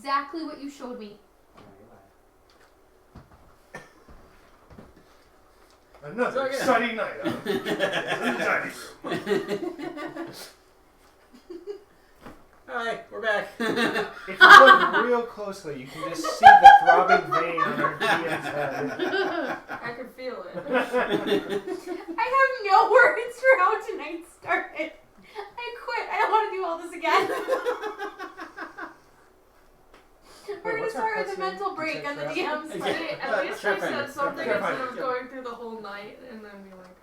exactly what you showed me. Another exciting night in the dining room. Hi, we're back. If you look real closely, you can just see the throbbing vein on our DM's head. I can feel it. I have no words for how tonight started. I quit. I don't want to do all this again. We're going to start with a mental break on the DM's At least I said something instead of going through the whole night and then be like,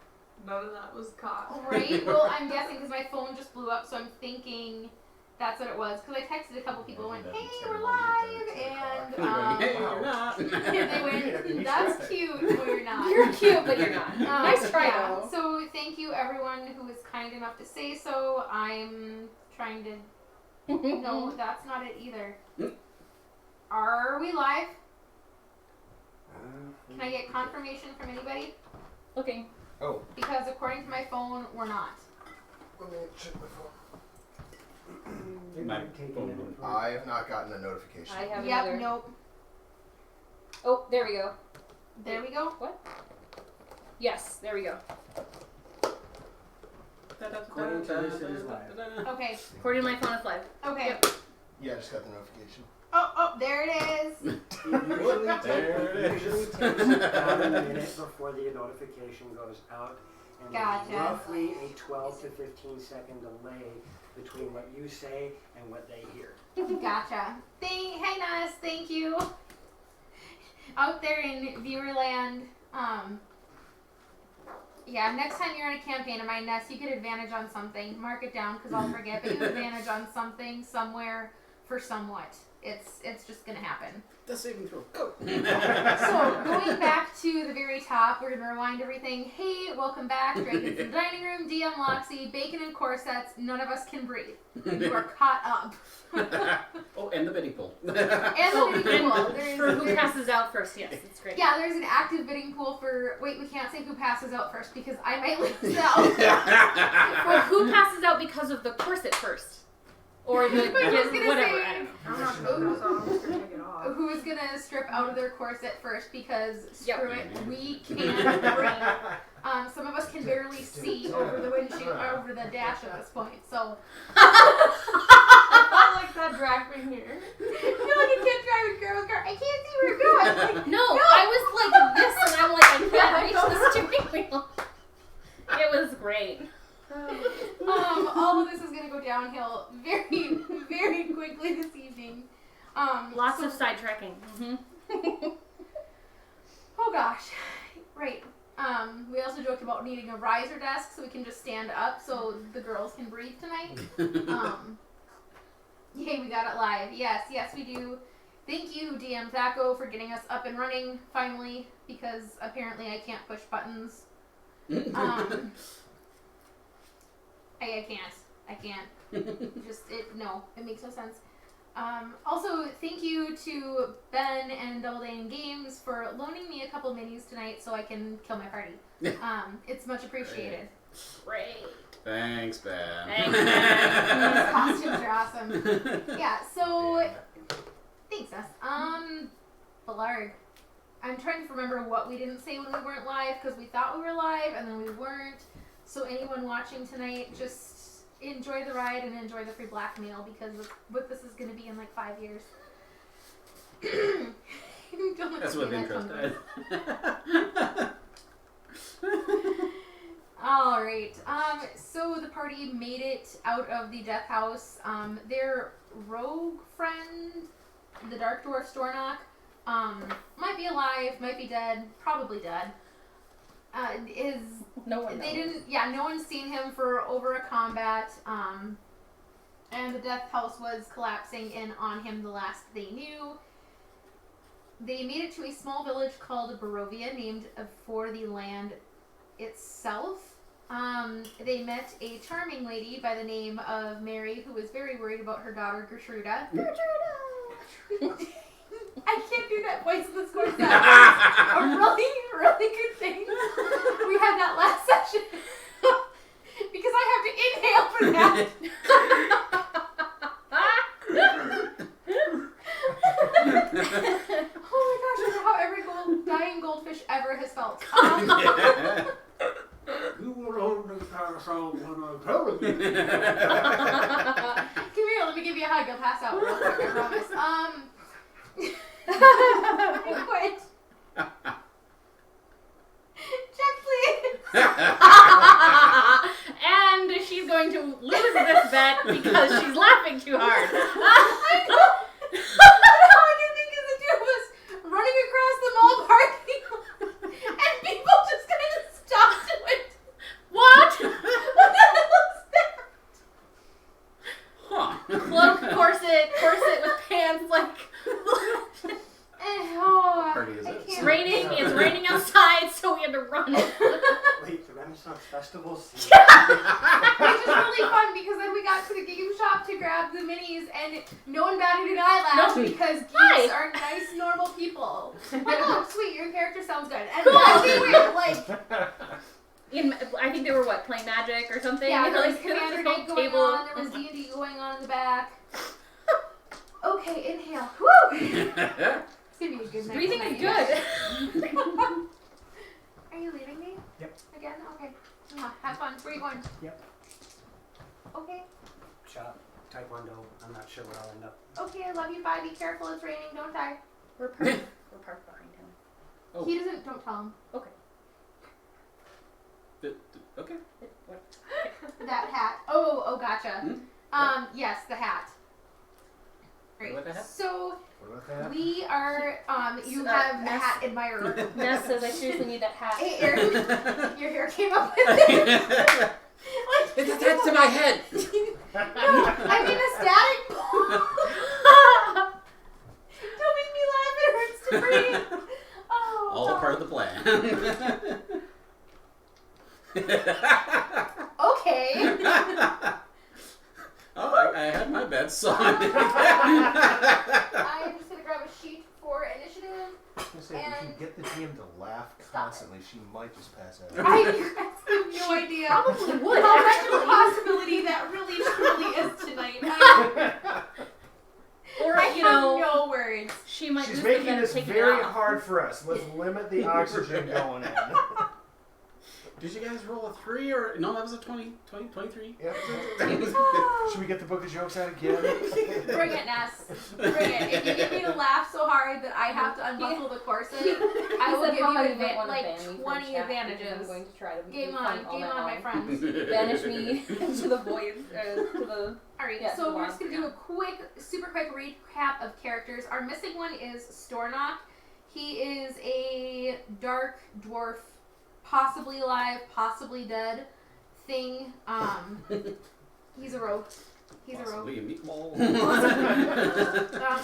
none of that was caught. Right? Well, I'm guessing because my phone just blew up, so I'm thinking that's what it was. Because I texted a couple people and went, hey, we're live. And hey, you're not. they went, that's cute. No, you're not. You're cute, but you're not. Nice try, though. So thank you, everyone who was kind enough to say so. I'm trying to... No, that's not it either. Are we live? Can I get confirmation from anybody? Looking. Oh. Because according to my phone, we're not. Let me check my phone. I have not gotten a notification. I haven't Yep, either. nope. Oh, there we go. There we go. What? Yes, there we go. According to this, it is live. Okay. According to my phone, it's live. Okay. Yep. Yeah, I just got the notification. Oh, there it is. Usually takes about a minute before the notification goes out. And Gotcha. there's roughly a 12 to 15 second delay between what you say and what they hear. Gotcha. Hey, Nas, thank you. Out there in Viewerland, yeah, next time you're on a campaign of mine, Ness, you get advantage on something. Mark it down, because I'll forget, but you have advantage on something, somewhere, for somewhat. It's just gonna happen. The saving throw. Go. So, going back to the very top, we're gonna rewind everything. Hey, welcome back. Dragons in the Dining Room, DMLoxy, Bacon and Corsets, none of us can breathe. You are caught up. Oh, and the bidding pool. And the bidding pool. For who passes out first, yes, it's great. Yeah, there's an active bidding pool for... Wait, we can't say who passes out first because I might lose out. Well, who passes out because of the corset first? Or the, whatever, I don't know. I'm not going to I'm just going to take it off. Who is going to strip out of their corset first because, screw it, we can't breathe. Some of us can barely see over the windshield, over the dash at this point, so... I like that dragged me here. I feel like a kid driving girl's car. I can't see where we're going. Like, No, I was like this, and I'm like, I can't reach the steering wheel. It was great. All of this is going to go downhill very, very quickly this evening. Lots of sidetracking. Mm-hmm. Oh gosh. Right. We also joked about needing a riser desk so we can just stand up so the girls can breathe tonight. Yay, we got it live. Yes, we do. Thank you, DM Thaco, for getting us up and running finally, because apparently I can't push buttons. I can't. It makes no sense. Also, thank you to Ben and Double Dane Games for loaning me a couple minis tonight so I can kill my party. It's much appreciated. Great. Thanks, Ben. Thanks, These costumes are awesome. Yeah, so thanks, Ness. Ballard. I'm trying to remember what we didn't say when we weren't live because we thought we were live and then we weren't. So anyone watching tonight, just enjoy the ride and enjoy the free blackmail because of what this is going to be in like 5 years. That's what interest is. Alright, so the party made it out of the death house. Their rogue friend, the Dark Dwarf Stornock, might be alive, might be dead, probably dead. No one knows. No one's seen him for over a combat, and the death house was collapsing in on him the last they knew. They made it to a small village called Barovia, named for the land itself. They met a charming lady by the name of Mary, who was very worried about her daughter Gertruda. I can't do that voice in this course. That's a really, really good thing we had that last session. Because I have to inhale for that. anguish ever has felt. You will only pass out when I tell you. Come here, let me give you a hug. You'll pass out real quick, I promise. I quit. Check, please. And she's going to lose this bet because she's laughing too hard. I know. All I can think is the two of us running across the mall parking lot, and people just kind of stop to it. What? What the hell is that? Huh. Cloak, corset with pants, like. Oh, Party is I it? It's can't. raining. It's raining outside, so we had to run. Wait, the Renaissance Festival's Which is really fun because then we got to the game shop to grab the minis and no one batted an eyelash No. because geeks Why? are nice, normal people. Oh, sweet, your character sounds good. And that'd be weird, like, I think they were playing Magic or something. yeah, And there was like, Commander this whole Night going table. on, there was D&D going on in the back. Okay, inhale. Woo! It's gonna be a good night. Breathing tonight, is you guys. good. Are you leaving me? Yep. Again? Okay. Have fun. Where are you going? Yep. Okay. Shop, Taekwondo. I'm not sure where I'll end up. Okay, I love you. Bye. Be careful. It's raining. Don't die. We're parked behind him. Oh. He doesn't. Don't tell him. Okay. What? That hat. Oh, gotcha. Yes, the hat. Great. What about the hat? So What about that? we are. You Uh, have a Ness- hat admirer. Ness says I seriously need that hat. Hey, Aaron, your hair came up with it. Like, It's attached to my head. No, I mean a static ball. Don't make me laugh. It hurts to breathe. Oh. All God. part of the plan. Okay. Oh, I had my bets, so I'm just gonna grab a sheet for initiative. I was gonna say, if we can get the DM to laugh constantly, she might just pass out. I have no idea Probably would, how much of a actually. possibility that really truly is tonight. Or, I you have know, no words. she might She's lose making the bet this taking it very off. hard for us. Let's limit the oxygen going in. Did you guys roll a 3 or no? That was a 20, 23. Yep. Should we get the book of jokes out again? Bring it, Ness. Bring it. If you get me to laugh so hard that I have to unbuckle the corset, I will give you like 20 advantages. I'm going to try to Game on, my friends. Banish me to the void, to the... Alright, Yeah, so the we're just gonna do a super quick recap of characters. Our missing one is Stornock. He is a dark dwarf, possibly alive, possibly dead thing. He's a rogue. He's a rogue. Possibly a meatball.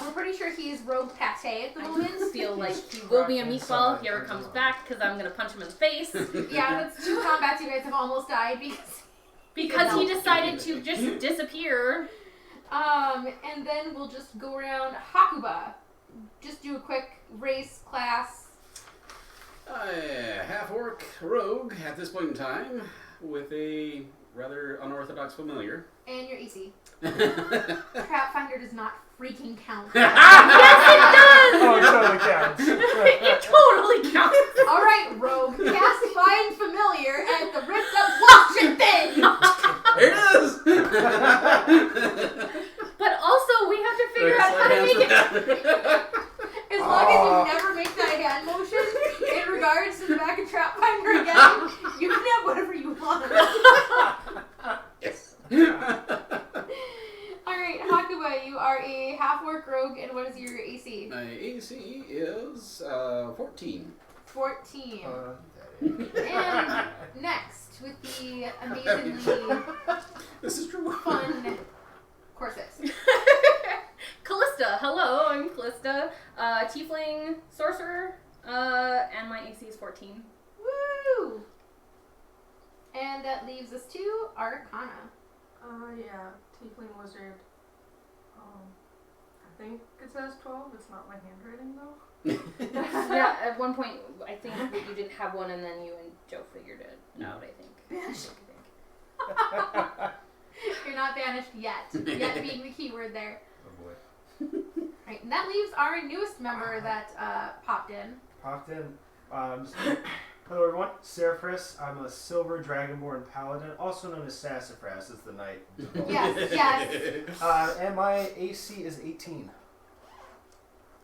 We're pretty sure he's rogue pate at the moment. I feel like he will be a meatball if he ever comes back, because I'm going to punch him in the face. Yeah, that's 2 combats you guys have almost died Because he decided to just disappear. and then we'll just go around Hakuba. Just do a quick race, class. Half-orc rogue at this point in time with a rather unorthodox familiar. And your AC. Trap Finder does not freaking count. Yes, Oh, it totally counts. it totally counts. Alright, rogue. Cast Find Familiar at the ripped up Washington! There it is! But also, we have to figure out how to make it. As long as you never make that hand motion in regards to the back of Trap Finder again, you can have whatever you want. Yes. Alright, Hakuba, you are a half-orc rogue, and what is your AC? My AC is 14. 14. That And next, with the amazingly This is true. fun corsets. Callista, hello, I'm Callista, tiefling sorcerer, and my AC is 14. Woo! And that leaves us to Arcana. Yeah, Tiefling Wizard. I think it says 12. It's not my handwriting though. Yeah, at one point, I think that you didn't have one, and then you and Joe figured it out, I think. You're not banished yet. Yet being the key word there. Oh boy. Right, and that leaves our newest member that popped in. Popped in. Hello everyone, Seraphris. I'm a silver dragonborn paladin, also known as Sassafras, as the knight. Yes, yes. And my AC is 18.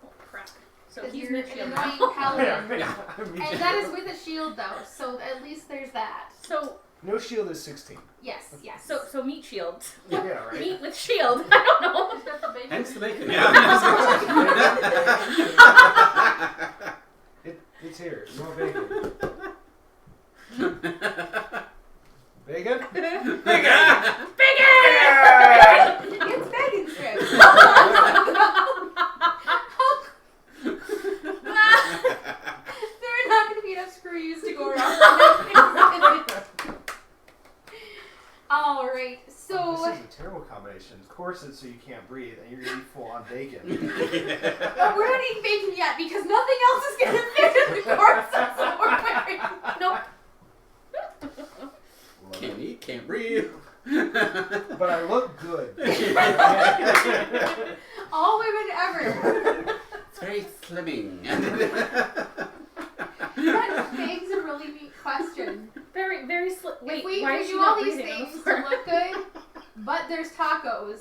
Oh, crap. So Because he's you're mid an shield. annoying paladin. Yeah. And that is with a shield, though, so at least there's that. So No shield is 16. Yes, yes. so meat shield. Yeah, right? Meat with shield. I don't know. Is that the bacon? Hence the bacon. It's here. You want bacon? Bacon? It's bacon strips. There are not going to be enough screws to go around. Alright, so... This is a terrible combination. Corsets so you can't breathe, and you're going to eat full on bacon. But we're not eating bacon yet because nothing else is going to fit in the corsets that we're wearing. Nope. Can't eat, can't breathe. But I look good. All women ever. It's very slimming. That begs a really neat question. Very, very wait, If we why is she do not all these breathing on the things to floor? look good, but there's tacos.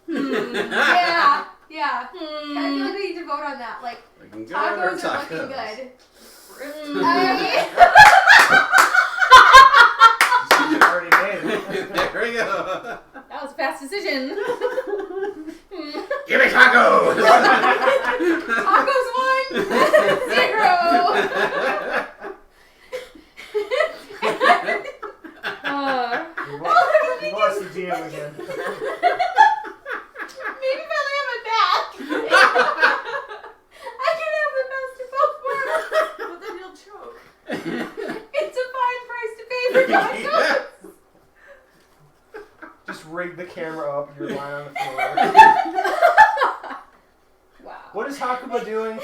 Yeah. I feel like we need to vote on that. Like, Looking good or tacos are looking good. You already made it. There we go. That was a fast decision. Give me tacos! Tacos 1, 0. We lost the GM again. Maybe if I lay on my back, I can have the best of both worlds. But then you'll choke. It's a fine price to pay for tacos. Just rig the camera up, you're lying on the floor. Wow. What is Hakuba doing?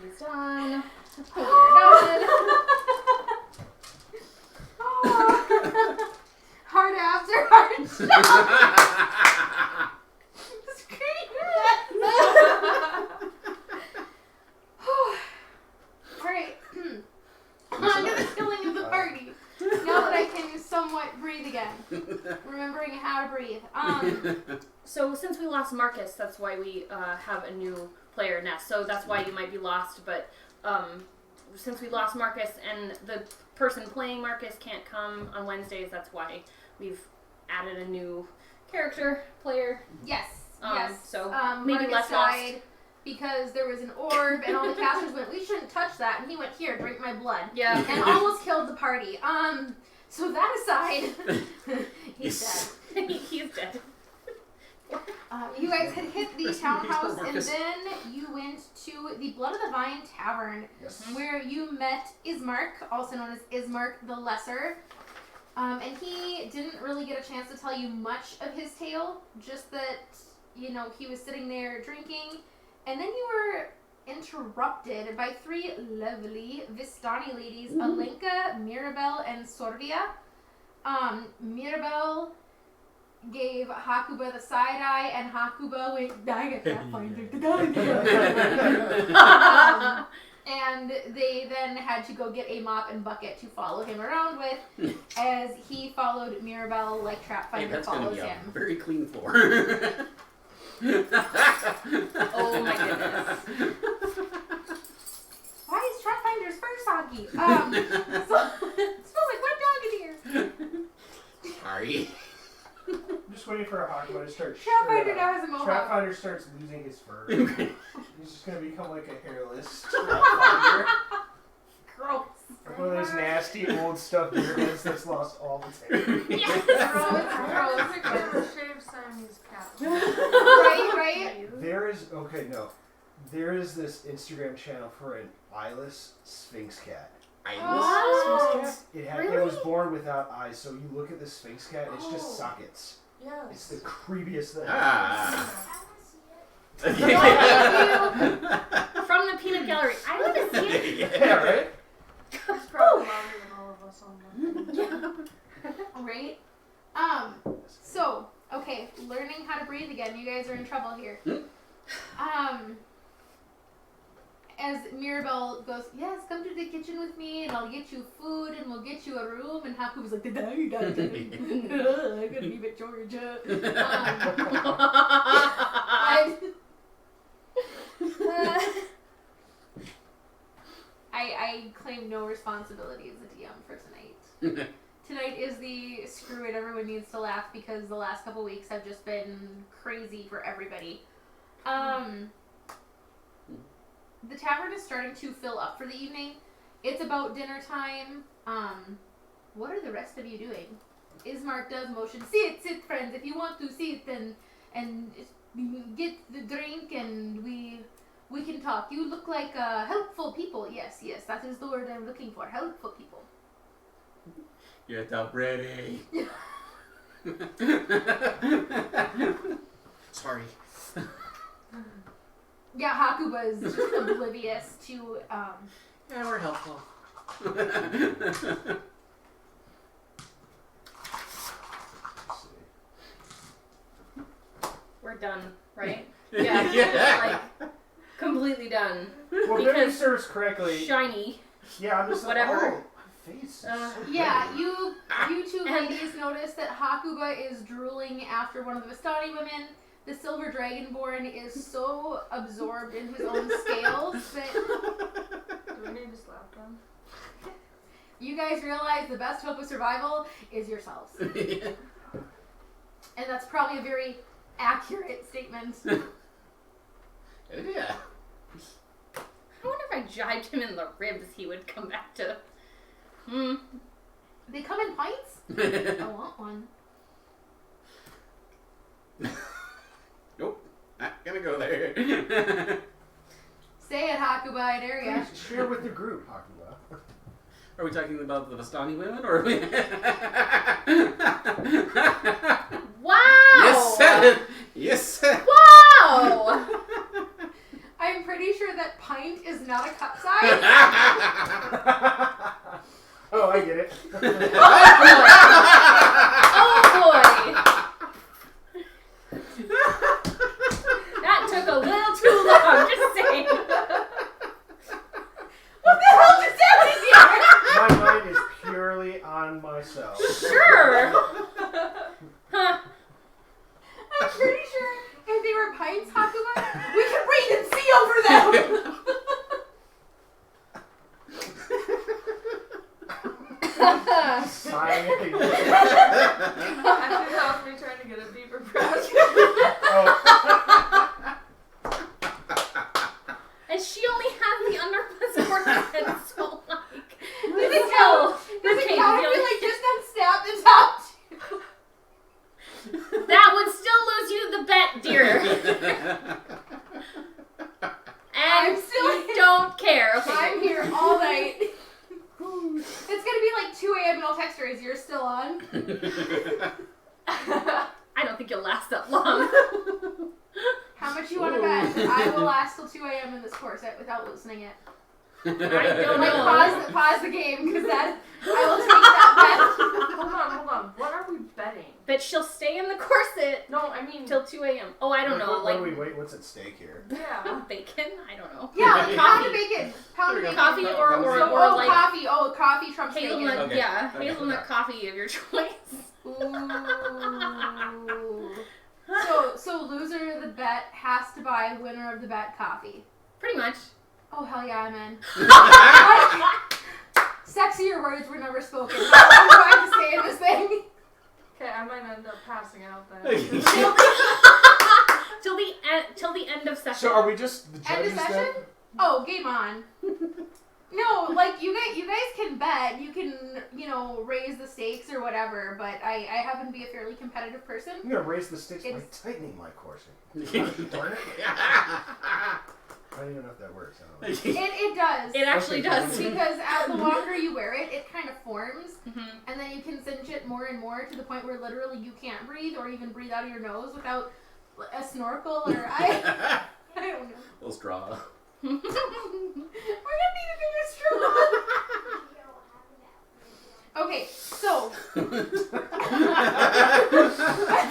She's done. We're done. Hard abs are hard shot. Alright. On to the killing of the party. Now that I can somewhat breathe again. Remembering how to breathe. So since we lost Marcus, that's why we have a new player nest. So that's why you might be lost. But since we lost Marcus and the person playing Marcus can't come on Wednesdays, that's why we've added a new character player. Yes. So Marcus maybe less died lost. because there was an orb and all the casters went, we shouldn't touch that, and he went, here, drink my blood. Yeah. And almost killed the party. So that aside, he's dead. He's dead. You guys had hit the townhouse and then you went to the Blood of the Vine Tavern, Yes. where you met Ismark, also known as Ismark the Lesser. And he didn't really get a chance to tell you much of his tale, just that, you know, he was sitting there drinking, and then you were interrupted by 3 lovely Vistani ladies, Alinka, Mirabelle, and Sorvia. Mirabelle gave Hakuba the side eye, and Hakuba went, I got that finder. And they then had to go get a mop and bucket to follow him around with, as he followed Mirabelle like Trapfinder That's going to follows be a him. very clean floor. Oh my goodness. Why is Trapfinder's fur soggy? So, it smells like wet dog in here. Sorry. I'm just waiting for a Hakuba to start. Trapfinder now has a mohawk. Trapfinder starts losing his fur. He's just gonna become like a hairless Trapfinder. Gross. Like one of those nasty old stuffed bearheads that's lost all the hair. Yes. Gross. Gross. It's like a shaved Siamese cat. Right? There is this Instagram channel for an eyeless Sphinx cat. What? It Really? was born without eyes, so you look at the Sphinx cat, it's just Oh. sockets. Yes. It's the creepiest thing. Ah. From the peanut gallery. I want to see it. Yeah, right? It's probably louder than all of us on the Right? So, okay, learning how to breathe again. You guys are in trouble here. as Mirabelle goes, yes, come to the kitchen with me and I'll get you food and we'll get you a room. And Haku was like, I'm gonna leave at Georgia. I claim no responsibility as a DM for tonight. Tonight is the screw it, everyone needs to laugh because the last couple weeks have just been crazy for everybody. The tavern is starting to fill up for the evening. It's about dinner time. What are the rest of you doing? Ismark does motion. Sit, friends. If you want to sit and get the drink and we can talk. You look like helpful people. Yes, that is the word I'm looking for. Helpful people. Get up ready. Sorry. Yeah, Hakuba is just oblivious to. Yeah, we're helpful. We're done, right? Yeah. Like, completely done. Well, if memory serves correctly. Shiny. Yeah, I'm just whatever. like, oh, my face is so Yeah, pretty. you two ladies notice that Hakuba is drooling after one of the Vistani women. The Silver Dragonborn is so absorbed in his own scales that Do we need to slap them? you guys realize the best hope of survival is yourselves. And that's probably a very accurate statement. Yeah. I wonder if I jibed him in the ribs, he would come back to. They come in pints? I want one. Nope. Not gonna go there. Say it, Hakuba, I dare ya. Please share with the group, Hakuba. Are we talking about the Vistani women, or are we? Wow! You said it. Wow! I'm pretty sure that pint is not a cup size. Oh, I get it. Oh boy! That took a little too long, just saying. What the hell just happened here? My mind is purely on myself. Sure! Huh. I'm pretty sure if they were pints, Hakuba, we could read and see over them. Sighing. Actually, that was me trying to get a deeper breath. Oh. And she only has the underbus portion, so like, Does it count if we like just unsnap the top two? that would still lose you the bet, dear. And I'm still you don't care. Okay. I'm here all night. It's gonna be like 2 a.m. and I'll text her, is yours still on? I don't think you'll last that long. How much you want to bet? I will last till 2 a.m. in this corset without loosening it. I don't Like know. pause the game because that I will take that Hold on. What are we betting? That she'll stay in the corset No, I mean... till 2 a.m. Oh, I don't know. What Like do we wait? What's at stake here? Yeah. bacon? I don't know. bet. Yeah, pound Coffee. of bacon. Pound of bacon. Coffee or like coffee. Oh, coffee trumps hazelnut. bacon. Okay. Yeah, Okay. hazelnut coffee of your choice. Ooh. So loser of the bet has to buy winner of the bet coffee. Pretty much. Oh hell yeah, I'm in. Sexier words were never spoken. How long do I have to stay in this thing? Okay, I might end up passing out then. Till the end of session. So are we just the End of judges session? then? Oh, game on. No, like you guys can bet. You can, raise the stakes or whatever. But I happen to be a fairly competitive person. I'm gonna raise the stakes by It's- tightening my corset. Darn it! I don't even know if that works. I don't know. It does. It actually does. Because the longer you wear it, it kind of forms, Mhm. and then you can cinch it more and more to the point where literally you can't breathe or even breathe out of your nose without a snorkel or I don't know. Little straw. We're gonna need a bigger straw. Okay, so At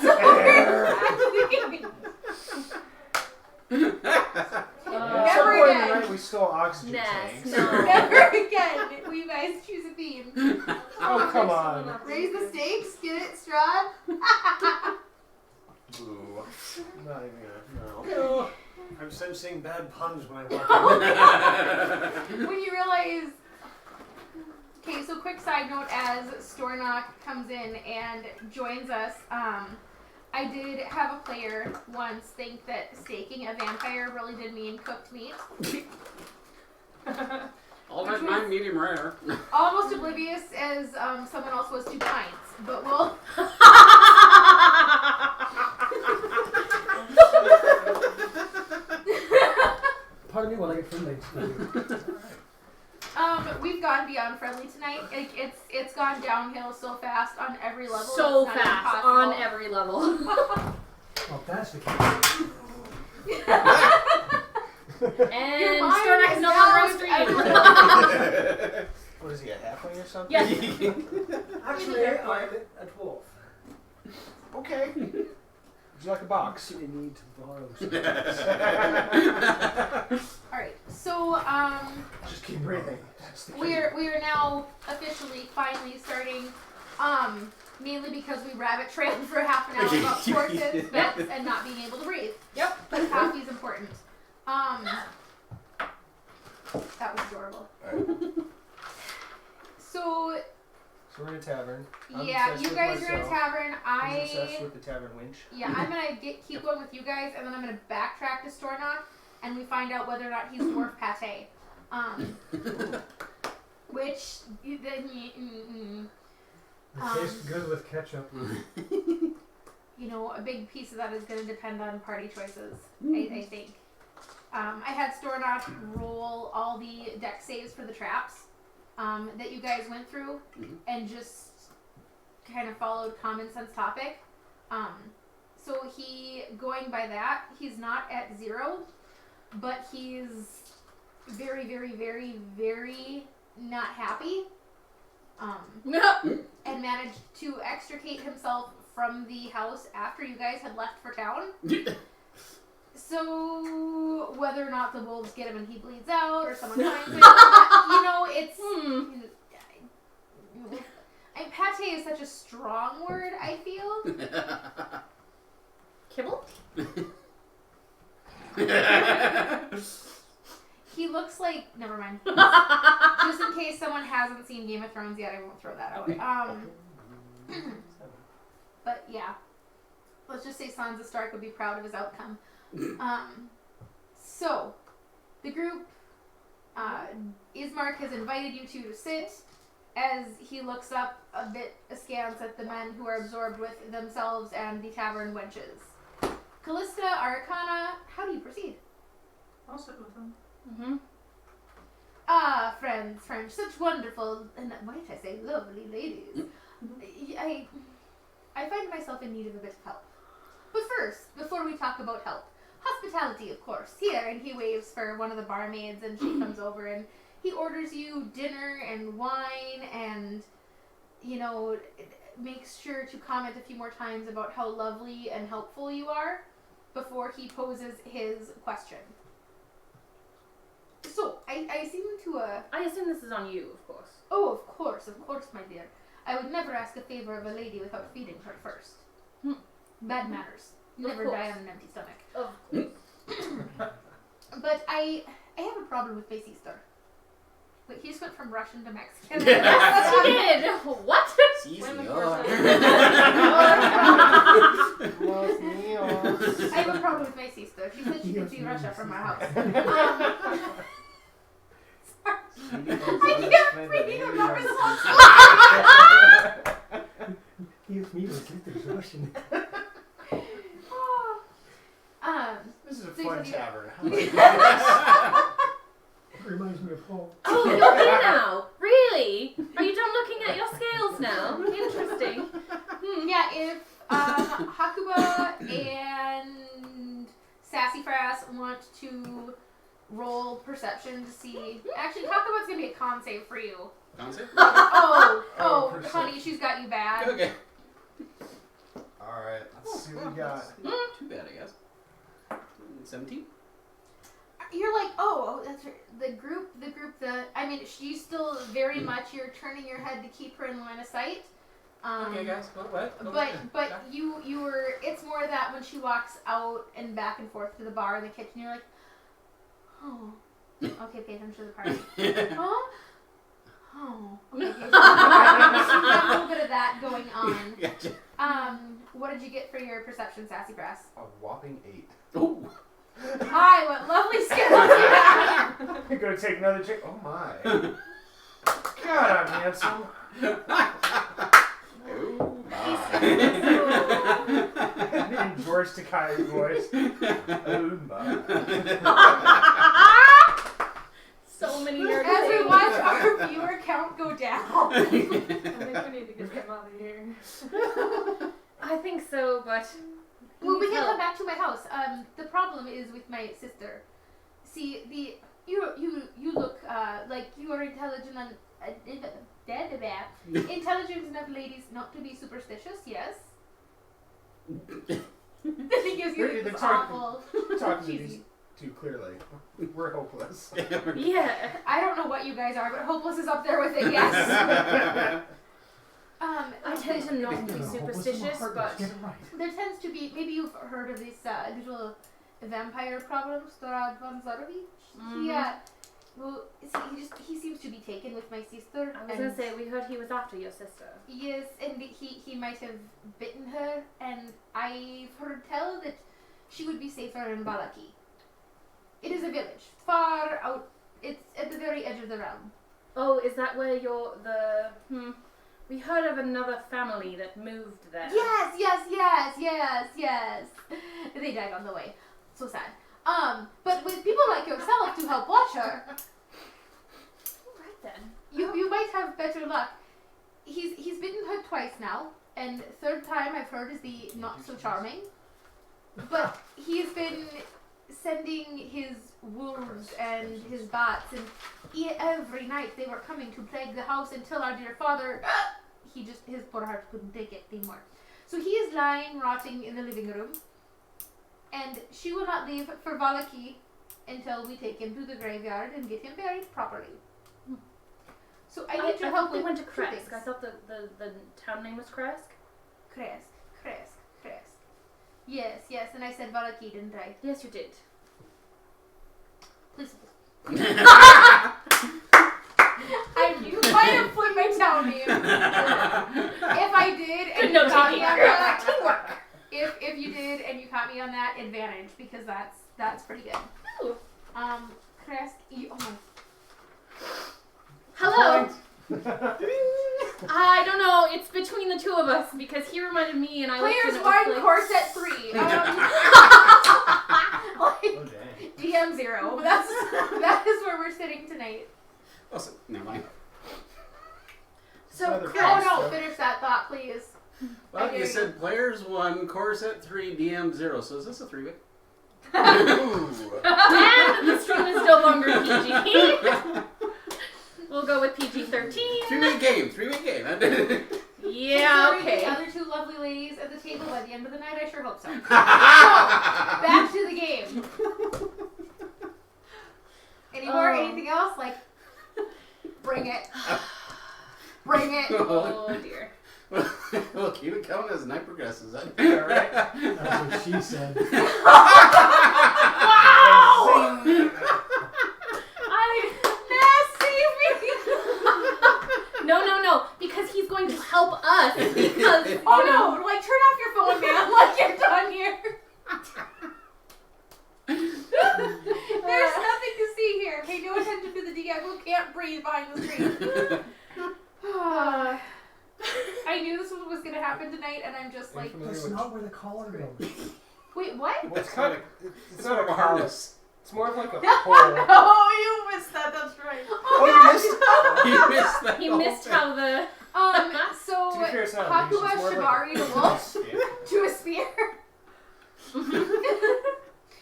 some Never point in the again. night, we stole oxygen Ness, tanks. no. Never again will you guys choose a theme. Oh, come on. Raise the stakes. Get it, Strahd? Boo. Not even gonna, no. I'm sensing bad puns when I walk in. When you realize... Okay, so quick side note as Stornock comes in and joins us, I did have a player once think that staking a vampire really did mean cooked meat. All that mine medium rare. Almost oblivious as someone else was to pints, but we'll... Pardon me while I get friendly. We've gone beyond friendly tonight. It's gone downhill so fast on every level. So it's not fast impossible. on every level. Well, that's the case. And Your mind Stornock is is no longer on now stream. What is he, a halfling or something? Yes. Actually, I'm a dwarf. Okay. Would you like a box? I need to borrow some. Alright, so Just keep breathing. That's the key. we are now officially finally starting mainly because we rabbit trailed for half an hour about corsets, belts, and not being able to breathe. Yep. But coffee's important. That was adorable. Alright. So So we're in a tavern. I'm yeah, obsessed you with guys are in a myself. tavern. He's obsessed with the tavern winch. Yeah, I'm gonna keep going with you guys, and then I'm gonna backtrack to Stornock, and we find out whether or not he's dwarf pate. Which then It tastes good with ketchup. you know, a big piece of that is gonna depend on party choices. I think. I had Stornock roll all the deck saves for the traps that you guys went through, and just kind of followed common sense topic. So he, going by that, he's not at 0, but he's very, very, very, very not happy. And managed to extricate himself from the house after you guys had left for town. So whether or not the wolves get him and he bleeds out, or someone finds him, you know, it's... pate is such a strong word, I feel. Kibble? He looks like... Never mind. Just in case someone hasn't seen Game of Thrones yet, I won't throw that out. But yeah. Let's just say Sansa Stark would be proud of his outcome. So, the group, Ismark has invited you two to sit as he looks up a bit askance at the men who are absorbed with themselves and the tavern wenches. Callista, Arcana, how do you proceed? I'll sit with them. Mm-hmm. Ah, friends, such wonderful, and might I say lovely ladies. I find myself in need of a bit of help. But first, before we talk about help, hospitality, of course. Here, and he waves for one of the barmaids, and she comes over, and he orders you dinner and wine, and, you know, makes sure to comment a few more times about how lovely and helpful you are before he poses his question. So, I seem to, I assume this is on you, of course. Oh, of course, my dear. I would never ask a favor of a lady without feeding her first. Bad manners. You Of never course. die on an empty stomach. Of course. But I have a problem with my sister. Wait, he just went from Russian to Mexican. Yes, she did! What? Women Los míos. I have a problem with my sister. She said she could see Russia from our house. I can't freaking remember the whole story. Excuse me, it's Russian. This is a So fun you- tavern. It reminds me of home. Oh, you're here now? Really? Are you done looking at your scales now? Interesting. Yeah, if Hakuba and Sassafras want to roll perception to see... Actually, Hakuba's going to be a con save for you. Con save? Oh, perception. honey, she's got you bad. Okay. Alright, let's see what we got. Not too bad, I guess. 17? You're like, Oh, that's right. The group. I mean, she's still very much. You're turning your head to keep her in line of sight. Okay, guys. What? But you were. It's more that when she walks out and back and forth to the bar in the kitchen, you're like, oh, okay, pay attention to the party. Huh? Oh, okay. She's got a little bit of that going on. Gotcha. What did you get for your perception, Sassy Brass? A whopping 8. Ooh. Hi, what lovely skills you have! You're gonna take another drink. Oh my. God, I'm handsome. Oh my. In George Takei's voice. Oh my. So many nerds. As we watch our viewer count go down. I think we need to get them out of here. I think so, but Well, we can come back to my house. The problem is with my sister. See, you look like you are intelligent and intelligent enough ladies not to be superstitious. Yes. Then he gives you They're this talking- awful. Talking to cheesy. these two clearly. We're hopeless. yeah. I don't know what you guys are, but hopeless is up there with it. Yes. I tend to not be superstitious, but Get it right. There tends to be, maybe you've heard of this little vampire problem, Strahd Mhm. Yeah. Well, he seems to be taken with my sister. I was gonna say we heard he was after your sister. Yes, and he might have bitten her, and I've heard tell that she would be safer in Valaki. It is a village, far out. It's at the very edge of the realm. Oh, is that where we heard of another family that moved there. Yes. They died on the way. So sad. But with people like yourself to help watch her, Alright then. you might have better luck. He's bitten her twice now, and third time I've heard is the not so charming. But he's been sending his wolves and his bats, and every night they were coming to plague the house until our dear father, his poor heart couldn't take it anymore. So he is lying, rotting in the living room, and she will not leave for Valaki until we take him to the graveyard and get him buried properly. So I need your help thought they with went to two Kresk. things. I thought the town name was Kresk. Kresk. Yes, and I said Valaki, didn't I? Yes, you did. Please. You might have flipped my town name. If I did, and you caught me on that, if you did and you caught me on that, advantage, because that's pretty good. Ooh. Kresk, Hello. I don't know. It's between the two of us because he reminded me, and I Players looked 1, and it was Corset 3. Oh, dang. DM 0. That is where we're sitting tonight. Oh, so, never mind. So Another Kresk. Oh no, finish that thought, please. Well, I you dare said players 1, Corset 3, DM 0. So is this a 3-way? And the stream is no longer PG. We'll go with PG-13. 3-way game. I did it. Yeah, Considering okay. The other two lovely ladies at the table by the end of the night, I sure hope so. So, back to the game. Anything else? Like, bring it. Bring it. Oh dear. We'll keep it coming as the night progresses. Yeah, right. That's what she said. No, because he's going to help us. Because Oh no, like turn off your phone, man. Like you're done here. There's nothing to see here. Pay no attention to the DM who can't breathe behind the screen. I knew this was going to happen tonight, and I'm just like, That's not where the collar goes. wait, what? Well, it's kind of. It's not a harness. harness. It's more of like a pole. Oh, you missed that. That's right. Oh, you missed. He missed that. he whole missed thing. how the So To be fair, it's not a leash, Hakua it's more of Shibari the wolf to a spear.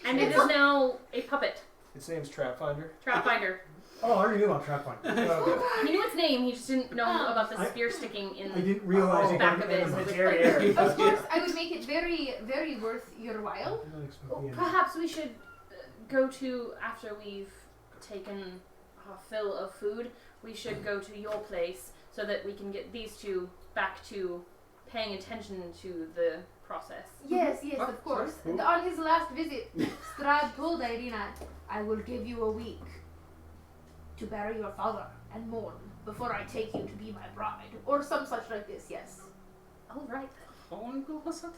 and it is now a puppet Its name's Trapfinder. trap finder. Oh, I already knew about Trapfinder. He knew its name. He just didn't know about the spear sticking in. I didn't realize Oh, it back got of it an with animal. Derriere. Of course, I would make it very, very worth your while. I didn't expect the animal. Perhaps we should go to after we've taken a fill of food, we should go to your place so that we can get these two back to paying attention to the process. Yes, of course. Sorry? On his last visit, Strahd told Irina, I will give you a week to bury your father and mourn before I take you to be my bride. Or some such like this, yes. All right. How long ago was that?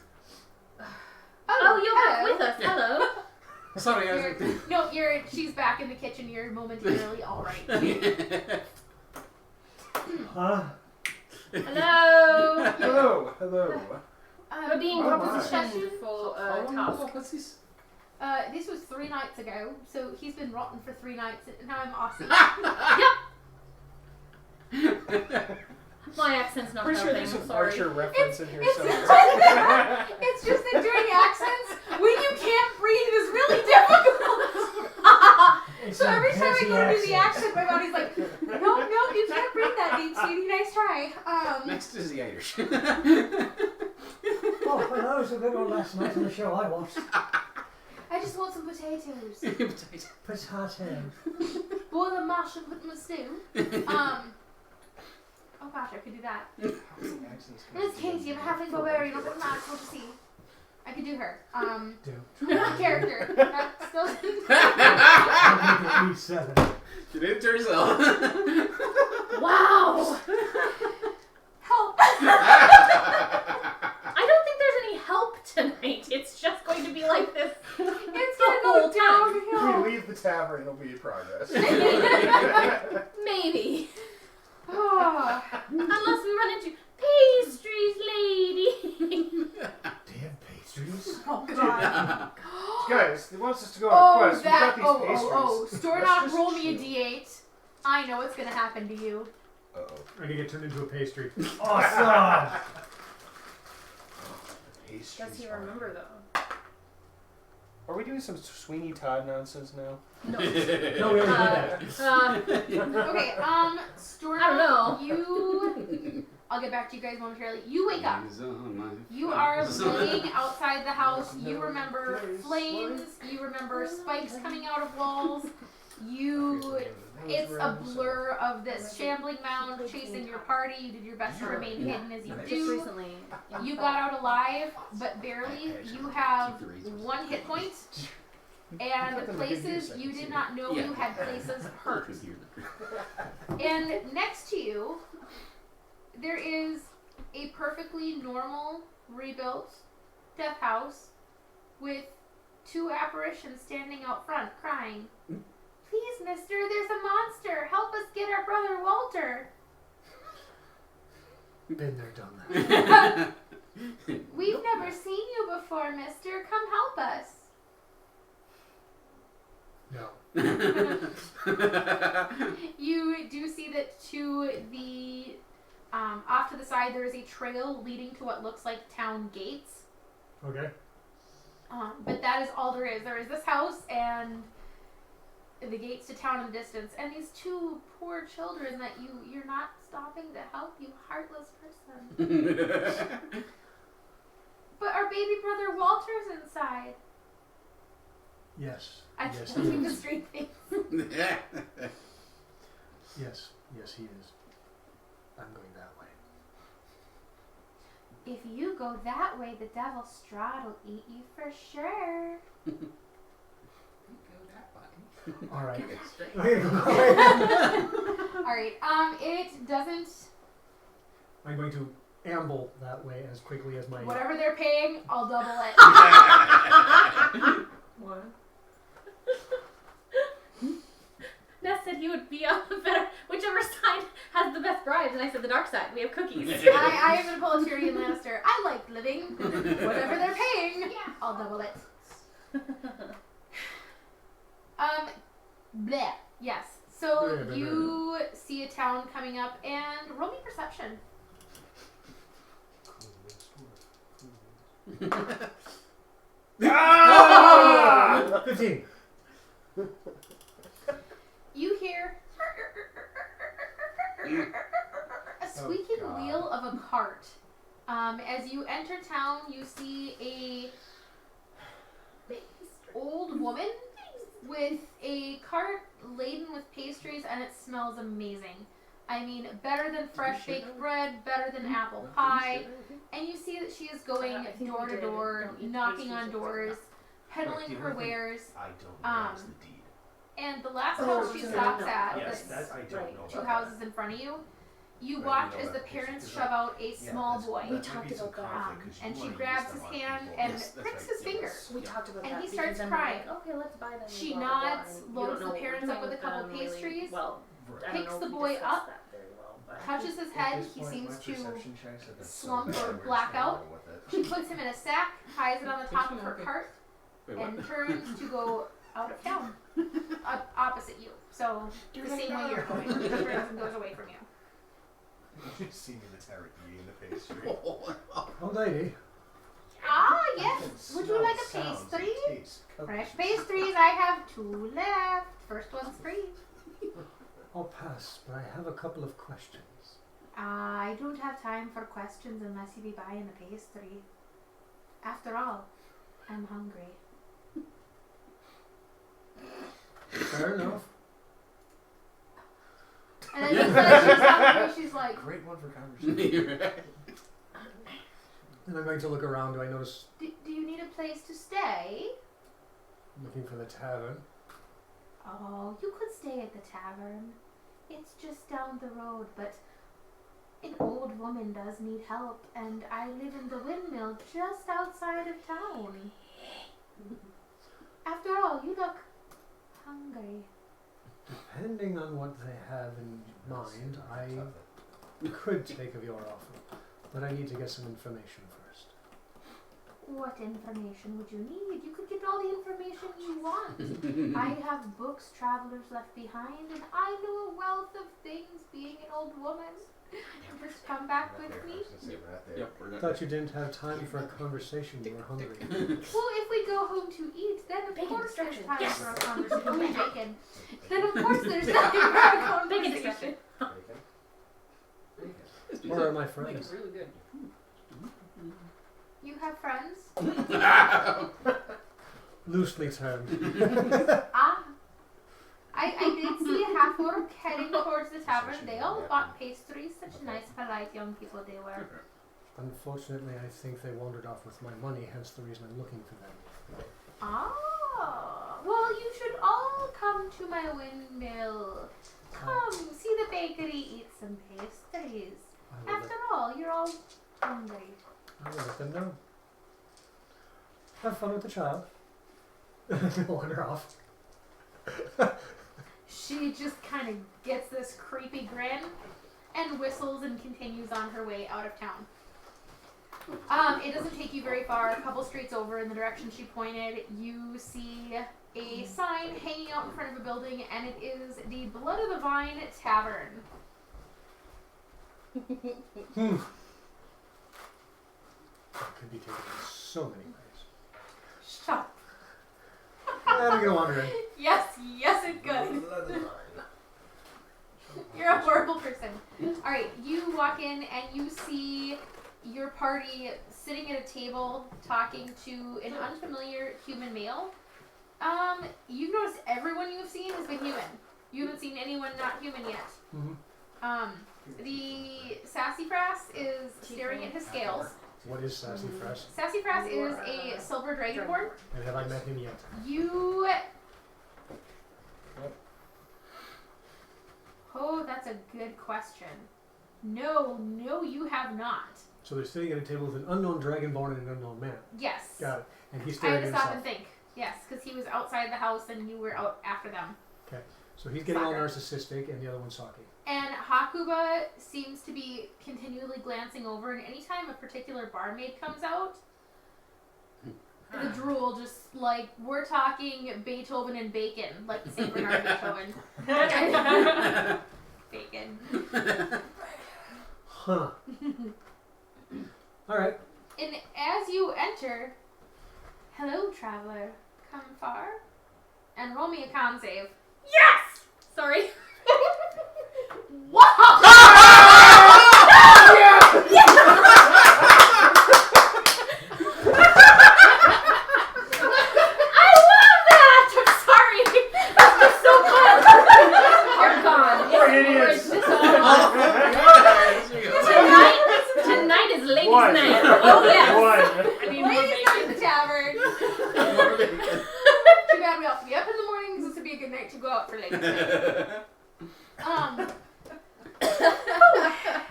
Oh, you're hello. back with us. Hello. Sorry, I was She's back in the kitchen. You're momentarily all right. Huh? Hello. Hello. We're being Oh, propositioned for How long task. ago was this? This was 3 nights ago, so he's been rotten for 3 nights, and now I'm awesome. My accent's not Pretty sure helping. there's an Sorry. Archer reference in here It's somewhere. it's just that doing accents when you can't breathe is really difficult. It's So a every time I fancy go to do the accent, my body's like, no, you can't breathe that deep, sweetie. Nice try. Next is the Irish. Oh, well, that was a good one last night on the show I watched. I just want some potatoes. Potato. Potato. Boil them, mash and put them in a stew. Oh gosh, I could do that. It's Katie, I'm a halfling barbarian. I'm not supposed to see. I could do her. Character. That still I'll make it E7. You did it to yourself. Wow. help. I don't think there's any help tonight. It's just going to be like this. It's the gonna whole go time. If downhill. we leave the tavern, it'll be progress. Maybe. Oh. Unless we run into pastries, lady. Damn pastries. Oh god. Guys, he wants us to go on a quest. We've got these pastries. Stornock, Let's just roll me a choose. d8. I know what's gonna happen to you. Uh-oh. I'm gonna get turned into a pastry. Awesome! Pastries Does he are- remember though? Are we doing some Sweeney Todd nonsense now? No. No, we already did that. Okay, Stornock, I don't know. you... I'll get back to you guys momentarily. You wake up. You are laying outside the house. You remember flames. You remember spikes coming out of walls. It's a blur of this shambling mound chasing your party. You did your best to remain hidden as you Just do. recently. You got out alive, but barely. You have 1 hit point. And places you did not know you had places hurt. And next to you, there is a perfectly normal, rebuilt death house with 2 apparitions standing out front crying. Please, mister, there's a monster. Help us get our brother Walter. Been there, done that. We've never seen you before, mister. Come help us. No. You do see that to the off to the side there is a trail leading to what looks like town gates. Okay. But that is all there is. There is this house and the gates to town in the distance, and these 2 poor children that you're not stopping to help, you heartless person. But our baby brother Walter's inside. Yes. I Yes, told he you the is. straight face. Yes. Yes, he is. I'm going that way. If you go that way, the devil Strahd will eat you for sure. All right. Alright, it doesn't... I'm going to amble that way as quickly as my... Whatever they're paying, I'll double it. What? Ness said he would be on the better, whichever side has the best bribes, and I said the dark side. We have cookies. I am going to pull a Tyrion Lannister. I like living. Whatever they're paying, I'll double it. Bleh. Yes. So you see a town coming up, and roll me perception. Ah! 15. You hear a squeaking wheel of a cart. As you enter town, you see a old woman with a cart laden with pastries, and it smells amazing. I mean, better than fresh baked bread, better than apple pie. And you see that she is going door to door, knocking on doors, peddling her wares. I don't know. That's the deed. And the last house she stops at, Yes, that's that I don't know. two about houses in front of you, you Right, watch you know as the that parents because shove out a Yeah, small that's- boy. We that talked could be some about that. conflict 'cause you And she wanna grabs use his them on hand people. and Yes, that's pricks right. his finger. We talked about And that. he because starts then crying. we're like, okay, let's buy them. and She blah, blah, blah, nods, and you loads don't the know what parents we're up with doing a couple them, really. pastries, Well, Right. I don't picks know the if we boy discussed up, that very well, but touches his At head, this he point, seems my to perception checks that that's slump so or bad, we're black just gonna out. roll with it. She puts him in a sack, ties it on the top of her cart, Wait, what? and turns to go out of town, opposite you. So the same way you're going. She turns and goes away from you. You should see me the terror eating the pastry. Oh, lady. Ah, I yes. can Would you smell like a sounds and pastry? taste Fresh cookies. pastries. I have 2 left. First one's free. I'll pass, but I have a couple of questions. I don't have time for questions unless you be buying a pastry. After all, I'm hungry. Fair enough. And then she says she's hungry. She's like, Great one for conversation. And I'm going to look around. Do I notice do you need a place to stay? looking for the tavern? Oh, you could stay at the tavern. It's just down the road, but an old woman does need help, and I live in the windmill just outside of town. After all, you look hungry. Depending on what they have in mind, I could take of your offer, but I need to get some information first. What information would you need? You could get all the information you want. I have books travelers left behind, and I know a wealth of things being an old woman. Just come back with me. Yep, we're I good. thought you didn't have time for a conversation. You were hungry. Well, if we go home to eat, then of Bacon course there's distraction. time Yes. for a conversation. Only bacon. Then of course there's time for a Bacon conversation. Where are my Like, friends? it's really good. You have friends? Loosely termed. Ah. I did see a half orc heading towards the tavern. They all bought pastries. Such nice, polite young people they were. Unfortunately, I think they wandered off with my money, hence the reason I'm looking for them. Ah. Well, you should all come to my windmill. Come, see the bakery, eat some pastries. I will, After all, you're all hungry. I will let them know. Have fun with the child. Wander off. She just kind of gets this creepy grin and whistles and continues on her way out of town. It doesn't take you very far. A couple streets over in the direction she pointed, you see a sign hanging out in front of a building, and it is the Blood of the Vine Tavern. That could be taken in so many ways. Shut up. I'm gonna wander in. Yes, it could. You're a horrible person. Alright, you walk in and you see your party sitting at a table talking to an unfamiliar human male. You've noticed everyone you've seen has been human. You haven't seen anyone not human yet. Mm-hmm. The Sassafras is staring at his scales. What is Sassafras? Sassafras is a silver dragonborn. And have I met him yet? You... Oh, that's a good question. No, you have not. So they're sitting at a table with an unknown dragonborn and an unknown man. Yes. Got it. And he's I staring had at to stop himself. and think. Yes, because he was outside the house and you were out after them. Okay. So he's getting all Soccer. narcissistic and the other one's talking. And Hakuba seems to be continually glancing over, and anytime a particular barmaid comes out, the drool just, like, we're talking Beethoven and bacon, like the St. Bernard Beethoven. Bacon. Huh. Alright. And as you enter, hello, traveler, come far? And roll me a con save. Yes! Sorry. Wow! I love that! I'm sorry.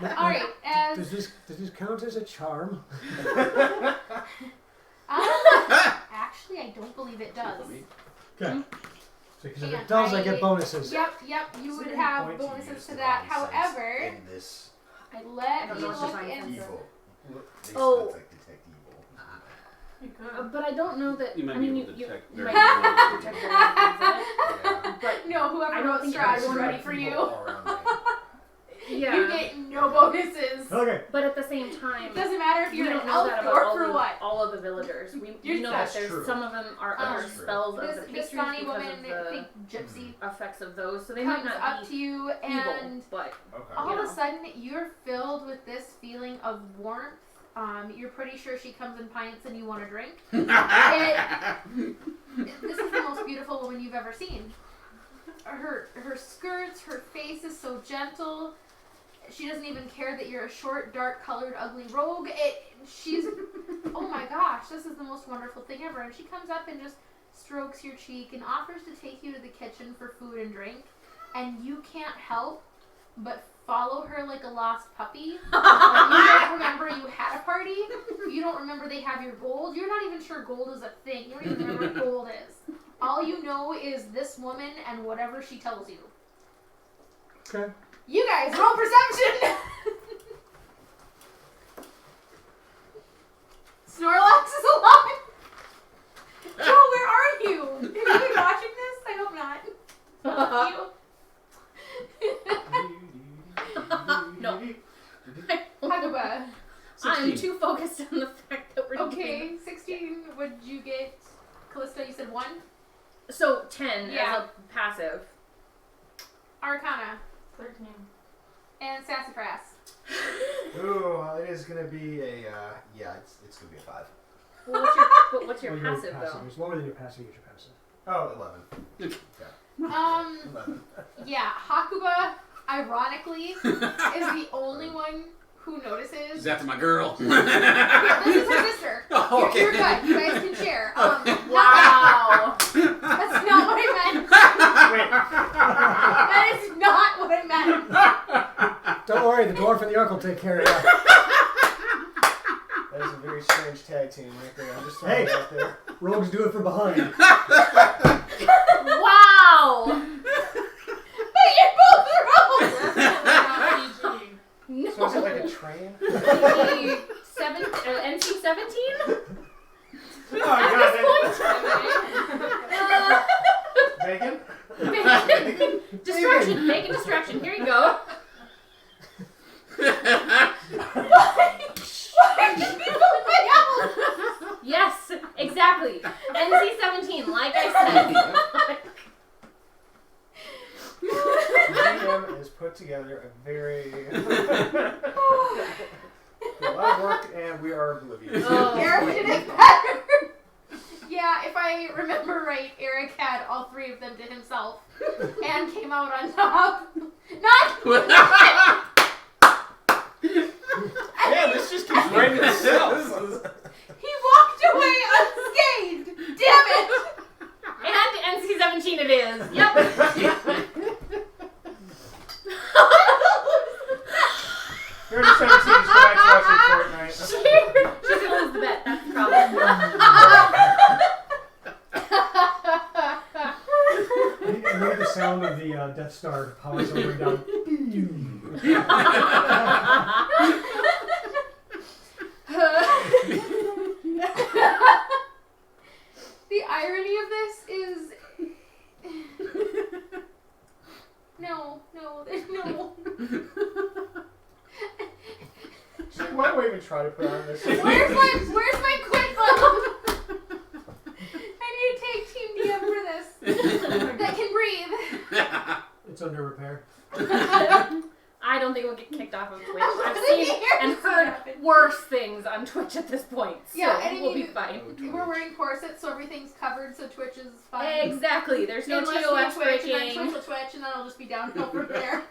Alright, as Does this count as a charm? actually I don't believe it does. Okay. So if Yeah, it does, I get bonuses. Yep, you would have bonuses to that. However, in this let I don't me know what look divine sense in. is. evil. They Oh. like detect evil. You could. But I don't know that. You might I be mean, able to detect you very might well. be able to detect very Yeah. but No, whoever I don't wrote think Strahd is everyone ready Detect for evil you. all around me. yeah. You get no bonuses. Okay. But at the same time, Doesn't matter if we you're an don't know elf that about dwarf or all, what. all of the villagers. We know that That's there's true. some of them are under That's true. spells of the This pastries Donnie because woman, of the think gypsy, effects of those, so they comes might up not be to you evil, and but Okay. all you of a know. sudden you're filled with this feeling of warmth. You're pretty sure she comes in pints and you want to drink. This is the most beautiful woman you've ever seen. Her skirts, her face is so gentle. She doesn't even care that you're a short, dark-colored, ugly rogue. She's, oh my gosh, this is the most wonderful thing ever. And she comes up and just strokes your cheek and offers to take you to the kitchen for food and drink. And you can't help but follow her like a lost puppy. You don't remember you had a party. You don't remember they have your gold. You're not even sure gold is a thing. You don't even remember what gold is. All you know is this woman and whatever she tells you. Okay. You guys, roll perception! Snorlax is alive! Joe, where are you? Have you been watching this? I hope not. no. Hakuba. I'm 16. too focused on the fact that we're doing Okay, 16. Would you get Callista? You said 1? So 10 Yeah. as a passive. Arcana. 13. And Sassafras. Ooh, it is gonna be a yeah. It's gonna be a 5. Well, what's your Well, passive though? is lower than your passive. Get your passive. Oh, 11. 11. Yeah, Hakuba, ironically, is the only one who notices. She's after my girl. This is her sister. Oh, okay. You're good. You guys can share. Wow. That's not what I meant. That is not what I meant. Don't worry, the dwarf and the orc will take care of you. That is a very strange tag team right there. I'm just throwing it out there. Rogues do it from behind. Wow. But you're both wrong. No. So is it like a train? NC 17? Oh, At this Bacon? point? Distraction. Make a distraction. Here you go. Yes, exactly. NC 17, like I said. The GM has put together a very a lot of work, and we are oblivious. Oh. Eric did it better. Yeah, if I remember right, Eric had all 3 of them to himself and came out on top. Not. Yeah, this just keeps raining itself. He walked away unscathed. Damn it. And NC 17 it is. Yep. 3017 is back to watching Fortnite. She's gonna lose the bet. That's the problem. You hear the sound of the Death Star power somewhere down. The irony of this is. No, there's no. Why do I even try to put on this? Where's my quit button? I need to take Team DM for this. That can breathe. It's under repair. I don't think we'll get kicked off of Twitch. I'm I've sitting seen here and to see heard happen. worse things on Twitch at this point. So Yeah, and I we'll mean, be fine. We're wearing corsets, so everything's covered, so Twitch is fine. Exactly. There's no Unless TOS we Twitch, and then breaking. Twitch will Twitch, and then I'll just be downhill from there.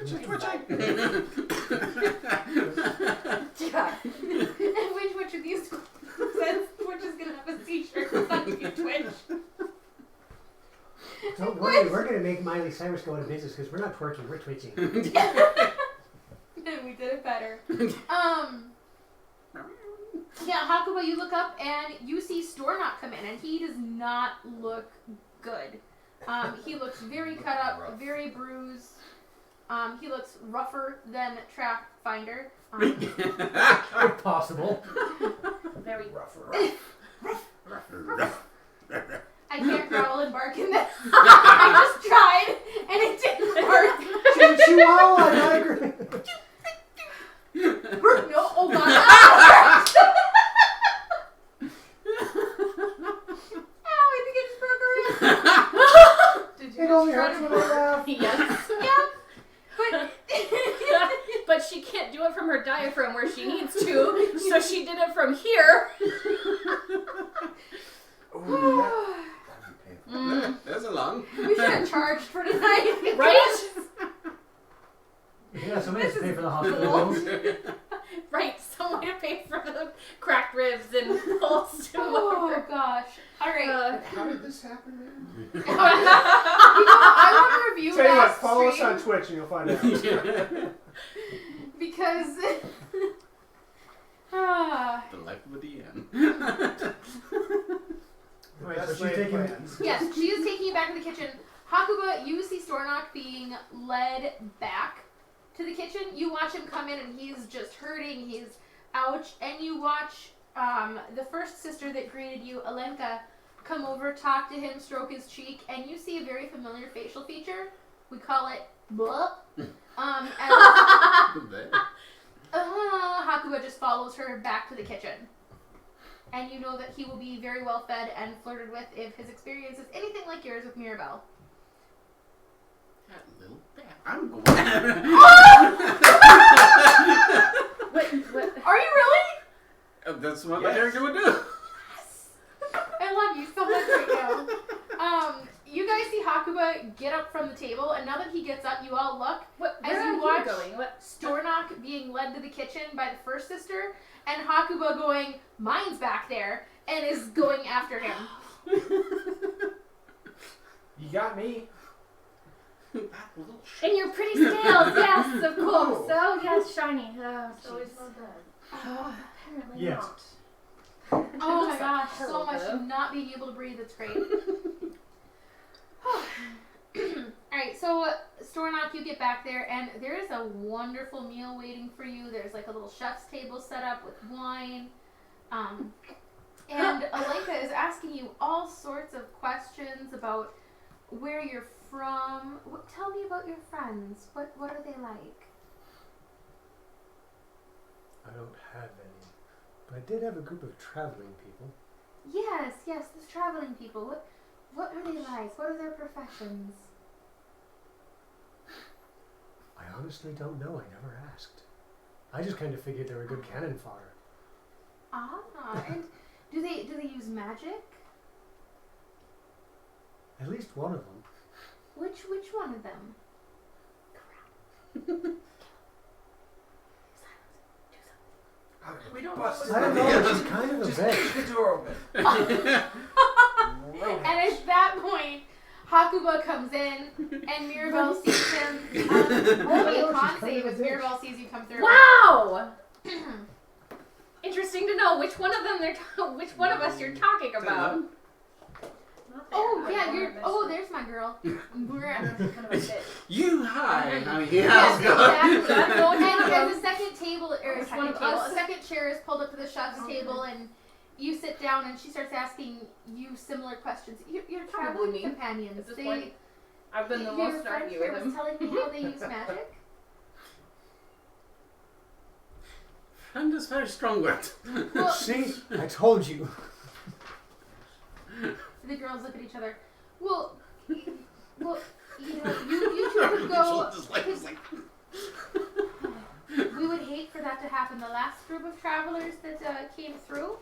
Twitching. Yeah. And which of these says Twitch is gonna have a t-shirt? It's not Don't worry, we're going to make Miley Cyrus go out of business because we're not twerking, we're twitching. We did it better. Yeah, Hakuba, you look up and you see Stornock come in, and he does not look good. He looks very cut up, very bruised. He looks rougher than Trap Finder. If possible. Very Rougher. I can't growl and bark in this. I just tried, and it didn't work. Chihuahua, I agree. No, oh god. Ow, I think I just broke her rib. Did It you only just try hurts to when I laugh. Yes. Yeah, but But she can't do it from her diaphragm where she needs to, so she did it from here. That's a long. we should have charged for tonight. Right? Yeah, somebody has to pay for the hospital bills. Right, someone to pay for the cracked ribs and pulse and Oh whatever. gosh. Alright. How did this happen, man? I want to review Tell you that what, follow us stream on Twitch and you'll find out. because The life of a DM. Alright, so Best she's laid taking plans. yes, she is taking you back to the kitchen. Hakuba, you see Stornock being led back to the kitchen. You watch him come in and he's just hurting. He's ouch. And you watch the first sister that greeted you, Alenka, come over, talk to him, stroke his cheek, and you see a very familiar facial feature. We call it blah. Hakuba just follows her back to the kitchen. And you know that he will be very well fed and flirted with if his experience is anything like yours with Mirabelle. That little bat. I'm going. What? Are you really? That's what my Yes. character would do. I love you so much right now. You guys see Hakuba get up from the table, and now that he gets up, you all look. Where As are you you watch going? What? Stornock being led to the kitchen by the first sister, and Hakuba going, mine's back there, and is going after him. You got me. That little And your pretty scales, yes, of course. Oh, yes, shiny. Oh, So he's jeez. not dead. Apparently Yes. not. Oh my Looks gosh, like so much Hello. not being able to breathe, it's great. Alright, so Stornock, you get back there, and there is a wonderful meal waiting for you. There's like a little chef's table set up with wine. And Alenka is asking you all sorts of questions about where you're from. Tell me about your friends. What are they like? I don't have any. But I did have a group of traveling people. Yes, those traveling people. What are they like? What are their professions? I honestly don't know. I never asked. I just kind of figured they were good cannon fodder. And do they use magic? At least one of them. Which one of them? We don't Bust know I don't know. Yeah. She's kind of a Just bitch. keep the door open. And at that point, Hakuba comes in, and Mirabelle sees him. Only a Oh, con she's kind save of a if bitch. Mirabelle sees you come through. Wow! Interesting to know which one of them which one of us you're talking about. Not there. Oh I yeah, don't you're. miss Oh, it. there's my girl. We're at. Kind of a bitch. You hi. How you Yes, how's it going? exactly. I'm going And to the second table, or Which second one of table, us? a second chair is pulled up to the chef's Okay. table, and you sit down, and she starts asking you similar questions. Your Probably traveling me. companions. At this They, point, I've been the your most friend argue here with was him. telling me how they use magic. I'm just very strong word. Well, See? I told you. the girls look at each other. Well, you know, you two could go. Just like, We would hate for that to happen. The last group of travelers that came through,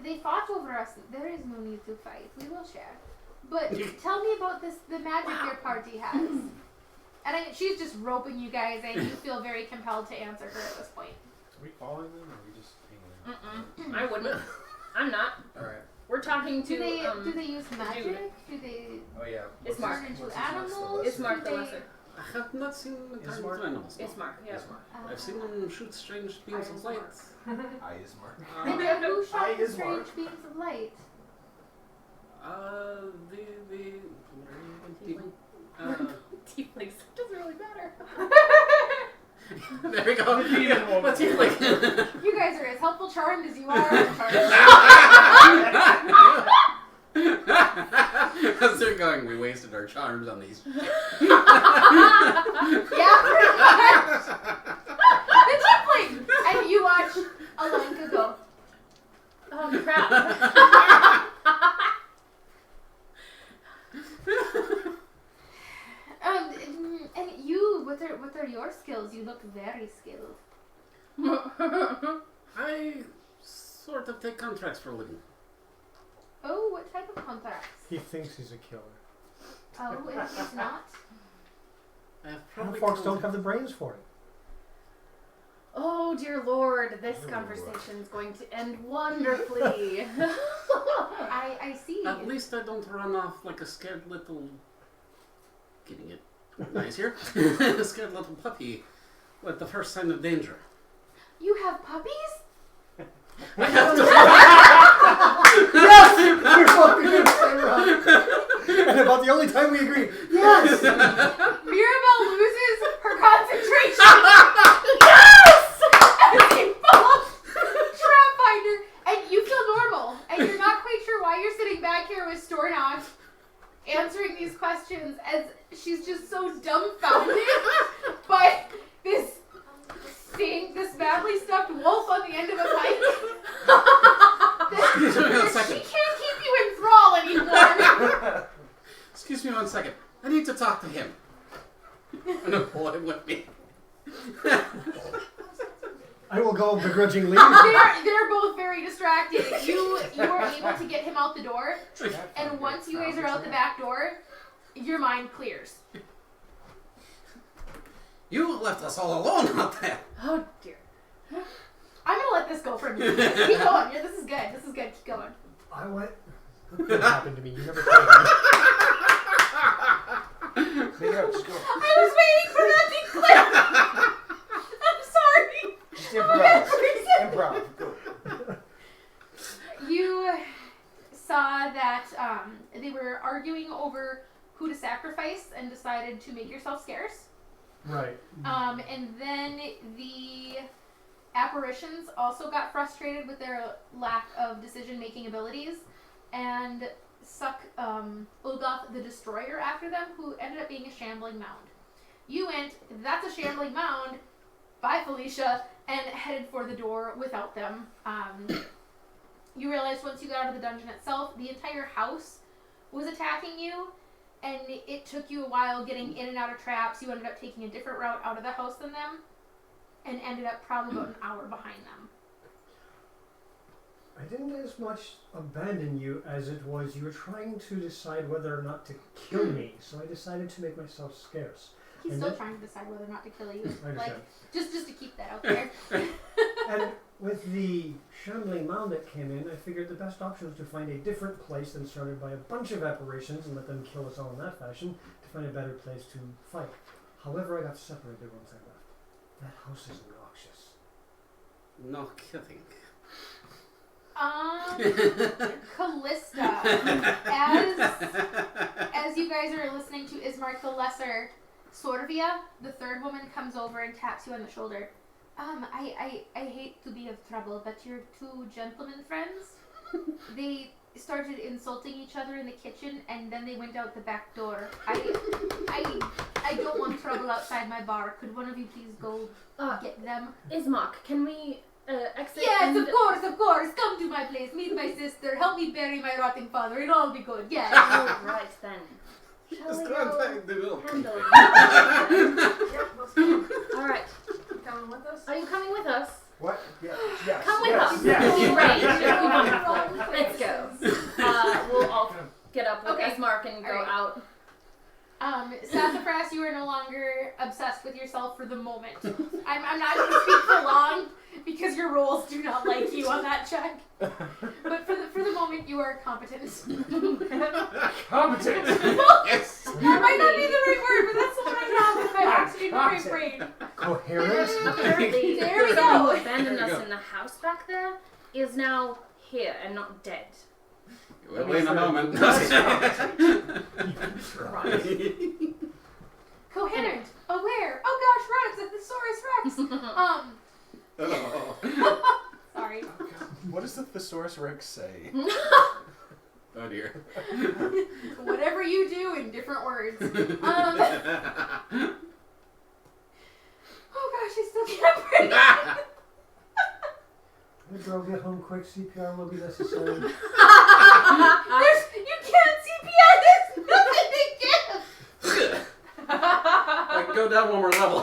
they fought over us. There is no need to fight. We will share. But tell me about the magic your party has. And she's just roping you guys, and you feel very compelled to answer her at this point. Are we following them or are we just hanging out? I wouldn't. I'm not. Alright. We're talking to Do they use magic? dude. Do they Oh yeah. It's What's Mark. his- turn into what's his name? animals? It's Mark Do the they- Lesser. I have not seen the Is kind Mark- of animals. It's Mark, yeah. Is Mark. I've seen them shoot strange beams of light. I is Mark. And who shot I the is strange Mark. beams of light? Tieflings. Doesn't really matter. There we go. What's he like? You guys are as helpful charmed as you are uncharmed. As they're going, we wasted our charms on these. Yeah, pretty much. The tiefling! And you watch Alenka go, Oh crap. and you, what are your skills? You look very skilled. I sort of take contracts for a living. Oh, what type of contracts? He thinks he's a killer. Oh, it is not. I have Some probably folks killed- don't have the brains for it. Oh dear Lord, this conversation is going to end wonderfully. I see. At least I don't run off like a scared little... Getting it nice here. A scared little puppy with the first sign of danger. You have puppies? I have to... Yes! We're fucking in the same round. And about the only time we agree. Yes! Mirabelle loses her concentration. Yes! As you fall trap finder, and you feel normal, and you're not quite sure why you're sitting back here with Stornock answering these questions as she's just so dumbfounded by this badly stuffed wolf on the end of a pike. Excuse me one She second. can't keep you in thrall anymore. Excuse me one second. I need to talk to him. I'm gonna pull him with me. I will go begrudgingly. They're both very distracted. You are able to get him out the door, and once you guys are out the back door, your mind clears. You left us all alone out there. Oh dear. I'm gonna let this go for a minute. Keep going. This is good. This is good. Keep going. I went. What happened to me? You never told me. Make it up, just go. I was waiting for that to click. I'm sorry. Just improv. Improv. Go. You saw that they were arguing over who to sacrifice and decided to make yourself scarce. Right. And then the apparitions also got frustrated with their lack of decision-making abilities and suck Ulgoth the Destroyer after them, who ended up being a shambling mound. You went, that's a shambling mound, bye Felicia, and headed for the door without them. You realized once you got out of the dungeon itself, the entire house was attacking you, and it took you a while getting in and out of traps. You ended up taking a different route out of the house than them, and ended up probably about an hour behind them. I didn't as much abandon you as it was you were trying to decide whether or not to kill me, so I decided to make myself scarce. He's And still then- trying to decide whether or not to kill you. I Like, understand. just to keep that out there. And with the shambling mound that came in, I figured the best option was to find a different place than surrounded by a bunch of apparitions and let them kill us all in that fashion, to find a better place to fight. However, I got separated once I left. That house is obnoxious. No kidding. Callista, as you guys are listening to Ismark the Lesser, Sorvia, the third woman, comes over and taps you on the shoulder. I hate to be of trouble, but your two gentlemen friends, they started insulting each other in the kitchen, and then they went out the back door. I don't want trouble outside my bar. Could one of you please go get them? Ismok, can we exit? Yes, and... of course. Come to my place. Meet my sister. Help me bury my rotting father. It'll all be good. Yes. All right then. Shall Just we go and go find the milk. handle it? Yep, let's go. All right. You coming with us? Are you coming with us? What? Yeah. Yes. Come with yes. us. Yes. Great. Yes. Wonderful. Let's go. We'll all get up with Okay. Ismark and go All right. out. Sassafras, you are no longer obsessed with yourself for the moment. I'm not going to speak for long because your rolls do not like you on that check. But for the moment, You are competent. Competent. Yes. That might not be the right word, but that's the one I got with my oxygen to my brain. Coherent. Apparently, There we someone go. who abandoned There we us go. in the house back there is now here and not dead. We'll wait a moment. Coherent. Aware. Oh gosh, run! It's a thesaurus rex. Oh. Sorry. What does the thesaurus rex say? Oh dear. Whatever you do in different words. Oh gosh, I still can't breathe. The girl get home quick. CPR will be necessary. You can't CPR. There's nothing to give. Like, go down one more level.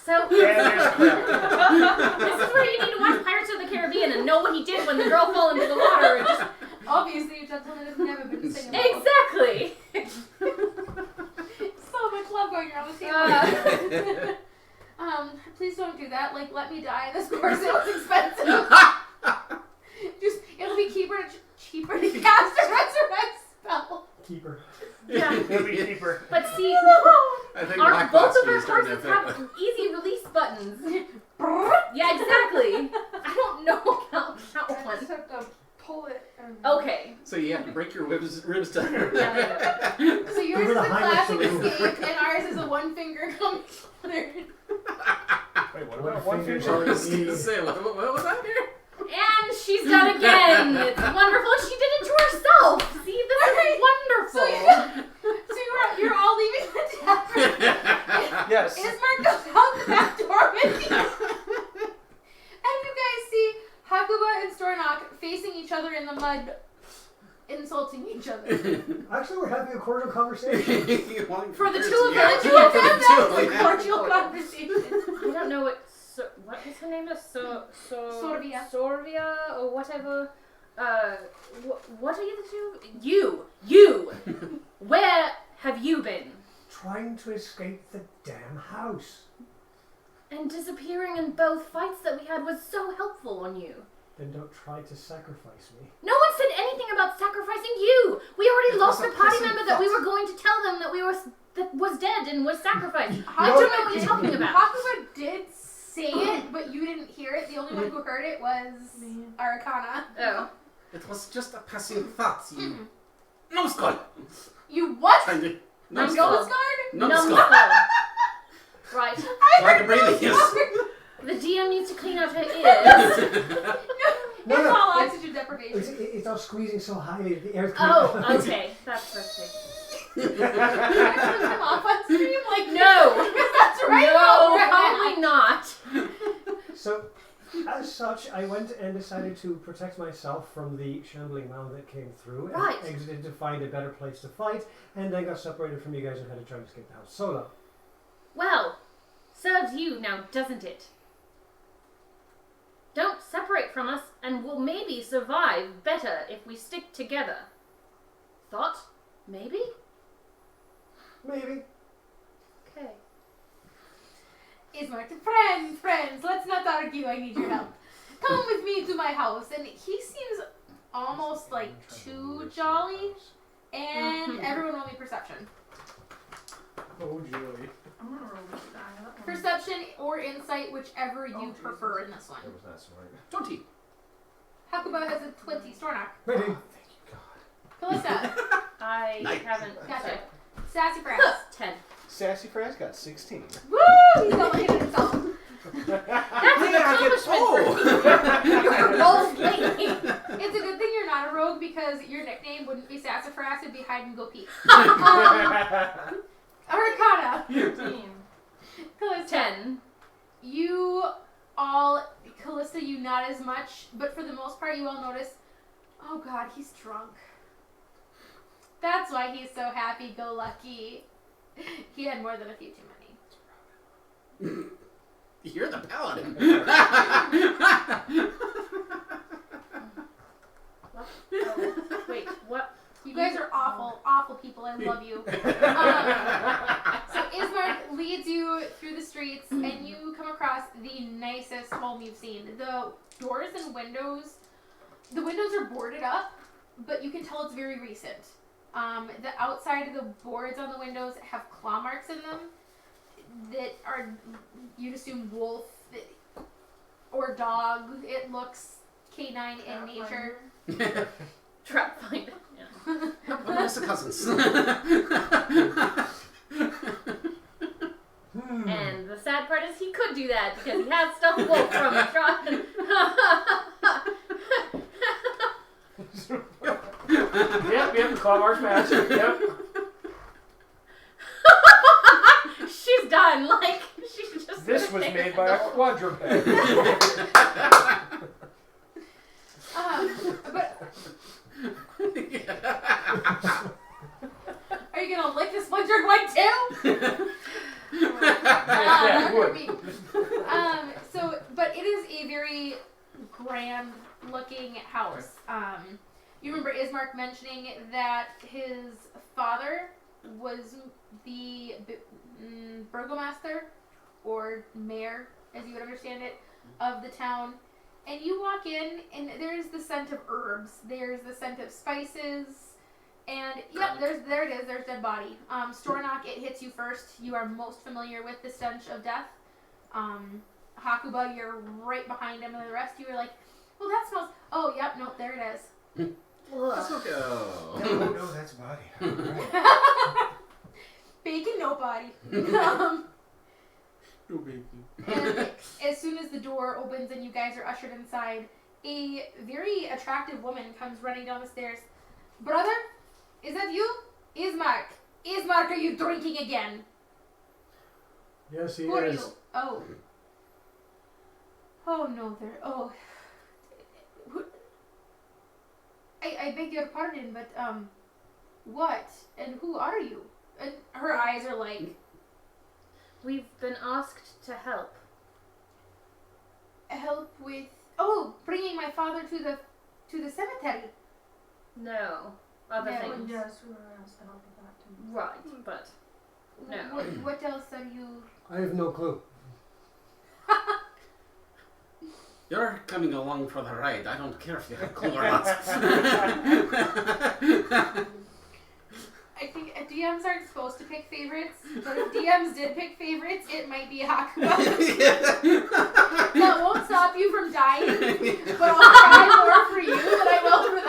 So Yeah, there's crap. this is where you need to watch Pirates of the Caribbean and know what he did when the girl fell into the water. And just Obviously, a gentleman has never been singable. exactly. So much love going around the table. Please don't do that. Like, let me die. This course it was expensive. Just, it'll be cheaper to cast a resurrect spell. Keeper. Yeah. It'll be cheaper. But see, I think both of our Black starting to courses have easy release buttons. Yeah, exactly. I don't know about that I just one. have to pull it and... Okay. So you have to break your ribs down. So yours is Give a her the classic Heimlich escape, and ours is a one finger coming cleared. Wait, what What about one fingers finger? I was going to say, what was that here? And she's done again. It's wonderful. She did it to herself. See, this is wonderful. So you're all leaving the tavern. Yes. Ismark goes out the back door with you. And you guys see Hakuba and Stornock facing each other in the mud, insulting each other. Actually, we're having a cordial conversation. For the two of them, you have to have that as a cordial conversation. I don't know what is her name? Sorvia. Sorvia or whatever. What are you two? You. Where have you been? Trying to escape the damn house. And disappearing in both fights that we had was so helpful on you. Then don't try to sacrifice me. No one said anything about sacrificing you. We already lost a party member that we were going to tell them that was dead and was sacrificed. I don't know what you're talking about. Hakuba did say it, but you didn't hear it. The only one who heard it was Arcana. Oh. It was just a passing thought, you numbskull. You what? Numbskull. Numbskull. Right. Like a breathing yes. The DM needs to clean out her ears. No, It's no. all oxygen deprivation. It's all squeezing so high, the air's Oh, okay. That's perfect. Come off on stream like No. because that's right. No, over probably not. So, as such, I went and decided to protect myself from the shambling mound that came through, and Right. exited to find a better place to fight, and then got separated from you guys and had to try to escape the house solo. Well, serves you now, doesn't it? Don't separate from us, and we'll maybe survive better if we stick together. Thought? Maybe? Maybe. Okay. Ismark, friends, let's not argue. I need your help. Come with me to my house. And he seems almost like too jolly. And everyone roll me perception. Oh, joy. I'm gonna roll this die. That one. Perception or insight, whichever you prefer in this one. That was not smart. 20. Hakuba has a 20. Stornock. Ready. Thank you, God. Callista. I Nice. haven't. Gotcha. Sassy Frass. 10. Sassy Frass got 16. Woo! He's double hitting himself. That's an accomplishment for role-playing. It's a good thing you're not a rogue because your nickname wouldn't be Sassafras, it'd be Hide and Go Peek. Arcana. 15. Callista. 10. You all, Callista, you not as much, but for the most part you all notice, oh god, he's drunk. That's why he's so happy-go-lucky. He had more than a few too many. You're the paladin. What? Oh, wait, what? You guys are awful, awful people. I love you. So Ismark leads you through the streets, and you come across the nicest home you've seen. The doors and windows, the windows are boarded up, but you can tell it's very recent. The outside of the boards on the windows have claw marks in them that are, you'd assume, wolf or dog. It looks canine in nature. Trap finder. Yeah. What else the cousins? And the sad part is he could do that because he has stuffed wolf from Strahd. Yep, the claw marks match. Yep. She's done. Like, she's just. This was made by a quadruped. But are you gonna lick this splintered one too? Yeah, would. But it is a very grand looking house. You remember Ismark mentioning that his father was the burgomaster or mayor, as you would understand it, of the town. And you walk in, and there's the scent of herbs. There's the scent of spices. And, yep, there it is. There's dead body. Stornock, it hits you first. You are most familiar with the stench of death. Hakuba, you're right behind him, and the rest of you are like, well, that smells... Oh, yep, no, there it is. Let's go. No, that's body. Right. Bacon, no body. No baby. And as soon as the door opens and you guys are ushered inside, a very attractive woman comes running down the stairs. Brother, is that you? Ismark. Ismark, are you drinking again? Yes, he Who are is. you? Oh. Oh, no, there. Oh. I beg your pardon, but, what? And who are you? And her eyes are like... We've been asked to help. Help with... Oh, bringing my father to the cemetery. No. Other No. things. Yes, we were asked to help with that too. Right, but no. What else are you... I have no clue. You're coming along for the ride. I don't care if you have clue or not. I think DMs aren't supposed to pick favorites, but if DMs did pick favorites, it might be Hakuba. That won't stop you from dying, but I'll cry more for you than I will for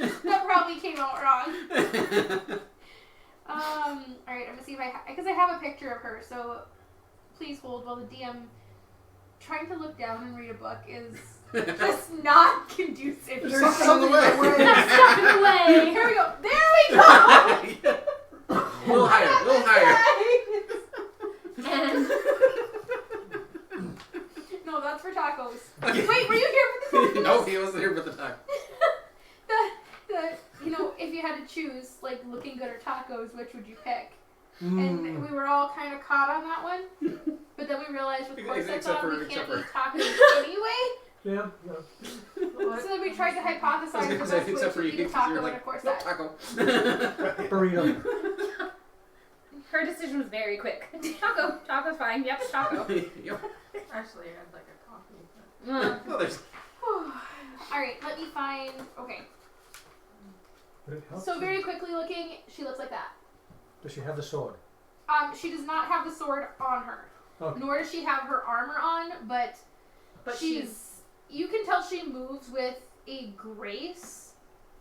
them. That probably came out wrong. Alright, I'm gonna see if because I have a picture of her, so please hold while the DM trying to look down and read a book is just not conducive. There's something on the way. That's stuck in the way. Here we go. There we go. A little higher. And No, that's for tacos. Okay. Wait, were you here for the tacos? No, he wasn't here for the talk. If you had to choose, like, looking good or tacos, which would you pick? Mm. And we were all kind of caught on that one. But then we realized with corsets Except on, for- we can't except eat tacos anyway. Yeah, yeah. So then we tried to hypothesize the best way Except for to you, eat a 'cause taco you're in a like, corset. no taco. Burrito. her decision was very quick. Taco. Taco's fine. Yep, taco. Yep. Actually, I'd like a coffee. But... Well, there's... Alright, let me find... Okay. Would it help? So very quickly looking, she looks like that. Does she have the sword? She does not have the sword on her. Okay. Nor does she have her armor on, but she's you can tell she moves with a grace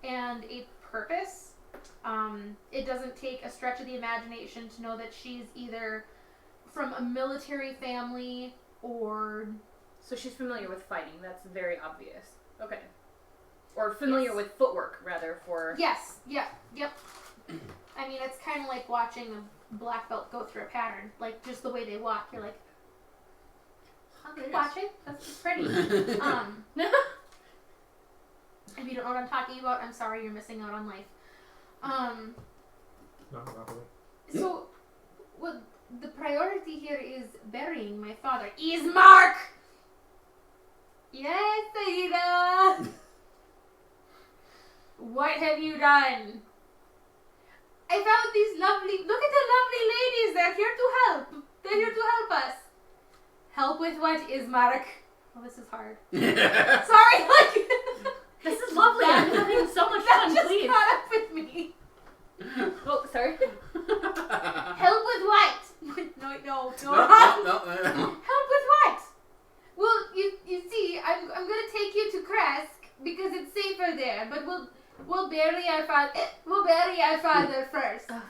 and a purpose. It doesn't take a stretch of the imagination to know that she's either from a military family or... so she's familiar with fighting. That's very obvious. Okay. Or familiar Yes. with footwork, rather, for... Yes, yep. I mean, it's kind of like watching a black belt go through a pattern. Like, just the way they walk, you're like, watch it. That's just pretty. If you don't know what I'm talking about, I'm sorry, you're missing out on life. Not properly. So, well, the priority here is burying my father. Ismark! Yes, Aida! What have you done? I found these lovely... Look at the lovely ladies. They're here to help. They're here to help us. Help with what, Ismark? Well, this is hard. Yeah. Sorry, like This is lovely. I'm having so much that fun. just Please. caught up with me. Oh, sorry. Help with what? No. No. Help with what? Well, you see, I'm gonna take you to Kresk because it's safer there. But we'll bury our father first. Oh,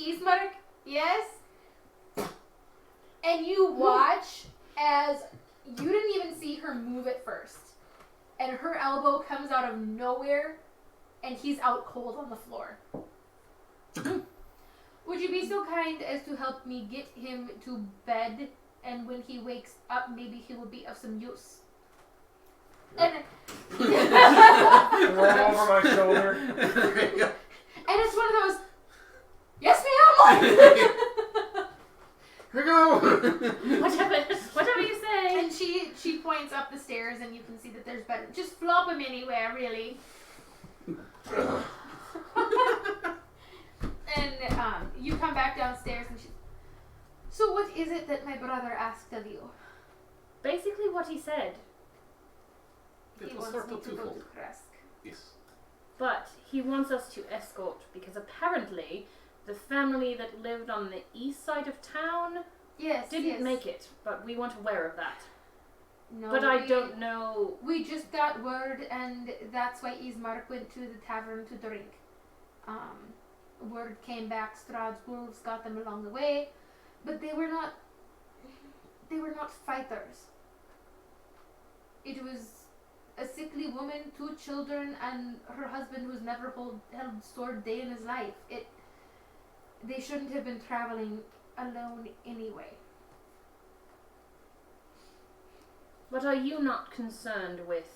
Ismark, yes. And you watch as you didn't even see her move at first, and her elbow comes out of nowhere, and he's out cold on the floor. Would you be so kind as to help me get him to bed, and when he wakes up, maybe he will be of some use? And Roll over my shoulder. and it's one of those, yes ma'am. Here we go. Whatever you say. And she points up the stairs, and you can see that there's better. Just flop him anywhere, really. And you come back downstairs, and so what is it that my brother asked of you? Basically what he said. He It was wants sort me of to go twofold. to Kresk. Yes. But he wants us to escort because apparently the family that lived on the east side of town Yes, didn't yes. make it, but we weren't aware of that. No, But I don't know. We just got word, and that's why Ismark went to the tavern to drink. Word came back, Strahd's wolves got them along the way, but they were not fighters. It was a sickly woman, 2 children, and her husband who's never held sword day in his life. They shouldn't have been traveling alone anyway. But are you not concerned with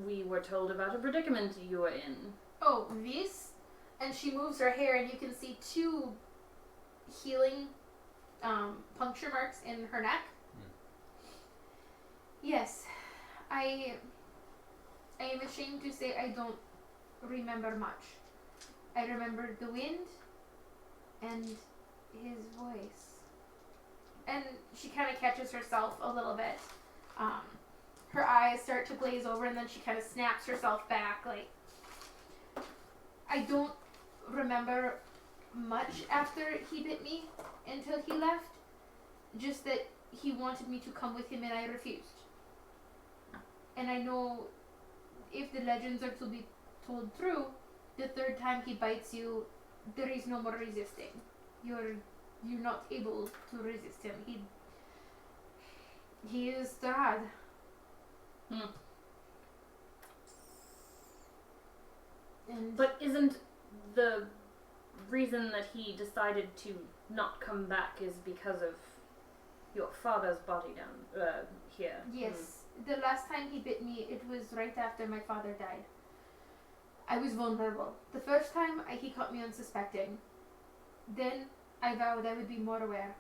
we were told about a predicament you were in? Oh, this? And she moves her hair, and you can see 2 healing puncture marks in her neck. Yes, I am ashamed to say I don't remember much. I remember the wind and his voice. And she kind of catches herself a little bit. Her eyes start to glaze over, and then she kind of snaps herself back. Like, I don't remember much after he bit me until he left. Just that he wanted me to come with him, and I refused. And I know if the legends are to be told true, the 3rd time he bites you, there is no more resisting. You're not able to resist him. He is Strahd. And But isn't the reason that he decided to not come back is because of your father's body down here? yes, the last time he bit me, it was right after my father died. I was vulnerable. The first time, he caught me unsuspecting. Then I vowed I would be more aware.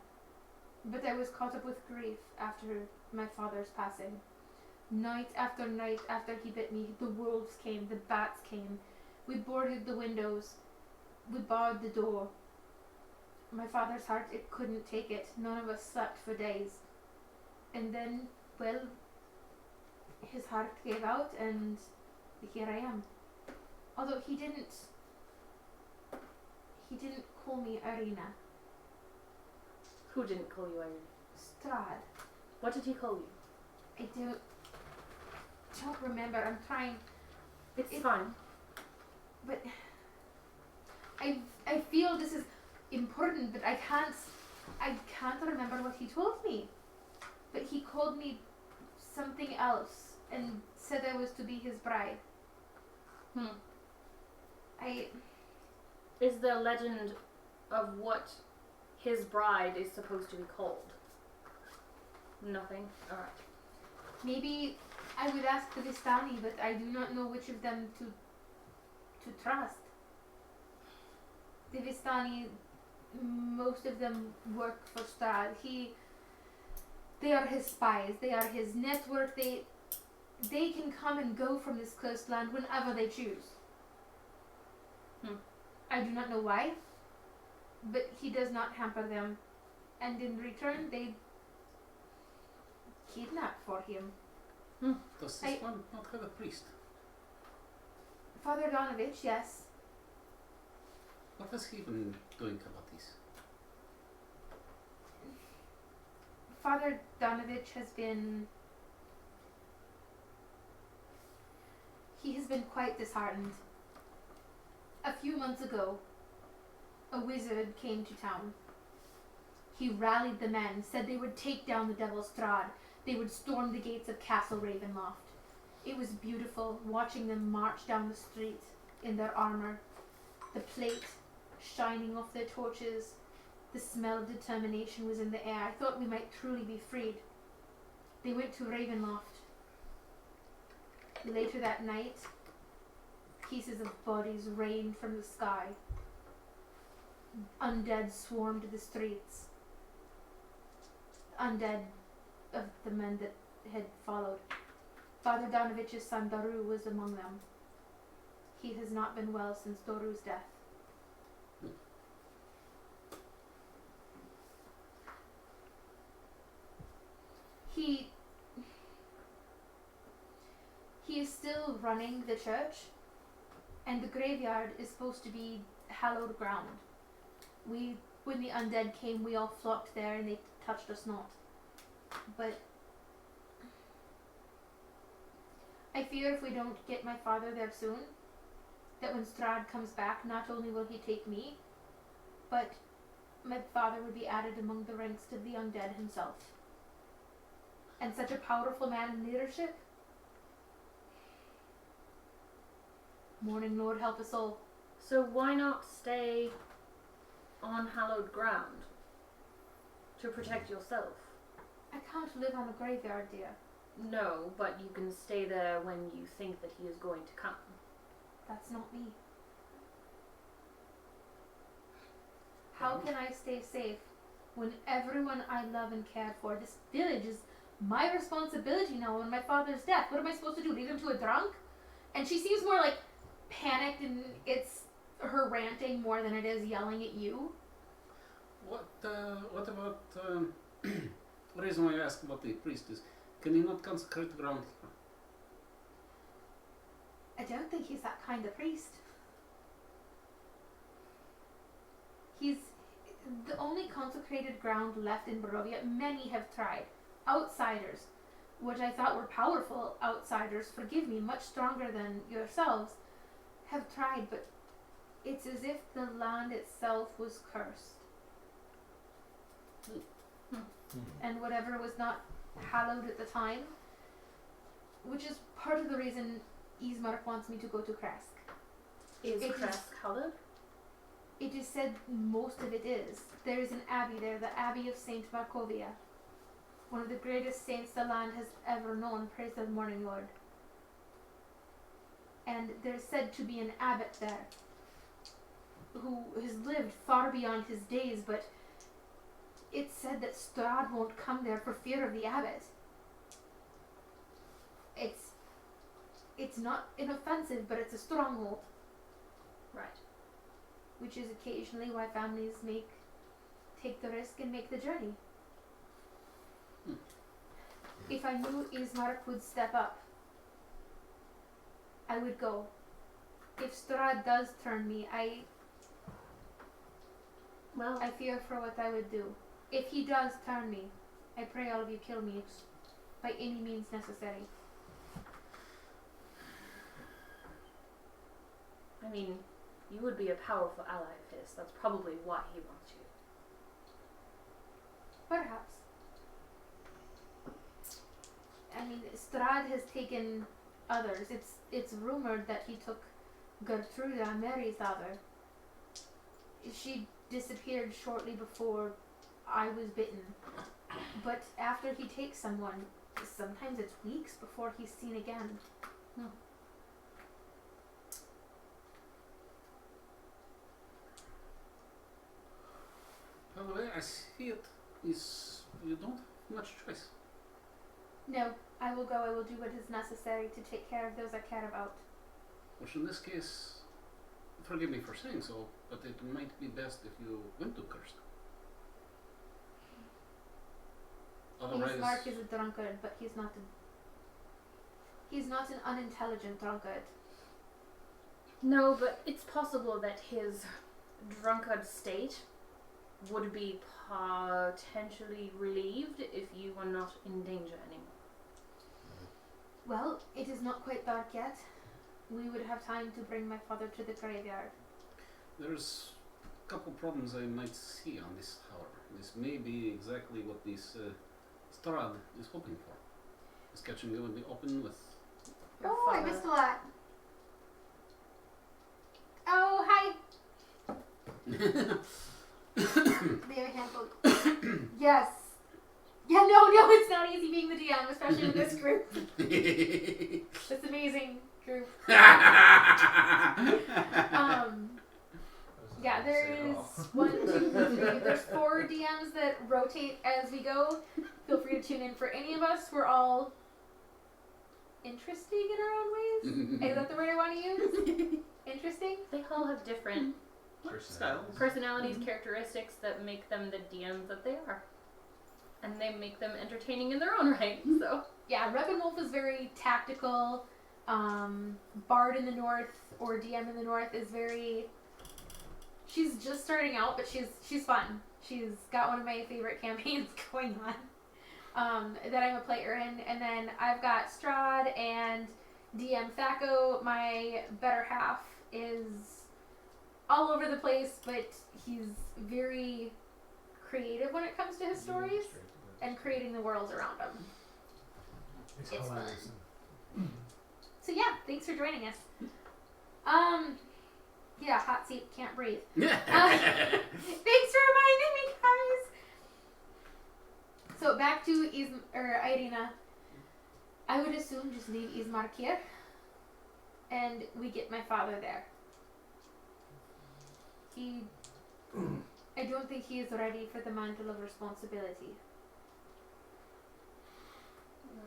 But I was caught up with grief after my father's passing. Night after night after he bit me, the wolves came, the bats came. We boarded the windows. We barred the door. My father's heart, it couldn't take it. None of us slept for days. And then, well, his heart gave out, and here I am. Although he didn't call me Arena. Who didn't call you Irene? Strahd. What did he call you? I don't remember. I'm trying, It's fine. but I feel this is important, but I can't remember what he told me. But he called me something else and said I was to be his bride. Is there a legend of what his bride is supposed to be called? Nothing? Alright. Maybe I would ask the Vistani, but I do not know which of them to trust. The Vistani, most of them work for Strahd. They are his spies. They are his network. They can come and go from this coastland whenever they choose. I do not know why, but he does not hamper them And in return, they kidnapped for him. Does this one not have a priest? Father Donovich, yes. What has he been doing about this? Father Donovich has been... He has been quite disheartened. A few months ago, a wizard came to town. He rallied the men, said they would take down the devil Strahd. They would storm the gates of Castle Ravenloft. It was beautiful watching them march down the street in their armor, the plate shining off their torches. The smell of determination was in the air. I thought we might truly be freed. They went to Ravenloft. Later that night, pieces of bodies rained from the sky. Undead swarmed the streets. Undead of the men that had followed. Father Donovich's son Daru was among them. He has not been well since Daru's death. He is still running the church, and the graveyard is supposed to be hallowed ground. When the undead came, we all flocked there and they touched us not. But I fear if we don't get my father there soon, that when Strahd comes back, not only will he take me, but my father would be added among the ranks of the undead himself. And such a powerful man in leadership. Morning, Lord, help us all. So why not stay on hallowed ground to protect yourself? I can't live on a graveyard, dear. No, but you can stay there when you think that he is going to come. That's not me. How can I stay safe when everyone I love and care for, this village is my responsibility now on my father's death? What am I supposed to do? Leave him to a drunk? And she seems more like panicked, and it's her ranting more than it is yelling at you. What about the reason why I asked about the priest is, can he not consecrate the ground here? I don't think he's that kind of priest. He's the only consecrated ground left in Barovia. Many have tried. Outsiders, which I thought were powerful outsiders, forgive me, much stronger than yourselves, have tried, but it's as if the land itself was cursed. And whatever was not hallowed at the time, which is part of the reason Ismark wants me to go to Kresk. Is Kresk hallowed? It is said most of it is. There is an abbey there, the Abbey of Saint Markovia. One of the greatest saints the land has ever known, praise the Morning Lord. And there's said to be an abbot there who has lived far beyond his days, but it's said that Strahd won't come there for fear of the abbot. It's not inoffensive, but it's a stronghold. Right. Which is occasionally why families take the risk and make the journey. If I knew Ismark would step up, I would go. If Strahd does turn me, I fear for what I would do. If he does turn me, I pray all of you kill me by any means necessary. I mean, you would be a powerful ally of his. That's probably why he wants you. Perhaps. I mean, Strahd has taken others. It's rumored that he took Gertruda, Mary's daughter. She disappeared shortly before I was bitten. But after he takes someone, sometimes it's weeks before he's seen again. Well, the way I see it is you don't have much choice. No, I will go. I will do what is necessary to take care of those I care about. Which in this case, forgive me for saying so, but it might be best if you went to Kursk. Ismark is a drunkard, but he's not an unintelligent drunkard. No, but it's possible that his drunkard state would be potentially relieved if you were not in danger anymore. Well, it is not quite dark yet. We would have time to bring my father to the graveyard. There's a couple problems I might see on this tower. This may be exactly what this Strahd is hoping for. Is catching you in the open with... Your Oh, I father. missed a lot. Oh, hi. They have a handful. Yes. Yeah, no, it's not easy being the DM, especially with this group. This amazing group. Yeah, there is 1, 2, 3. There's 4 DMs that rotate as we go. Feel free to tune in for any of us. We're all interesting in our own ways. Is that the word I want to use? Interesting? They all have different Styles. personalities, characteristics that make them the DMs that they are. And they make them entertaining in their own right, so. Yeah, Rebel Wolf is very tactical. Bard in the North, or DM in the North, is very... She's just starting out, but she's fun. She's got one of my favorite campaigns going on that I'm a player in. And then I've got Strahd and DM Thaco. My better half is all over the place, but he's very creative when it comes to his stories and creating the worlds around him. It's It's hilarious. So yeah, thanks for joining us. Yeah, hot seat, can't breathe. Thanks for reminding me, guys. So back to Irina. I would assume just leave Ismark here, and we get my father there. I don't think he is ready for the mantle of responsibility.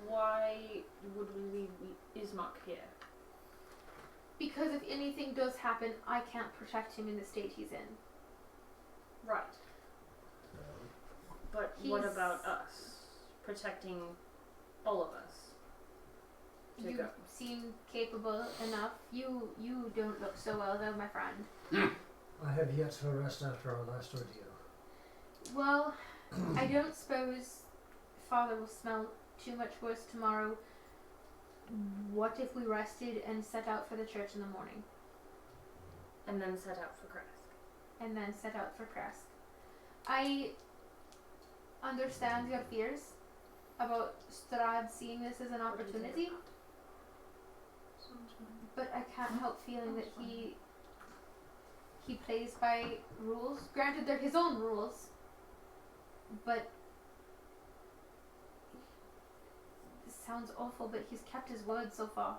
Why would we leave Ismark here? Because if anything does happen, I can't protect him in the state he's in. Right. But what He's- about us? Protecting all of us. To You go. seem capable enough. You don't look so well though, my friend. I have yet to rest after our last ordeal. Well, I don't suppose Father will smell too much worse tomorrow. What if we rested and set out for the church in the morning? And then set out for Crest. And then set out for Crest. I understand your fears about Strahd seeing this as an opportunity, but I can't help feeling that he plays by rules. Granted, they're his own rules, but it sounds awful, but he's kept his word so far.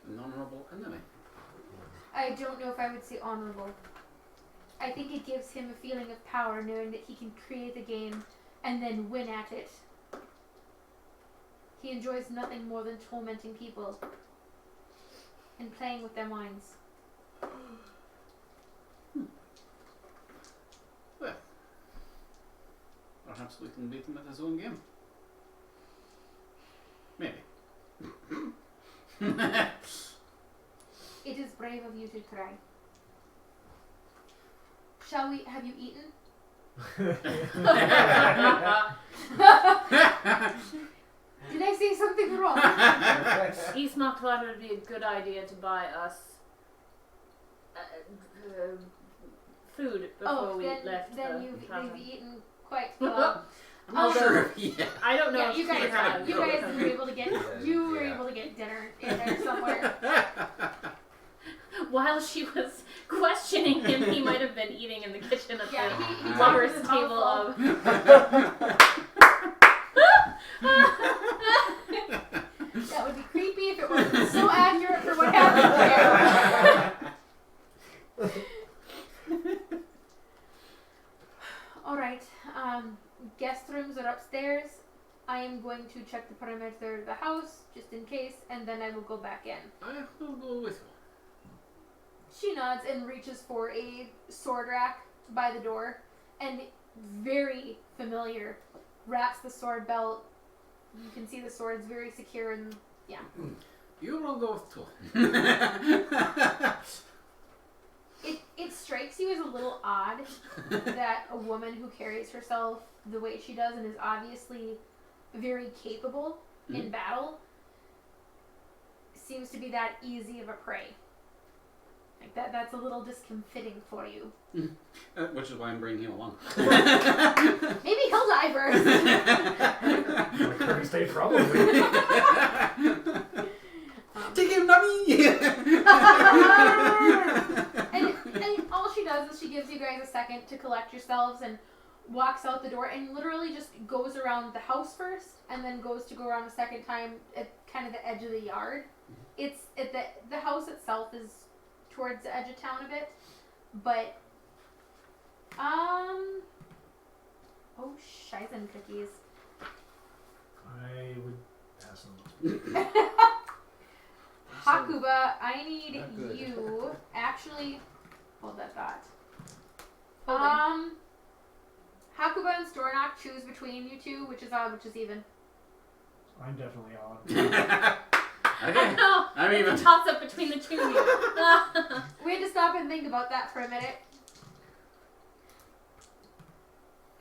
An honorable enemy. I don't know if I would say honorable. I think it gives him a feeling of power knowing that he can create the game and then win at it. He enjoys nothing more than tormenting people and playing with their minds. Well, perhaps we can beat him at his own game. Maybe. It is brave of you to try. Shall we? Have you eaten? Did I say something wrong? Ismark thought it would be a good idea to buy us food before we left. Then the you've tavern. eaten quite well. I'm not sure. Yeah. I don't know. Yeah, if you she guys has. were able to get able to get dinner in there somewhere. While she was questioning him, he might have been eating in the kitchen at Yeah, the he lover's took his table mouthful. That would be creepy if it wasn't so accurate for what happened there. Alright, guest rooms are upstairs. I am going to check the perimeter of the house, just in case, and then I will go back in. I will go with you. She nods and reaches for a sword rack by the door, and very familiar wraps the sword belt. You can see the sword's very secure and yeah. You will go with 2. It strikes you as a little odd that a woman who carries herself the way she does and is obviously very capable in battle seems to be that easy of a prey. Like that's a little discomfiting for you. Which is why I'm bringing him along. Maybe he'll die first. My current state, probably. Take him, Nami! and all she does is she gives you guys a second to collect yourselves and walks out the door and literally just goes around the house first and then goes to go around a second time at kind of the edge of the yard. It's at the house itself is towards the edge of town a bit, but oh shizen cookies. I would pass on. Hakuba, I need Not good. you actually hold that thought. Holding. Hakuba and Stornock choose between you two, which is odd, which is even. I'm definitely on. I know. I'm It's even. a toss up between the two of you. We had to stop and think about that for a minute.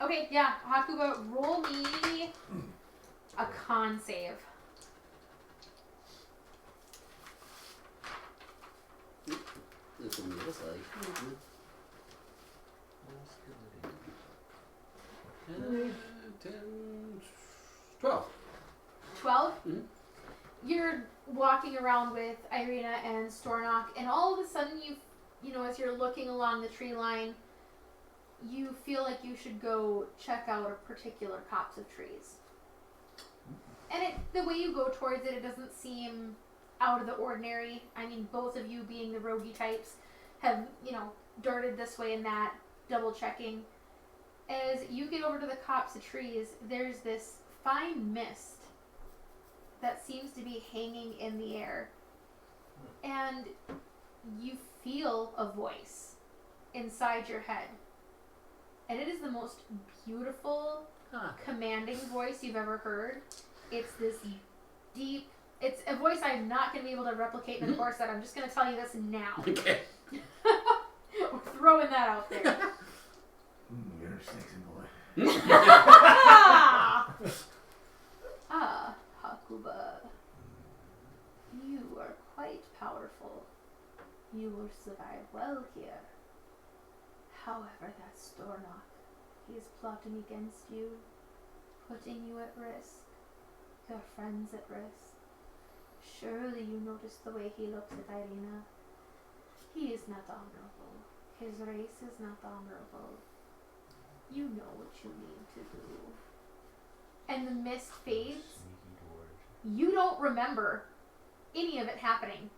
Okay, yeah, Hakuba, roll me a con save. This on the other side. 10, 12. 12? Mhm. You're walking around with Irina and Stornock, and all of a sudden you know, as you're looking along the tree line, you feel like you should go check out a particular copse of trees. And the way you go towards it, it doesn't seem out of the ordinary. I mean, both of you being the roguey types have, you know, darted this way and that, double checking. As you get over to the copse of trees, there's this fine mist that seems to be hanging in the air. And you feel a voice inside your head. And it is the most beautiful, commanding voice you've ever heard. It's this deep, it's a voice I'm not going to be able to replicate in the course that I'm just going to tell you this now. Okay. We're throwing that out there. You're a sexy boy. Hakuba. You are quite powerful. You will survive well here. However, that Stornock, he is plotting against you, putting you at risk, your friends at risk. Surely you noticed the way he looks at Irina. He is not honorable. His race is not honorable. You know what you need to do. And the mist fades. You don't remember any of it happening.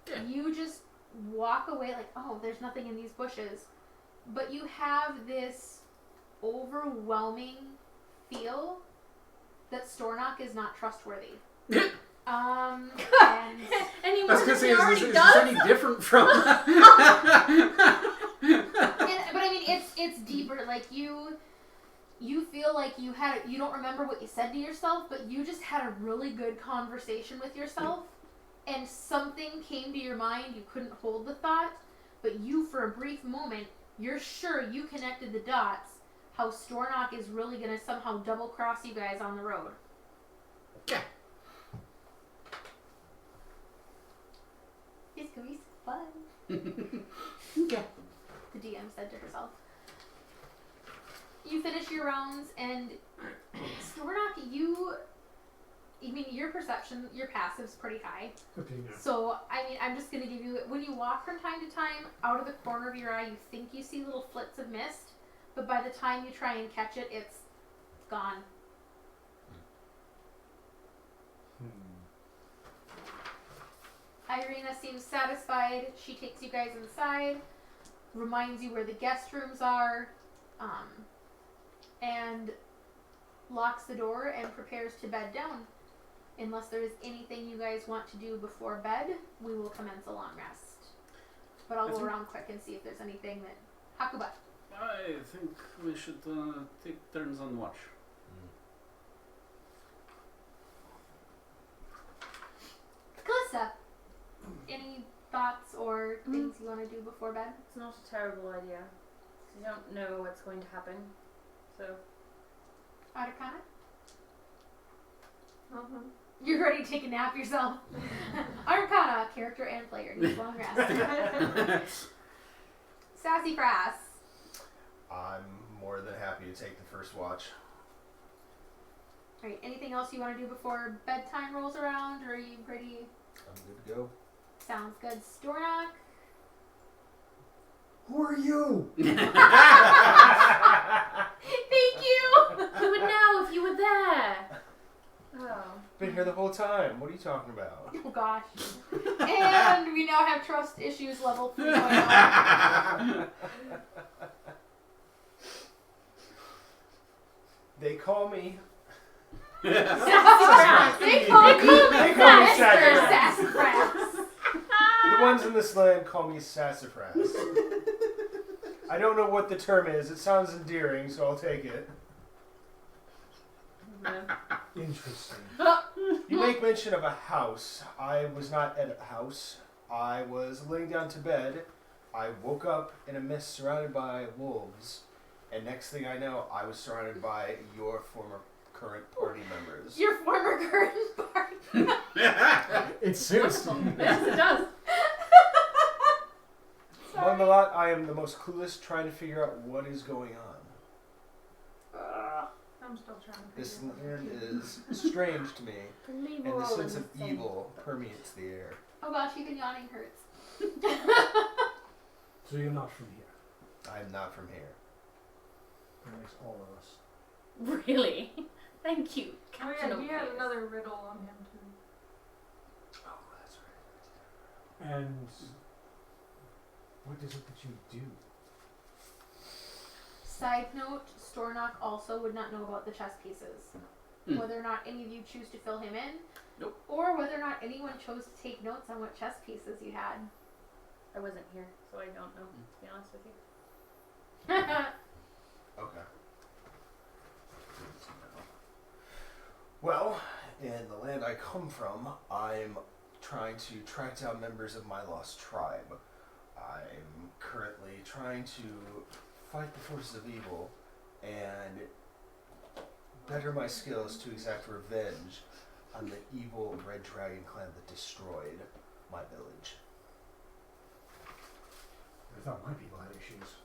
Yeah. You just walk away like, oh, there's nothing in these bushes. But you have this overwhelming feel that Stornock is not trustworthy. And Any I more was gonna than say, he is already this does? any different from? but I mean, it's deeper. Like you feel like you don't remember what you said to yourself, but you just had a really good conversation with yourself, and something came to your mind. You couldn't hold the thought, but you, for a brief moment, you're sure you connected the dots. How Stornock is really gonna somehow double cross you guys on the road. Okay. It's gonna be fun. Okay. The DM said to herself. You finish your rounds, and Stornock, I mean, your perception, your passive's pretty high. Okay, yeah. So, I mean, I'm just going to give you, when you walk from time to time, out of the corner of your eye, you think you see little flits of mist, but by the time you try and catch it, it's gone. Irina seems satisfied. She takes you guys inside, reminds you where the guest rooms are, and locks the door and prepares to bed down. Unless there is anything you guys want to do before bed, we will commence a long rest. But I'll go around quick and see if there's anything that... Hakuba. I think we should take turns on watch. Calista, any thoughts or things you want to do before bed? It's not a terrible idea. You don't know what's going to happen. So. Arcana? Uh-huh. You're ready to take a nap yourself. Arcana, character and player, needs long rest. Sassy Frass. I'm more than happy to take the first watch. Alright, anything else you want to do before bedtime rolls around, or are you ready? I'm good to go. Sounds good. Stornock. Who are you? Thank you! You would know if you were there. Oh. Been here the whole time. What are you talking about? Oh gosh. And we now have trust issues level 3 going on. They call me. Sassafras. They call me Sassafras. Sassafras. The ones in this land call me Sassafras. I don't know what the term is. It sounds endearing, so I'll take it. Interesting. You make mention of a house. I was not at a house. I was laying down to bed. I woke up in a mist surrounded by wolves. And next thing I know, I was surrounded by your former current party members. Your former current party. It suits me. Yes, it does. Among the lot, I am the most clueless trying to figure out what is going on. I'm still trying to This figure it land is strange to me, Believe and we're the all sense in of the same evil permeates the air. Oh gosh, even yawning hurts. So you're not from here. I am not from here. That makes all of us. Really? Thank you. Oh Captain yeah, he had Obvious. another riddle on him too. Oh, that's right. And what is it that you do? Side note, Stornock also would not know about the chess pieces. Whether or not any of you choose to fill him in. Nope. Or whether or not anyone chose to take notes on what chess pieces you had. I wasn't here, so I don't know, to be honest with you. Okay. Well, in the land I come from, I'm trying to track down members of my lost tribe. I'm currently trying to fight the forces of evil and better my skills to exact revenge on the evil Red Dragon clan that destroyed my village. I thought my people had issues.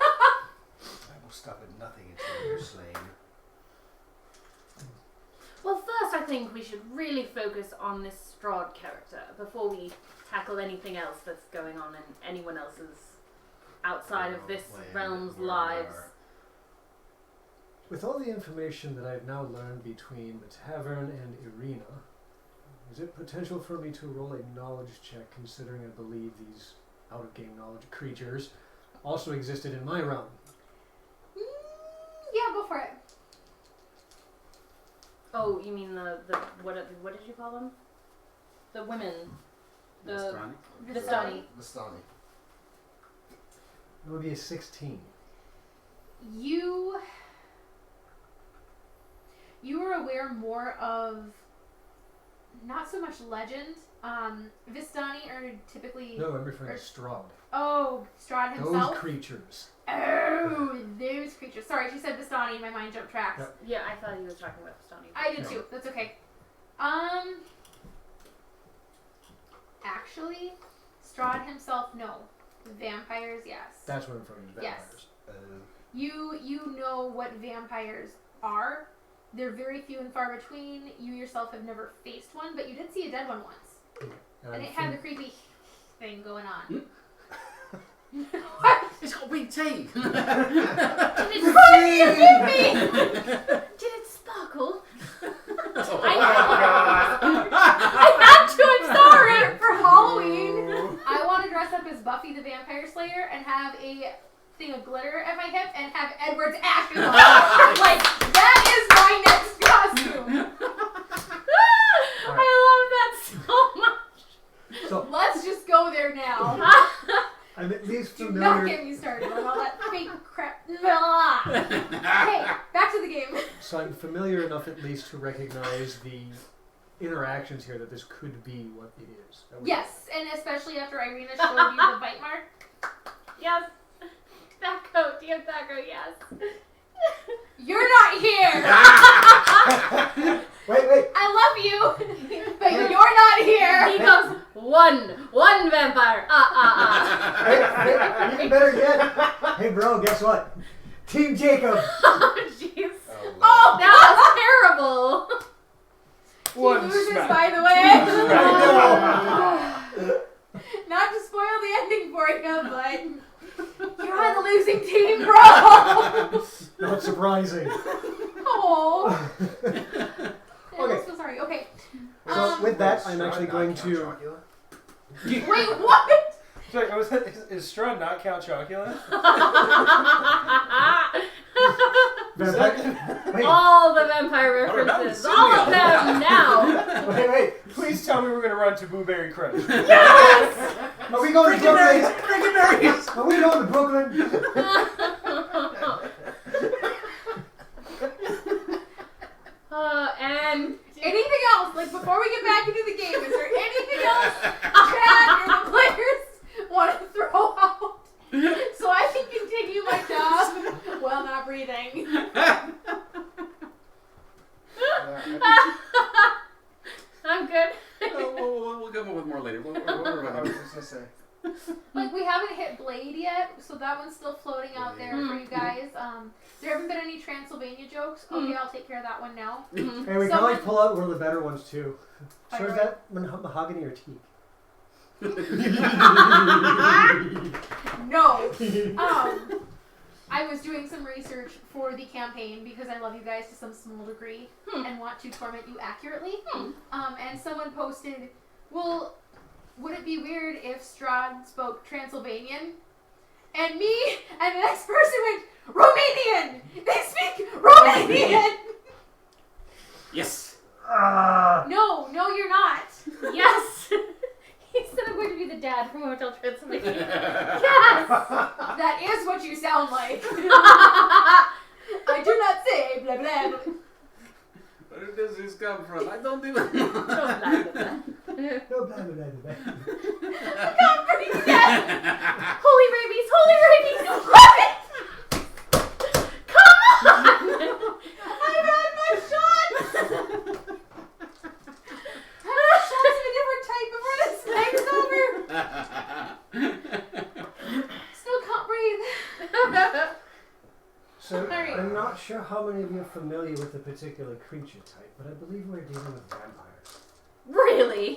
I will stop at nothing until you're slain. Well, first I think we should really focus on this Strahd character before we tackle anything else that's going on in anyone else's outside of this realm's lives. With all the information that I've now learned between the tavern and Irina, is it potential for me to roll a knowledge check, considering I believe these out-of-game knowledge creatures also existed in my realm? Yeah, go for it. Oh, you mean the what did you call them? The women. The Strahd. Vistani. It would be a 16. You are aware more of not so much legend. Vistani are typically No, I'm referring to Strahd. Oh, Strahd Those himself. creatures. Oh, those creatures. Sorry, she said Vistani and my mind jumped tracks. Yep. Yeah, I thought he was talking about Vistani. I did too. That's okay. Actually, Strahd himself, no. Vampires, yes. That's what I'm referring to. Yes. Vampires. You know what vampires are. They're very few and far between. You yourself have never faced one, but you did see a dead one once. And it had the creepy thing going on. It's got big teeth. Did it sparkle? I had to, I'm sorry! For Halloween, I want to dress up as Buffy the Vampire Slayer and have a thing of glitter at my hip and have Edward's ashes on it. Like, that is my next costume. I love that so much. So Let's just go there now. I'm at least Do not familiar. get me started on all that fake crap. Okay, back back to the game. So I'm familiar enough at least to recognize the interactions here that this could be what it is. Yes, and especially after Irina showed you the bite mark. Yes. Thaco, dear Thaco, yes. You're not here! Wait. I love you, but you're not here! He goes, one vampire. Hey, even better yet. Hey, bro, guess what? Team Jacob. Oh, jeez. Oh, That was terrible. He loses, smack. by the way. Not to spoil the ending for you, but you're on the losing team, bro. Not surprising. Oh. Okay. I'm so sorry. Okay. So with that, Wait, I'm Strahd actually not going Count to. Chocula? Wait, what? Sorry, is Strahd not Count Chocula? Wait, All the vampire references. All of them now. wait. Please tell me we're gonna run to Blueberry Crunch. Yes! Are we going to Brooklyn? Freaking berries! Are we going to Brooklyn? And Anything else? Like, before we get back into the game, is there anything else Chad and the players want to throw out so I can continue my job while not breathing? I'm good. We'll come up with more later. What I was just gonna say. Like, we haven't hit Blade yet, so that one's still floating out there for you guys. There haven't been any Transylvania jokes. Okay, I'll take care of that one now. Hey, we can Someone- always pull out one of the better ones too. So is Alright. that mahogany or teak? No. I was doing some research for the campaign because I love you guys to some small degree and want to torment you accurately. And someone posted, well, would it be weird if Strahd spoke Transylvanian? And me and the next person went, Romanian! They speak Romanian! Yes. No, you're not. Yes. He said I'm going to be the dad from Hotel Transylvania. Yes! That is what you sound like. I do not say blah blah blah. Where does this come from? I don't even know. No, blah, blah, blah, blah. Come bring yes! Holy rabies! Holy rabies! What? Come on! I've had my shots! I've had shots of a different type before this night's over. Still can't breathe. So Alright. I'm not sure how many of you are familiar with the particular creature type, but I believe we're dealing with vampires. Really?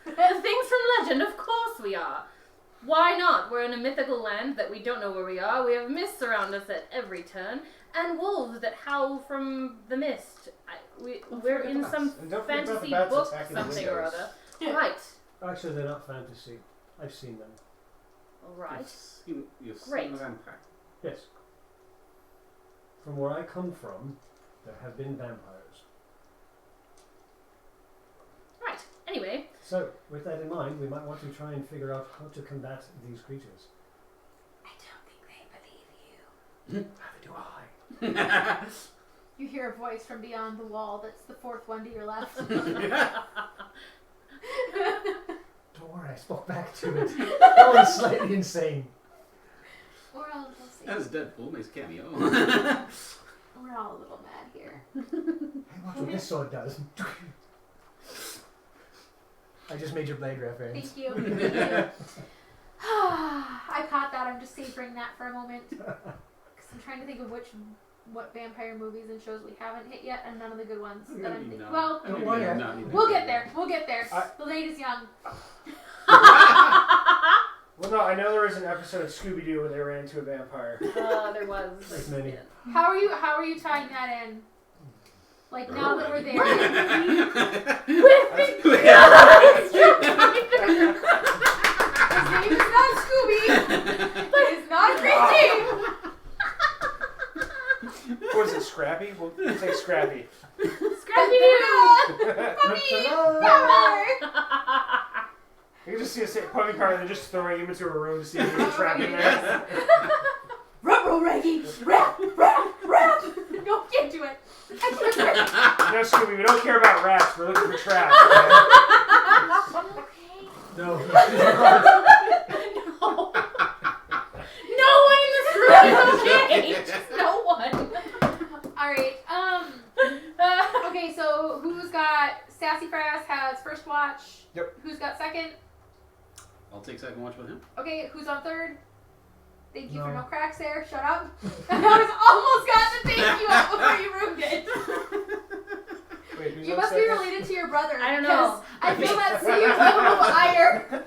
Things from legend, of course we are. Why not? We're in a mythical land that we don't know where we are. We have mists around us at every turn, and wolves that howl from the mist. We're in some And don't forget about the fantasy bats book, attacking the something or windows. other. Yeah. Right. Actually, they're not fantasy. I've seen them. All right. You've seen Great. the vampire. Yes. From where I come from, there have been vampires. Right. Anyway, So, with that in mind, we might want to try and figure out how to combat these creatures. I don't think they believe you. Neither do I. You hear a voice from beyond the wall that's the fourth one to your left. Don't worry, I spoke back to it. Only slightly insane. We're all a little sick. As Deadpool makes cameo. We're all a little mad here. Hey, watch what this sword does. I just made your blade reference. Thank you. I caught that. I'm just savoring that for a moment. Because I'm trying to think of what vampire movies and shows we haven't hit yet, and none of the good ones that I'm thinking. No. Well, Don't worry. we'll get there. We'll get there. I- The late is young. Well, no, I know there was an episode of Scooby-Doo where they ran into a vampire. there was. Like many. How are you tying that in? Like now that we're there. His name is not Scooby, but it's not a great name. What is it, Scrappy? We'll say Scrappy. Scrappy-Doo! You can just see a puppy car and they're just throwing him into a room to see if there's a trap in there. Rubber Reggie, rap. No, can't do we don't care about rats. We're looking for traps. No. No one in this room is okay. Just no one. Alright, okay, so who's got Sassy Frass has first watch? Yep. Who's got second? I'll take second watch with him. Okay, who's on third? Thank you for No. no cracks there. Shut up. I was almost got to thank you up before you ruined it. Wait, who's You on must be second? related to your brother. I don't know. because I feel that same level of ire.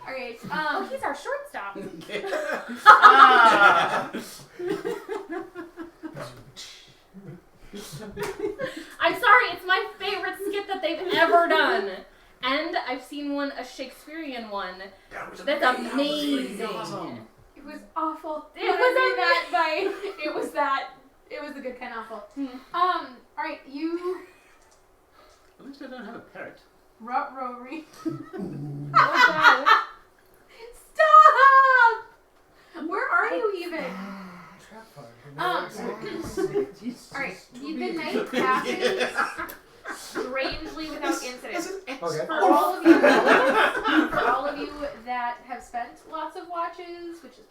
Alright, Oh, he's our shortstop. Ah! I'm sorry, it's my favorite skit that they've ever done. And I've seen a Shakespearean one. That's amazing. it was awful. It was It was the good kind of awful. Hmm. Alright, you At least I don't have a parrot. Rory. Oh, Stop! Where are you even? Alright, the night passes strangely without incident. Okay. For all of you that have spent lots of watches, which is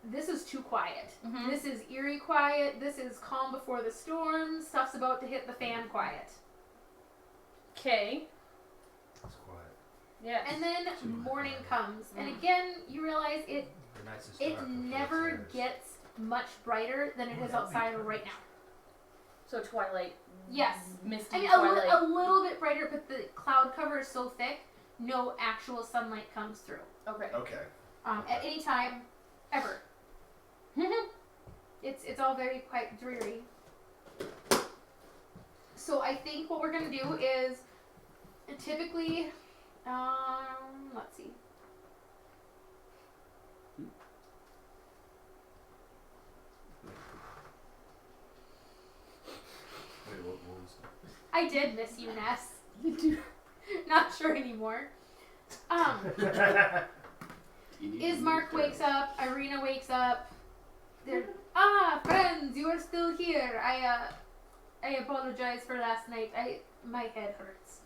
this is too quiet. Mhm. This is eerie quiet. This is calm before the storm. Stuff's about to hit the fan quiet. Okay. It's quiet. Yeah. And then morning comes, and again you realize it The nights is it dark never before it's gets much brighter than it is outside right now. So twilight. Yes. Misty I mean, twilight. a little bit brighter, but the cloud cover is so thick, no actual sunlight comes through. Okay. Okay. At any time, ever. It's all very quite dreary. So I think what we're gonna do is, typically, let's see. Wait, what was that? I did miss you, Ness. You do. Not sure anymore. Ismark wakes up. Irina wakes up. They're, friends, you are still here. I apologize for last night. My head hurts.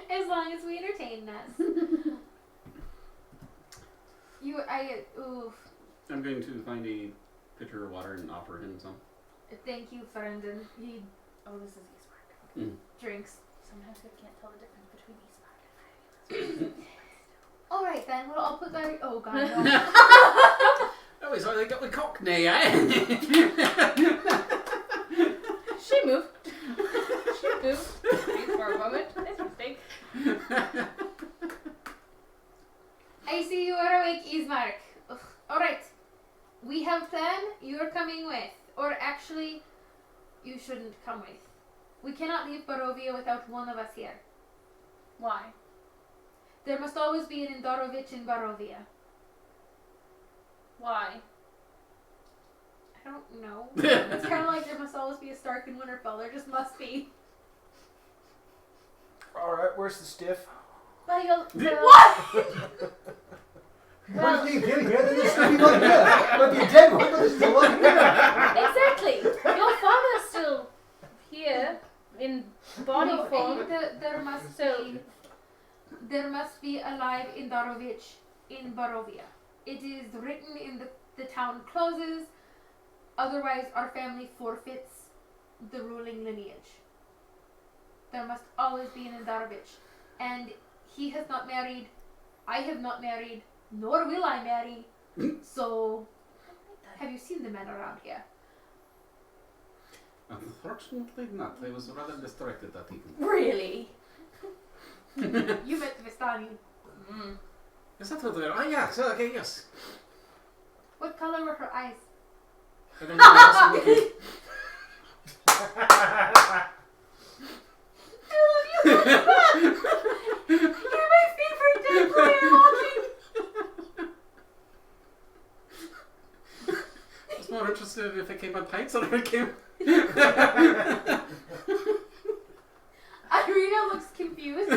As long as we entertain us. Oof. I'm going to find a pitcher of water and offer him some. Thank you, friend. And he Oh, this is Eastmark. drinks. Sometimes I can't tell the difference between Eastmark and All right then. Well, I'll put that. Oh God, no. Oh, he's already got the cockney, eh? She moved. She moved. Wait for a moment. That's a mistake. I see you are awake, Ismark. Alright. We have plan. You're coming with. Or actually, you shouldn't come with. We cannot leave Barovia without one of us here. Why? There must always be an Indarovich in Barovia. Why? I don't know. It's kind of like there must always be a Stark in Winterfell. There just must be. Alright, where's the stiff? Well, you'll... What? Well, you here, then there's still people here. Might be a dead one, but there's still one here. Exactly. Your father's still here in body No, form. there must be a live Indarovich in Barovia. It is written in the town clauses. Otherwise, our family forfeits the ruling lineage. There must always be an Indarovich. And he has not married. I have not married. Nor will I marry. So, have you seen the men around here? Unfortunately not. I was rather distracted that evening. Really? You met Vistani. Is that what they are? Ah, yes. Okay, yes. What color were her eyes? I don't know. I wasn't looking. You're my favorite dead player watching. I was more interested if it came on pints or if it came... Irina looks confused.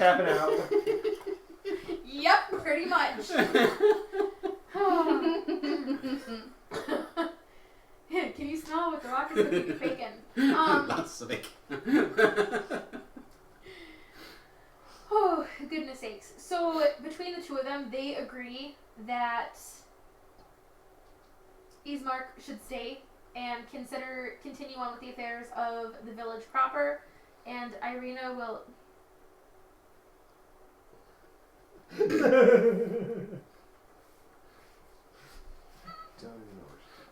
tapping out. Yep, pretty much. Can you smell what the rock is cooking with bacon? Lots of bacon. Oh, goodness sakes. So, between the two of them, they agree that Ismark should stay and continue on with the affairs of the village proper, and Irina will...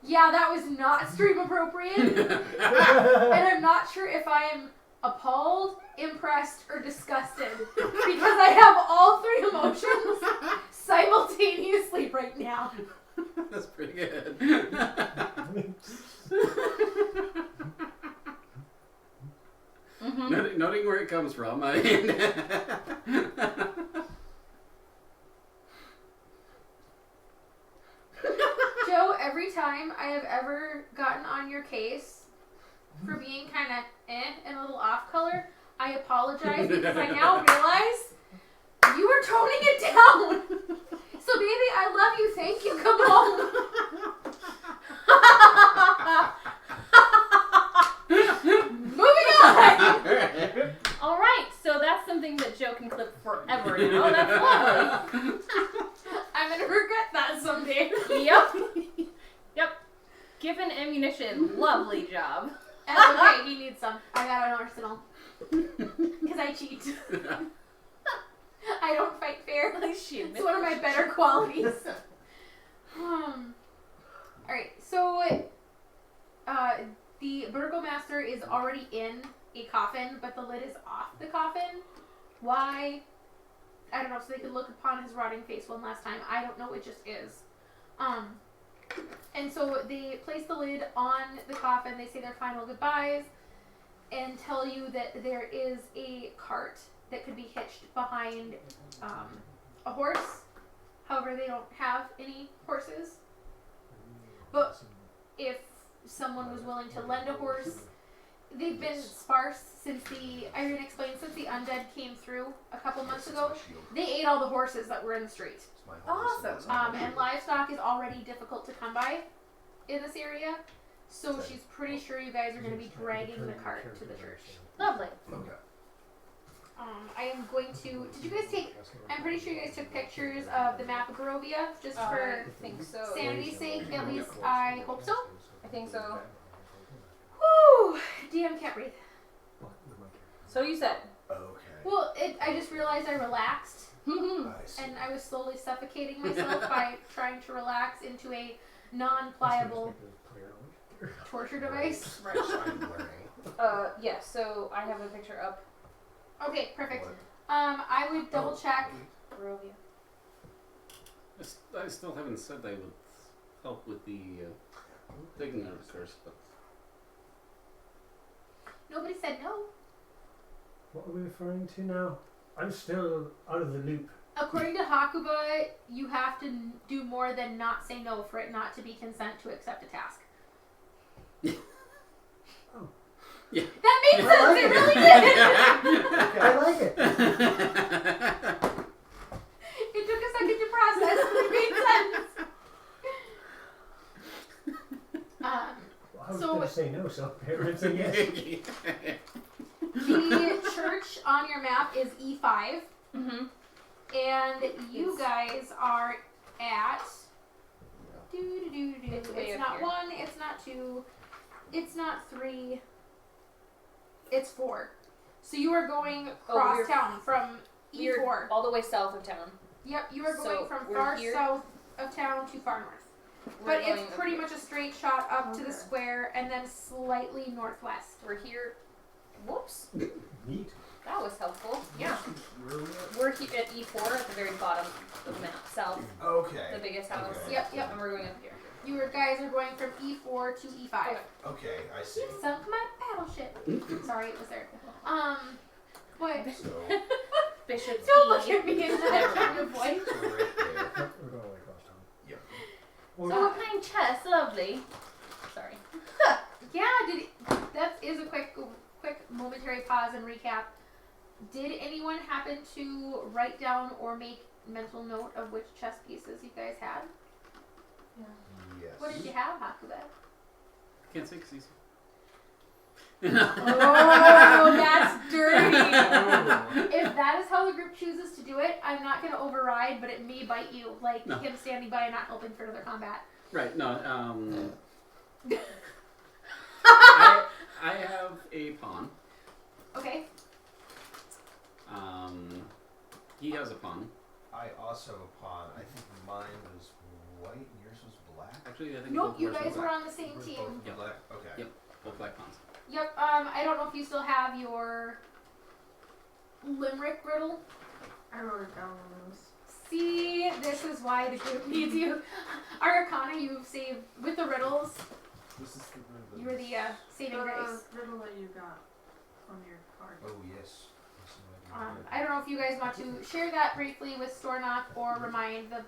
Yeah, that was not stream appropriate. And I'm not sure if I'm appalled, impressed, or disgusted because I have all three emotions simultaneously right now. That's pretty good. Noting where it comes from. I mean, Joe, every time I have ever gotten on your case for being kind of and a little off color, I apologize because I now realize you were toning it down. So baby, I love you. Thank you. Come home. Moving on. All right, so that's something that Joe can clip forever now. That's lovely. I'm gonna regret that someday. Yep. Given ammunition, lovely job. That's okay. He needs some. I got an arsenal. Because I cheat. I don't fight fair. It's one of my better qualities. Alright, so the burgomaster is already in a coffin, but the lid is off the coffin. Why? I don't know, so they could look upon his rotting face one last time. I don't know, it just is. And so they place the lid on the coffin, they say their final goodbyes, and tell you that there is a cart that could be hitched behind a horse. However, they don't have any horses. But if someone was willing to lend a horse, they've been sparse since Irene explained, since the undead came through a couple months ago. They ate all the horses that were in the street. Awesome. And livestock is already difficult to come by in this area. So she's pretty sure you guys are going to be dragging the cart to the church. Lovely. Okay. I am going to... Did you guys take... I'm pretty sure you guys took pictures of the map of Barovia, just for I think so. sanity's sake. At least I hope so. I think so. Whew! DM can't breathe. So you said. Okay. Well, I just realized I relaxed. I see. And I was slowly suffocating myself by trying to relax into a non-pliable torture device. Right. I'm learning. Yeah, so I have a picture up. Okay, perfect. I would double check. Barovia. I still haven't said I would help with the digging curse, but Nobody said no. What are we referring to now? I'm still out of the loop. According to Hakuba, you have to do more than not say no for it not to be consent to accept a task. Oh. Yeah. That made sense! It really did! I like it. It took a second to process, but it made sense. Well, I was So- going to say no, so apparently it's a yes. The church on your map is E5, Mm-hmm. and you guys are at... It's way It's up not here. 1, it's not 2, it's not 3, it's 4. So you are going across we're- town from We're E4. all the way south of town. Yep, you are So going from we're far here? south of town to far north. We're But going it's up pretty here. much a straight shot up to the Okay. square and then slightly northwest. We're here. Whoops. Neat. That was helpful. Yeah. We're here at E4 at the very bottom of the map, south, the Okay. biggest house. Okay. Yep. And we're going up here. You guys are going from E4 to E5. Okay, I see. You sunk my battleship. Sorry, it was there. What? So, Bishop's Don't E. look at me in that kind of voice. so right there. Yep, we're going way across town. Yep. Well, So we're playing chess. Lovely. Sorry. Yeah, that is a quick momentary pause and recap. Did anyone happen to write down or make mental note of which chess pieces you guys had? Yes. What did you have, Hakuba? Can't say 'cause he's... Oh, that's dirty. If that is how the group chooses to do it, I'm not going to override, but it may bite you, like him standing by and not helping for another combat. Right, no, I have a pawn. Okay. He has a pawn. I also have a pawn. I think mine was white and yours was black. Actually, I think Nope, both you of ours guys were black. on the same We're team. both Yep. black. Okay. Yep. Both black pawns. Yep, I don't know if you still have your limerick riddle. I wrote it down on this. See, this is why the group needs you. Arcana, you've saved with the riddles. This is the riddle. You were the saving grace. riddle that you got on your card. Oh yes. I don't know if you guys want to share that briefly with Stornock or remind the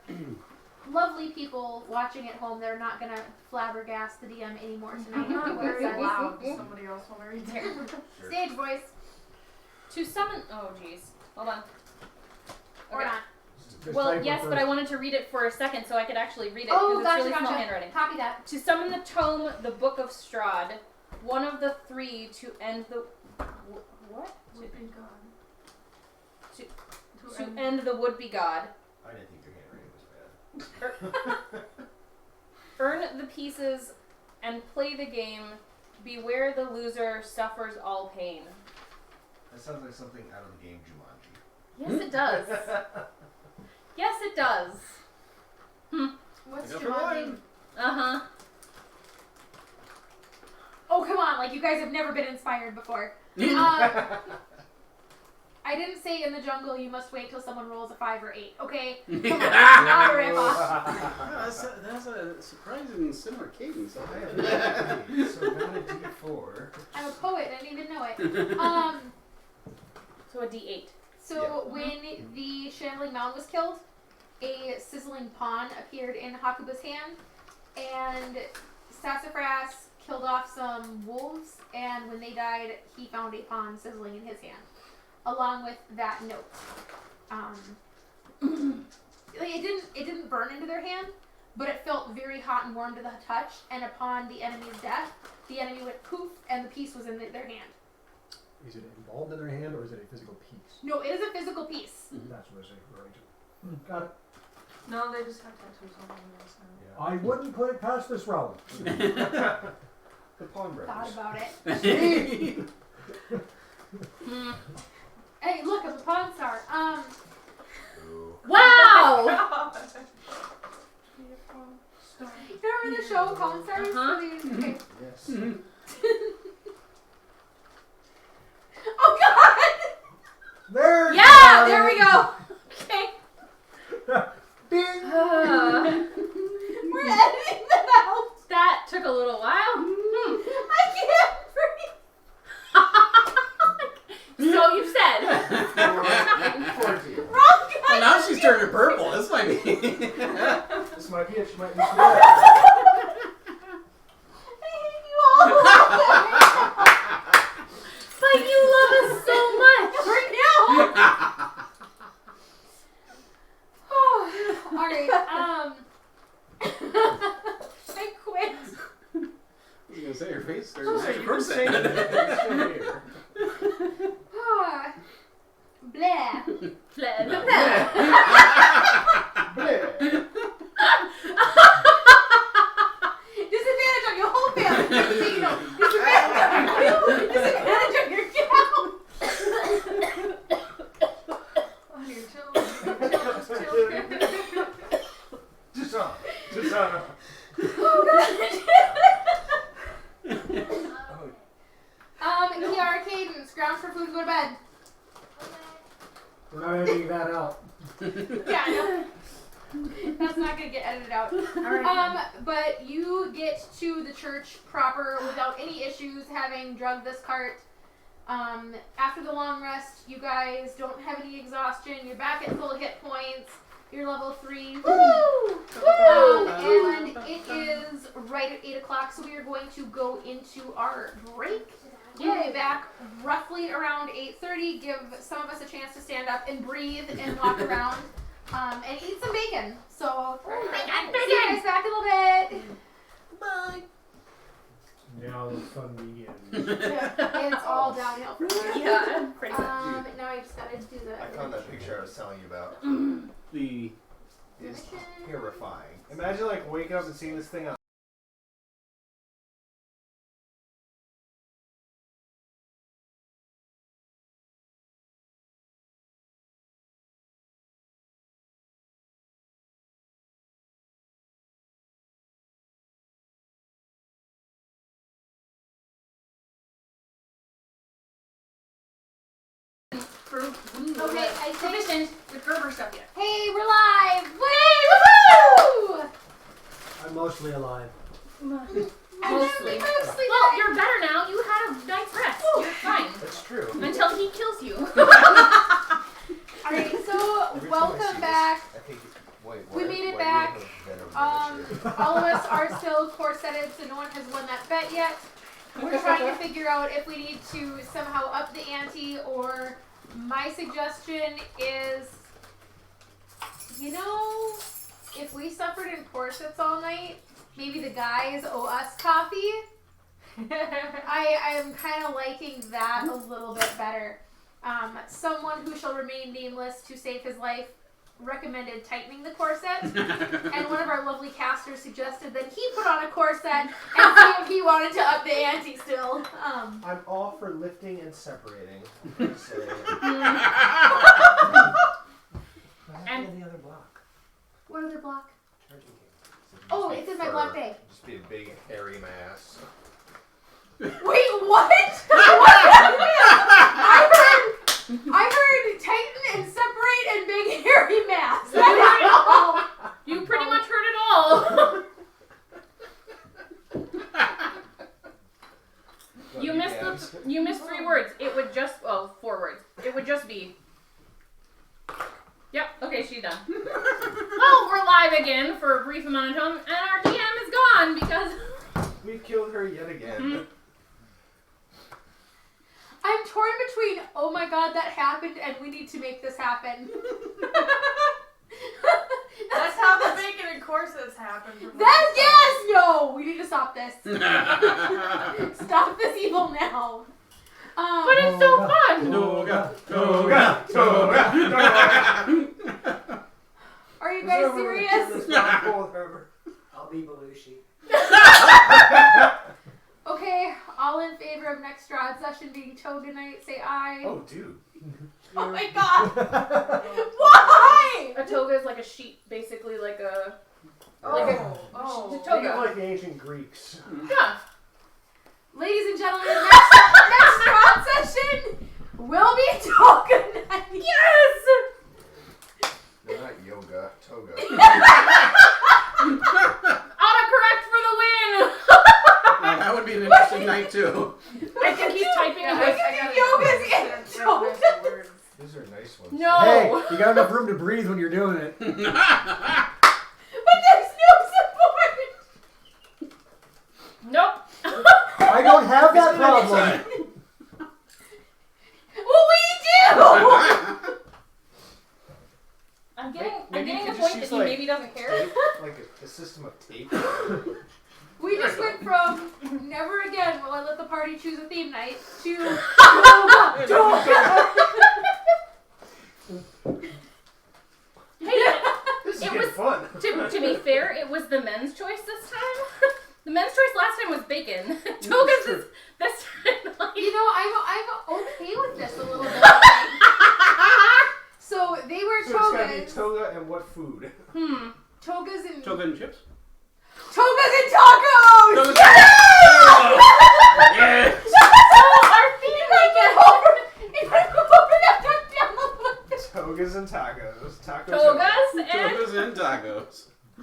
lovely people watching at home they're not going to flabbergast the DM anymore tonight. I'm not What very it says. loud. Does somebody else want to read it? Sure. Stage voice. To summon. Oh, jeez. Hold on. Or Okay. not. Just Well, type yes, it but I first. wanted to read it for a second so I could actually read it Oh, because gotcha, it's really small gotcha. handwriting. Copy that. To summon the tome, the Book of Strahd, one of the three to end the what? Would be God. To end the would-be god. I didn't think your handwriting was bad. Earn the pieces and play the game. Beware the loser suffers all pain. That sounds like something out of the game Jumanji. Yes, it does. Yes, it does. What's I got Jumanji? Uh-huh. Oh, come on. Like, you guys have never been inspired before. I didn't say in the jungle you must wait till someone rolls a 5 or 8. Okay? Come on. Not a rip-off. That's a surprising similar cadence. So got a D4. I'm a poet. I didn't even know it. So a D8. So when the shambling mound was killed, a sizzling pawn appeared in Hakuba's hand, and Sassafras killed off some wolves, and when they died, he found a pawn sizzling in his hand, along with that note. It didn't burn into their hand, but it felt very hot and warm to the touch, and upon the enemy's death, the enemy went poof, and the piece was in their hand. Is it involved in their hand or is it a physical piece? No, it is a physical piece. That's what I say. Right. Got it. No, they just have tattoos on them. So. I wouldn't put it past this round. The Pawn Thought Brothers. about it. Hey, look, it's a pawn star. Ooh. Wow! You remember the show Pawn Stars? Okay. Yes. Oh God! There. Yeah, there we go. Okay. Bing. We're editing that out. That took a little while. I can't breathe. So you've said. 14. Wrong guy. Well, now she's turning purple. This might be. This might be it. She might be. I hate you all. But you love us so much. Right now. All right. I quit. I was gonna say her face started So to you can say percent. that. Still here. Blah. Fled. Disadvantage on your whole family. Just so you know. Disadvantage on you. Disadvantage on your gal. On your children. Just on. Kiara Cadence, grounds for food, go to bed. We're not editing that out. Yeah, no. That's not gonna get edited out. Alright. But you get to the church proper without any issues having drugged this cart. After the long rest, you guys don't have any exhaustion. You're back at full hit points. You're level 3. Woo! And it is right at 8 o'clock, so we are going to go into our break. We'll be back roughly around 8:30. Give some of us a chance to stand up and breathe and walk around and eat some bacon. So, see you guys back in a little bit. Bye. Now the fun begins. It's all downhill from there. Yeah, pretty much. Now I just gotta do the. I found that picture I was telling you about. The It's terrifying. Imagine like waking up and seeing this thing on. Okay, I think. Sufficient with Gerber stuff yet. Hey, we're live! Woo! I'm mostly alive. Mostly. Mostly. Well, you're better now. You had a night's rest. You're fine. That's true. Until he kills you. Alright, so Every time I see welcome this, back. I think, wait, We what? made it Why do back. you have a venom All of us are still corseted, so no one has won that bet yet. We're trying to figure out if we need to somehow up the ante, or my suggestion is, if we suffered in corsets all night, maybe the guys owe us coffee. I am kind of liking that a little bit better. Someone who shall remain nameless to save his life recommended tightening the corset, and one of our lovely casters suggested that he put on a corset and see if he wanted to up the ante still. I'm all for lifting and separating. I'm gonna say. What happened in the other block? What other block? Charging cable. Oh, it's in my block bay. Just be a big hairy mass. Wait, what? I heard tighten and separate and big hairy mass. You pretty much heard it all. You missed 3 words. It would just 4 words. It would just be. Yep. Okay, she's done. Well, we're live again for a brief amount of time, and our DM is gone because We've killed her yet again. I'm torn between, oh my god, that happened and we need to make this happen. That's how the bacon and corsets happen. No, we need to stop this. Stop this evil now. but it's so fun. Toga. Are you guys serious? I'll be Belushi. Okay, all in favor of next Strahd session being Toga night, say aye. Oh, dude. Oh my god! Why? A toga is like a sheet, basically like a Think toga. of like the ancient Greeks. Yeah. Ladies and gentlemen, next Strahd session will be Toga night. Yes! They're not yoga, toga. Autocorrect for the win! Now, that would be an interesting night too. I think he's typing a Yoga's in toga. These are nice ones. No! Hey, you got enough room to breathe when you're doing it. But there's no support. Nope. I don't have that problem. Well, we do! I'm Maybe getting you the could point just that use, he like, maybe doesn't care. Tape, like a system of tape. We just went from never again will I let the party choose a theme night to Toga. Hey, This is It getting was- fun. to be fair, it was the men's choice this time. The men's choice last time was bacon. Toga's this time. Like, I'm okay with this a little bit. So they were So it's gotta be togas. toga and what food? Togas and Toga and chips? togas and tacos. Togas and Yeah! so our theme Togas and tacos. Tacos. Togas and Togas and tacos. I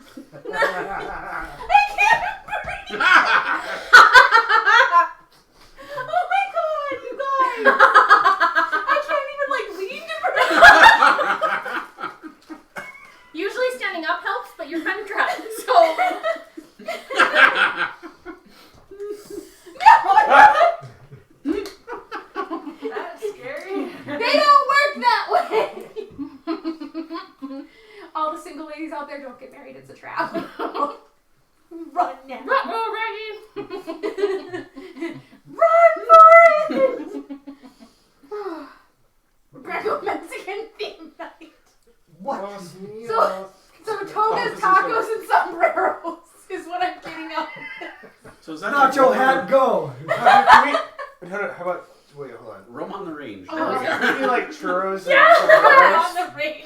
can't breathe. Oh my god, you guys! I can't even lean to breathe. usually standing up helps, but you're kind of trapped. So No! those single ladies out there, don't get married. It's a trap. Run now. Run for it! Greco-Mexican theme night. What? So togas, tacos, and sombreros is what I'm getting up. So is that Nacho hat, go! How about? Wait, hold on. Rome on the range. Oh, There we yeah. go. We do like churros On and the range.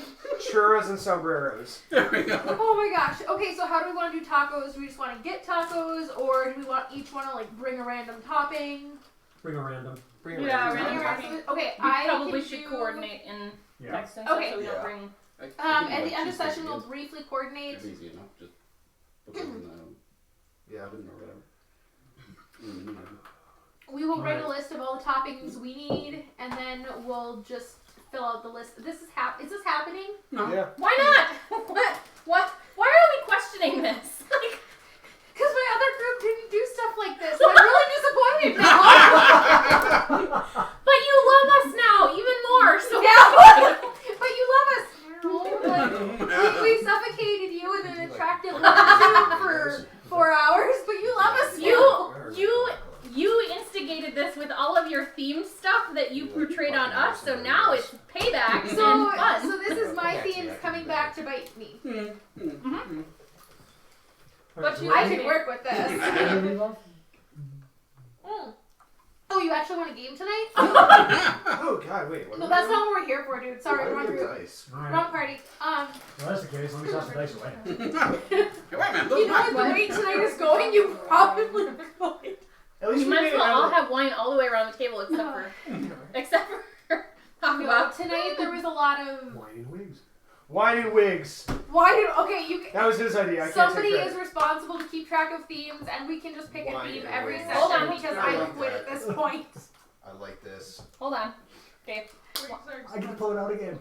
churros and sombreros. There we go. Oh my gosh. Okay, so how do we want to do tacos? Do we just want to get tacos, or do we want each one to like bring a random topping? Bring a random. Bring it Yeah, right Bring random a now. topping. random- Okay, We I probably can should do- coordinate in Yeah. texting Okay. so we don't Yeah. bring. I can And do the like end of cheesesteak session we'll again. briefly coordinate. It's easy enough. Just put them in the Yeah. oven or whatever. We will write a Alright. list of all the toppings we need, and then we'll just fill out the list. Is this happening? No. Yeah. Why not? What? Why are we questioning this? Like, Because my other group didn't do stuff like this. I'm really disappointed now. but you love us now even more. So Yeah, but you love us now. Like, we suffocated you in an attractive limousine for 4 hours, but you love us now. You instigated this with all of your theme stuff that you portrayed on us. So now it's payback and fun. So this is my Actually, themes I can coming do back that. to bite me. But you- I can work with this. Leave off? Oh, you actually want a game tonight? Oh God, wait. What No, are that's we not what we're here for, dude. Sorry, doing? wrong Why do we have group. dice? Alright. Wrong party. Well, that's the case. Let me toss the dice away. Hey, wait, man. You know what the way tonight is going? You probably could. At We least we might made as it well all out. have wine all the way around the table except for talk No, about. tonight there was a lot of. Wine and wigs. Wine and wigs. Why do? Okay, you. That was his idea. I can't Somebody take is credit. responsible to keep track of themes, and we can just pick a Why theme do every we- session Hold on. because I I like quit at that. this point. I like this. Hold on. Okay. I get to pull it out again.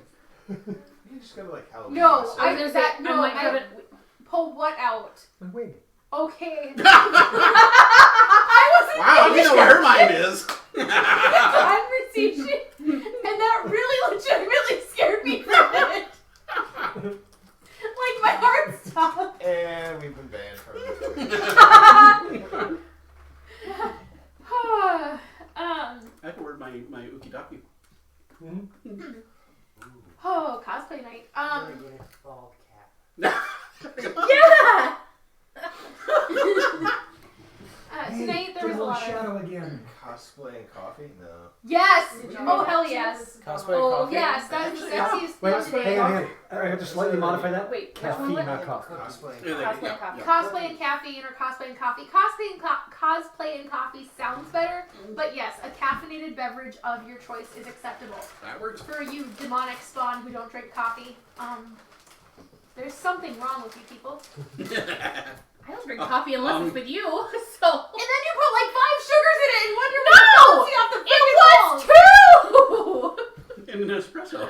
You just gotta like Halloween. No, dress I up. was gonna say that- no, I might I- have it. Pull what out? My wig. Okay. I Wow, wasn't you know where her mind is. conversation, and that really legitimately scared me for a minute. Like my heart stopped. And we've been banned from I can wear my ukidaki. Oh, cosplay night. Bald cat. Yeah. Tonight there was There's a a little lot of. shadow again. cosplay and coffee. No. Yes. Did you Oh know hell that yes. Cosplay Oh coffee. yes, that is the Actually, sexiest Wait, thing hang on, today. hang on. I have to slightly modify that. Wait. Which Caffeine, one was not it? coffee. Cosplay. Yeah, there Cosplay you and go. coffee. Cosplay and caffeine or cosplay and coffee. Cosplay and coffee sounds better, but yes, a caffeinated beverage of your choice is acceptable. That works. For you demonic spawn who don't drink coffee, there's something wrong with you people. I don't drink coffee unless it's with you. So. And then you put like 5 sugars in it and wonder No! what off the It freaking was 2. In an espresso.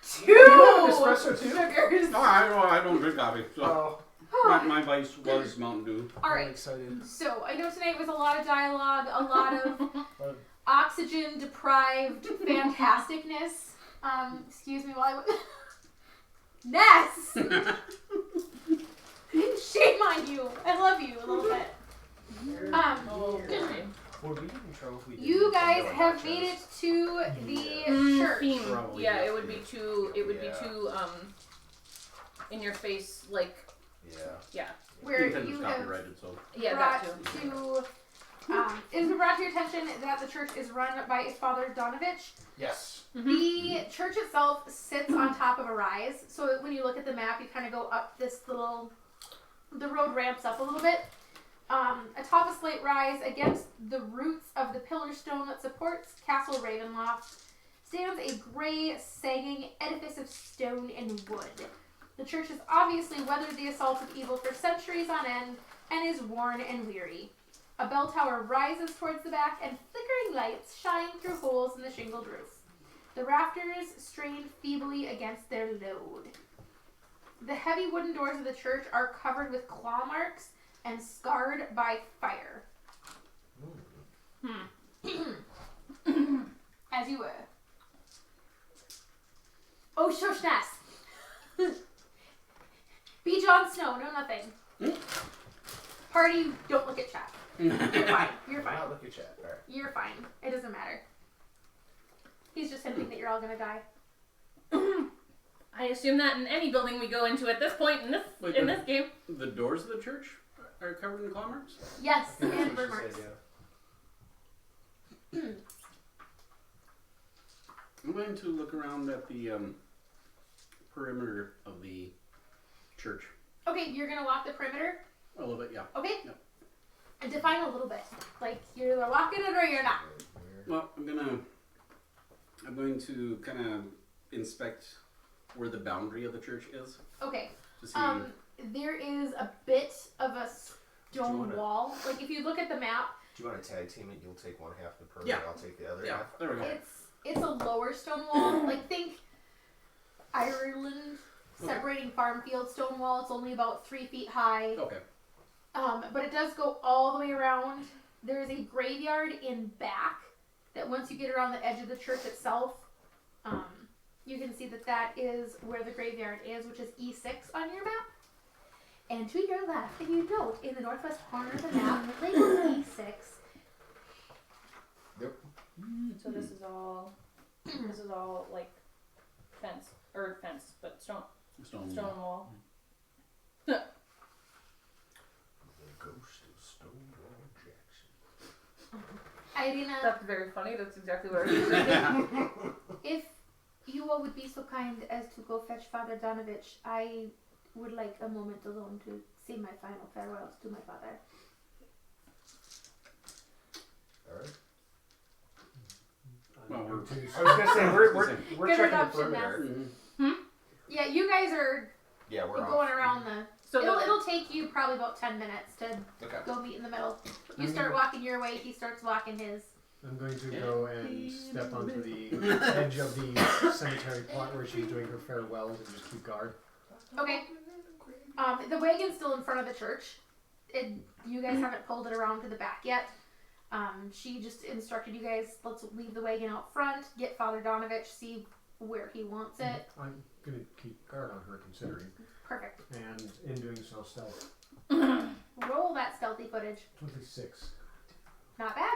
Two You have an espresso too? sugars. No, I don't drink coffee. So Oh, my vice was Mountain Dew. All I'm right. excited. So I know tonight was a lot of dialogue, a lot of oxygen deprived fantasticness. Excuse me while I Ness! Shame on you. I love you a little bit. Would we get in trouble if we did You some guys yellow have nachos? made it to the church. Theme. Probably Yeah, not. it would be too. It would Yeah. be too. In your face, like. Yeah. Where Nintendo's you have copyrighted, so. Yeah, brought that too. to it has been brought to your attention that the church is run by Father Donovich. Yes. The church itself sits on top of a rise, so when you look at the map, you kind of go up this little. The road ramps up a little bit. Atop a slate rise against the roots of the pillar stone that supports Castle Ravenloft stands a gray, sagging edifice of stone and wood. The church has obviously weathered the assaults of evil for centuries on end and is worn and weary. A bell tower rises towards the back and flickering lights shine through holes in the shingled roof. The rafters strain feebly against their load. The heavy wooden doors of the church are covered with claw marks and scarred by fire. As you were. Oh, Shoshnas! Be Jon Snow, no nothing. Party, don't look at chat. You're fine. You're fine. Not look at chat. Alright. You're fine. It doesn't matter. He's just hinting that you're all gonna die. I assume that in any building we go into at this point in this Wait, in this game. The doors of the church are covered in claw marks? Yes, I think and that's bird what she marks. said, I'm going to look around at the perimeter of the church. Okay, you're gonna walk the perimeter. A little bit, yeah. Okay. Yep. And define a little bit. Like you're either walking it or you're not. Well, I'm going to kind of inspect where the boundary of the church is Okay. to see. There is a bit of a Do you stone wanna- wall. Like if you look at the map, Do you want to tag team it? You'll take one half the perimeter, Yeah. I'll take the other Yeah, half. there we go. it's a lower stone wall. Like think Ireland separating farm field stone wall. It's only about 3 feet high. Okay. But it does go all the way around. There is a graveyard in back that once you get around the edge of the church itself, you can see that is where the graveyard is, which is E6 on your map. And to your left, if you note, in the northwest corner of the map, labeled E6. So this is all like fence, but stone Stone. wall. The ghost of Stonewall Jackson. Irina, That's very funny. That's exactly what I was thinking. if you all would be so kind as to go fetch Father Donovich, I would like a moment alone to say my final farewells to my father. Alright. Well, I was gonna say we're Good checking the adoption, perimeter. Mhm. Yeah, you guys are Yeah, we're going off. around the... So It'll take you probably about 10 minutes to Okay. go meet in the middle. You start walking your way, he starts walking his. I'm going to go and step onto the edge of the cemetery plot where she's doing her farewells and just keep guard. Okay. The wagon's still in front of the church. You guys haven't pulled it around to the back yet. She just instructed you guys, let's leave the wagon out front, get Father Donovich, see where he wants it. I'm going to keep guard on her, considering. Perfect. And in doing so, stealth. Roll that stealthy footage. 26. Not bad.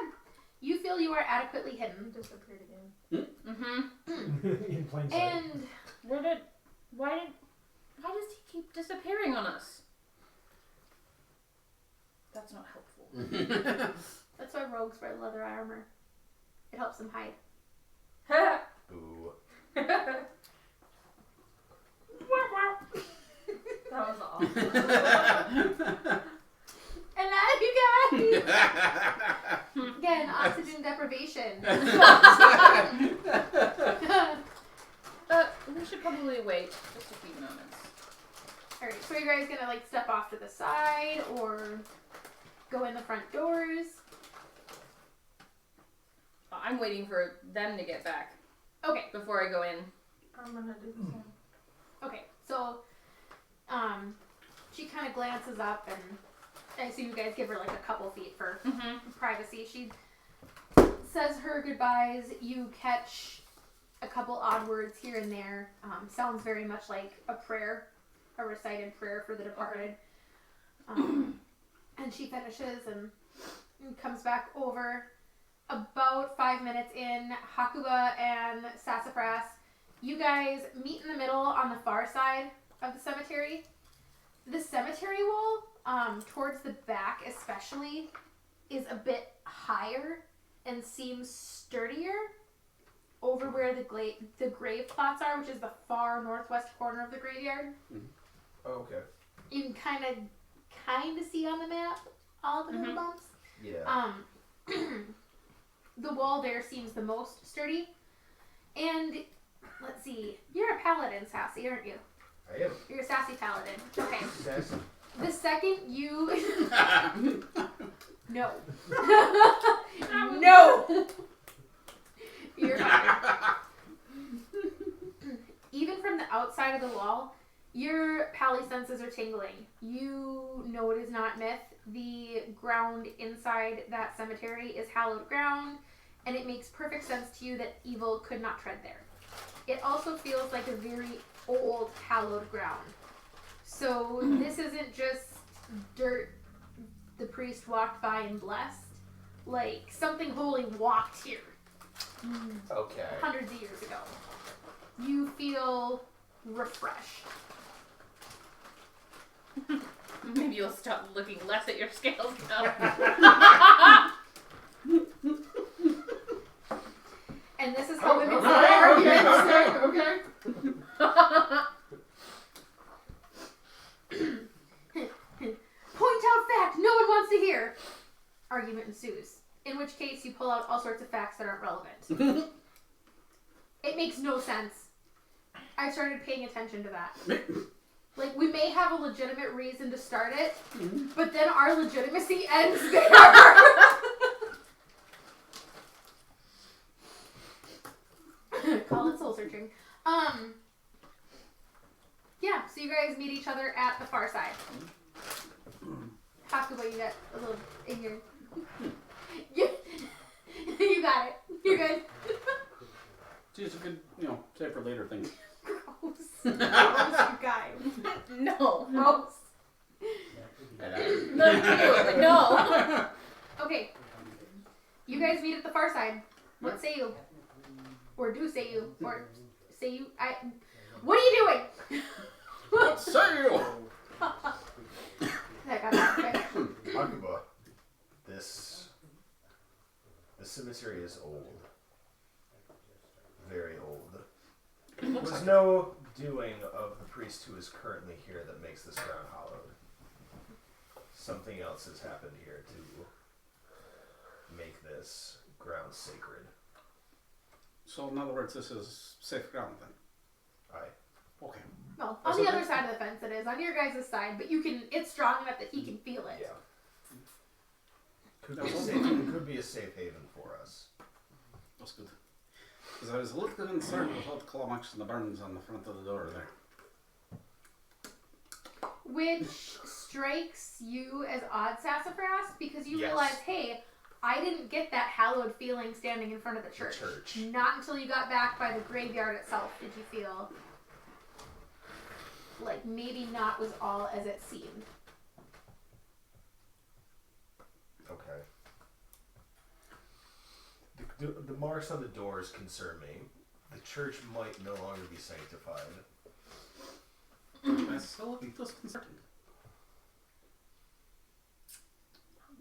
You feel you are adequately hidden. Disappeared again. In plain sight. And why does he keep disappearing on us? That's not helpful. that's why rogues wear leather armor. It helps them hide. Ooh. That was awesome. And now you guys! Again, oxygen deprivation. We should probably wait just a few moments. Alright, so are you guys gonna like step off to the side or go in the front doors? I'm waiting for them to get back Okay, before I go in. I'm gonna do the same. okay. So, she kind of glances up and I assume you guys give her like a couple feet for privacy. She says her goodbyes. You catch a couple odd words here and there. Sounds very much like a prayer, a recited prayer for the departed. And she finishes and comes back over. About 5 minutes in, Hakuba and Sassafras, you guys meet in the middle on the far side of the cemetery. The cemetery wall, towards the back especially, is a bit higher and seems sturdier over where the grave plots are, which is the far northwest corner of the graveyard. Oh, okay. You can kind of see on the map all the little bumps. Yeah. The wall there seems the most sturdy. And let's see, you're a paladin, Sassy, aren't you? I am. You're a sassy paladin. Okay. Sassy. The second you no. No. You're fine. Even from the outside of the wall, your pally senses are tingling. You know it is not myth. The ground inside that cemetery is hallowed ground, and it makes perfect sense to you that evil could not tread there. It also feels like a very old hallowed ground. So this isn't just dirt the priest walked by and blessed. Like, something holy walked here. Okay. Hundreds of years ago. You feel refreshed. Maybe you'll stop looking less at your scales now. And this is how women say arguments. Okay. Point out fact no one wants to hear. Argument ensues. In which case you pull out all sorts of facts that aren't relevant. It makes no sense. I started paying attention to that. Like, we may have a legitimate reason to start it, but then our legitimacy ends there. Call it soul searching. Yeah, so you guys meet each other at the far side. Hakuba, you got a little in your... You got it. You're good. It's a good, save for later things. Gross. Gross, you guys. No. Gross. No. Okay. You guys meet at the far side. What say you? Or do say you? Or say you? What are you doing? What say you? That got that quick. Hakuba, the cemetery is old. Very old. There's no doing of the priest who is currently here that makes this ground hallowed. Something else has happened here to make this ground sacred. So in other words, this is safe ground then? Aye. Okay. Well, on the other side of the fence it is. On your guys' side, but it's strong enough that he can feel it. Yeah. It could be a safe haven for us. That's good. Because I was a little bit concerned about claw marks and the burns on the front of the door there. Which strikes you as odd, Sassafras, because you Yes. realize, hey, I didn't get that hallowed feeling standing in front of the church. Not until you got back by the graveyard itself did you feel like maybe not was all as it seemed. Okay. The marks on the doors concern me. The church might no longer be sanctified. I still think that's concerning.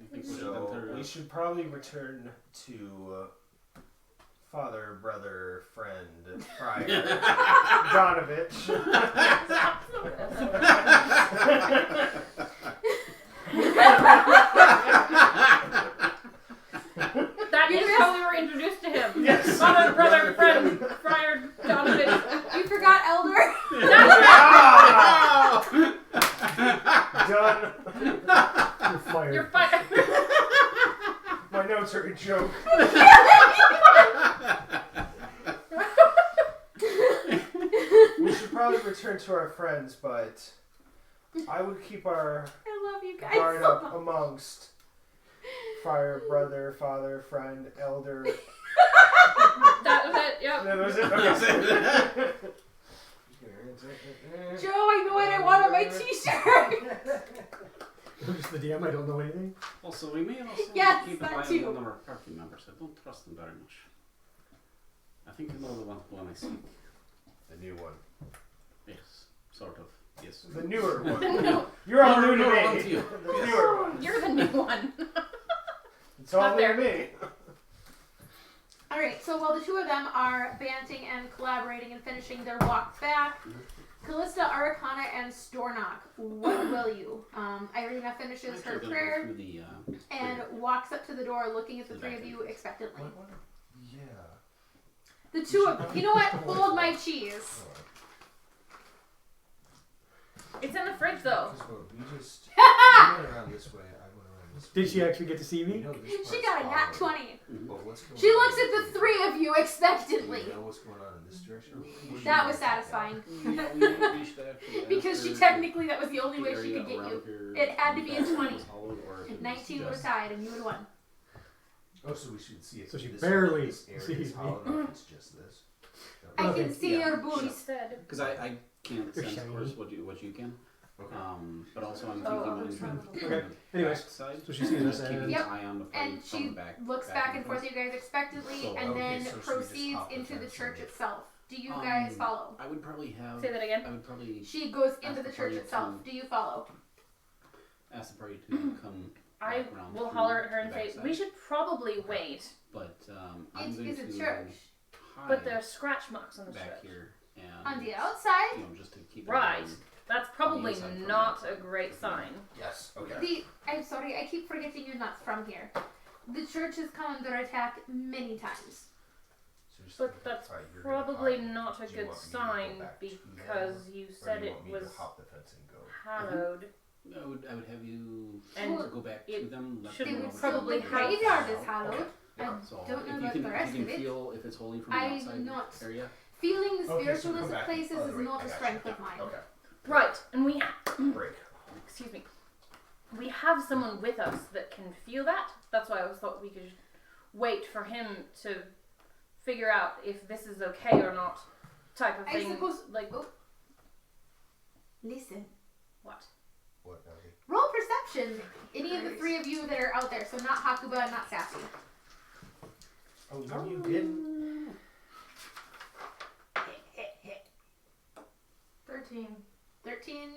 You think we should enter? We should probably return to father, brother, friend, friar. Donovich. That is how we were introduced to him. Yes. Father, brother, friend, friar, Donovan. You forgot Elder? Done. You're fired. You're fired. My notes are a joke. We should probably return to our friends, but I would keep our I love you guys. guard up amongst friar, brother, father, friend, elder. That was it, yep. That was it. Joe, I know what I want on my t-shirt. I'm just the DM, I don't know anything. Also, we may also Yes, keep that an eye too. on one of our party members. I don't trust them very much. I think you know the one I seek. The new one. Yes, sort of. Yes. The newer one. No, You're all new to No, me. on to you. The newer one. you're the new one. It's all Not new to there. me. Alright, so while the two of them are banting and collaborating and finishing their walk back, Callista, Aracana, and Stornock, what will you? Irina finishes her Actually, prayer gonna go through the, and walks up to the door looking at the three of you expectantly. Yeah. The two of you know what? Hold my cheese. It's in the fridge though. We just we went around this way. I went around this way. Did she actually get to see me? You know this She part's got a nat followed. 20. But what's going She on looks in at the three of you expectantly. Do you know what's going on in this direction? That was satisfying. yeah, we reached actually Because she after technically, that was the only the way she area could get around you. here It had to be a 20. was hollowed, or if it was 19 was just- tied and you had won. Oh, so we should see if So she this barely this area sees is me. hollowed or if it's just this. I Okay, can see yeah, your sure. booty. She said. Because I can't You're sense, of shiny. course, what you can. Okay. But also I'm Oh, thinking on the Okay. Anyways, backside. so she sees us Just keeping and an eye on the fight And from she the back. looks back and forth at you guys expectantly, So, and okay, then so should we just proceeds hop the into the fence church and- itself. Do you guys follow? I would probably have. Say that again. I would probably She goes into Ask the the church party itself. to- Do you follow? ask the party to come. I back around will through holler at her and the say, backside. we should probably wait. But I'm It going is to a church. hide But there are scratch marks on the back church. here and On the outside, just to keep Right. It on. That's probably inside from the not outside. a great sign. Yes. Okay. I'm sorry, I keep forgetting you're not from here. The church has come under attack many times. So just But think that's about you're gonna probably hide. not a Do you good want me to go sign back to because them, you or said do you it want me was to hop the fence and go? hallowed. I would have you And to go back to it them. Let should them They know would that probably the it's have- graveyard is hallowed. hallowed. I So don't know if you about can, the if rest you of can it. feel if it's holy from the I'm outside not- area. Feeling the Okay, so spiritualness come of back. places Oh, is wait, not I a got strength you. of mine. Okay. Right, and Break. excuse me. We have someone with us that can feel that. That's why I thought we could wait for him to figure out if this is okay or not, type of I thing. suppose- Like Listen. what? What, Ellie? Roll perception. Any of the three of you that are out there, so not Hakuba and not Sassy. Oh, no, you didn't. 13. 13,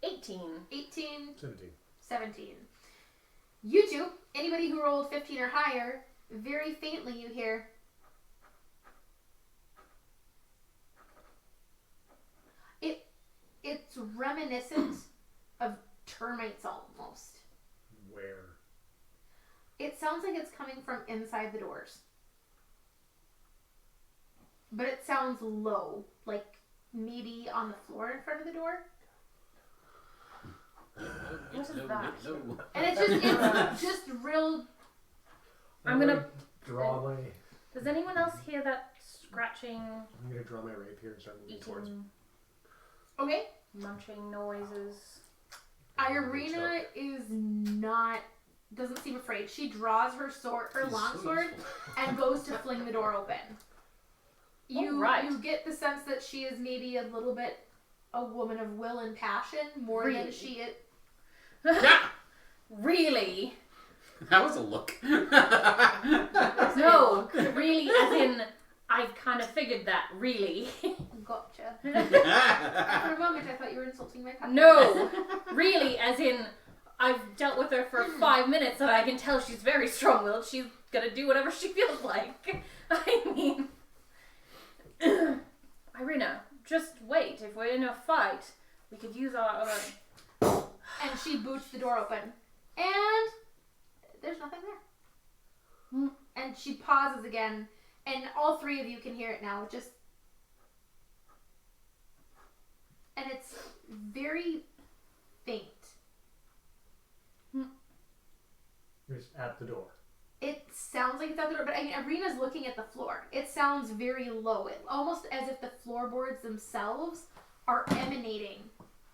18. 18, 17. 17. You two, anybody who rolled 15 or higher, very faintly you hear. It's reminiscent of termites almost. Where? It sounds like it's coming from inside the doors. But it sounds low, like maybe on the floor in front of the door. What is that? No. And it's just real. I'm gonna- draw my. Does anyone else hear that scratching, I'm gonna draw my rapier and start moving towards. eating, Okay. munching noises? Irina is not, doesn't seem afraid. She draws her sword, her He's long so sword, useful. and goes to fling the door open. You right. you get the sense that she is maybe a little bit a woman of will and passion more Really? than she is. Really? That was a look. No, really, as in, I've kind of figured that, really. Gotcha. For a moment, I thought you were insulting my puppy. No, really, as in, I've dealt with her for 5 minutes and I can tell she's very strong-willed. She's gonna do whatever she feels like. I mean, Irina, just wait. If we're in a fight, we could use our other... And she boots the door open, and there's nothing there. Hmm. And she pauses again, and all three of you can hear it now. Just, and it's very faint. It's at the door. It sounds like it's out the door, but I mean, Irina's looking at the floor. It sounds very low, almost as if the floorboards themselves are emanating,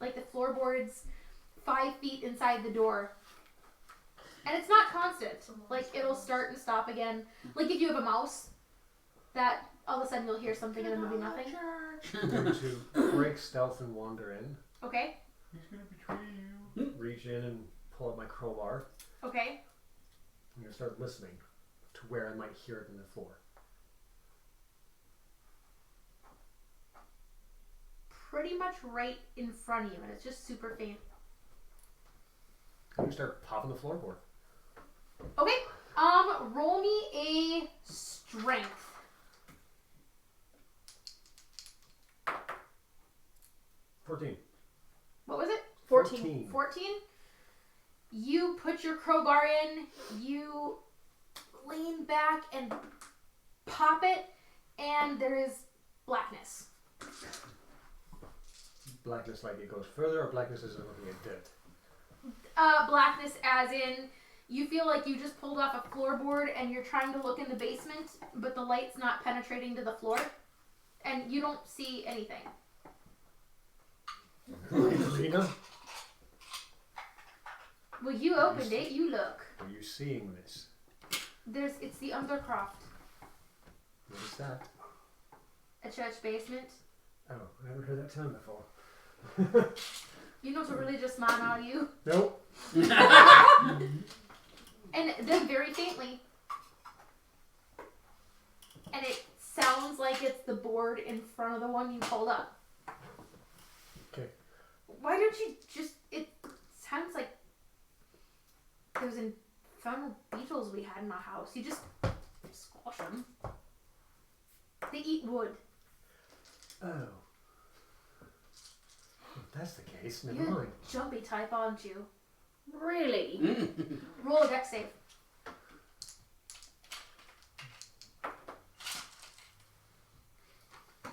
like the floorboards 5 feet inside the door. And it's not constant. Like, it'll start and stop again. Like, if you have a mouse, that all of a sudden you'll hear something and then there'll be nothing. I'm going to break stealth and wander in. Okay, He's gonna betray you. Reach in and pull out my crowbar. okay. I'm going to start listening to where I might hear it in the floor. Pretty much right in front of you, and it's just super faint. I'm going to start popping the floorboard. Okay, roll me a strength. What was it? 14. 14. You put your crowbar in, you lean back and pop it, and there is blackness. Blackness like it goes further, or blackness is looking at dead? Blackness as in, you feel like you just pulled off a floorboard and you're trying to look in the basement, but the light's not penetrating to the floor, and you don't see anything. Rena, Well, you opened it, you look. are you seeing this? It's the Undercroft, What is that? a church basement. Oh, I haven't heard that term before. You know, to really just smile out of you. Nope. And then very faintly. And it sounds like it's the board in front of the one you pulled up. Okay. Why don't you just... It sounds like those infernal beetles we had in our house. You just squash them. They eat wood. Oh. If that's the case, never You're mind. a jumpy type, aren't you? Really? Roll a dex save.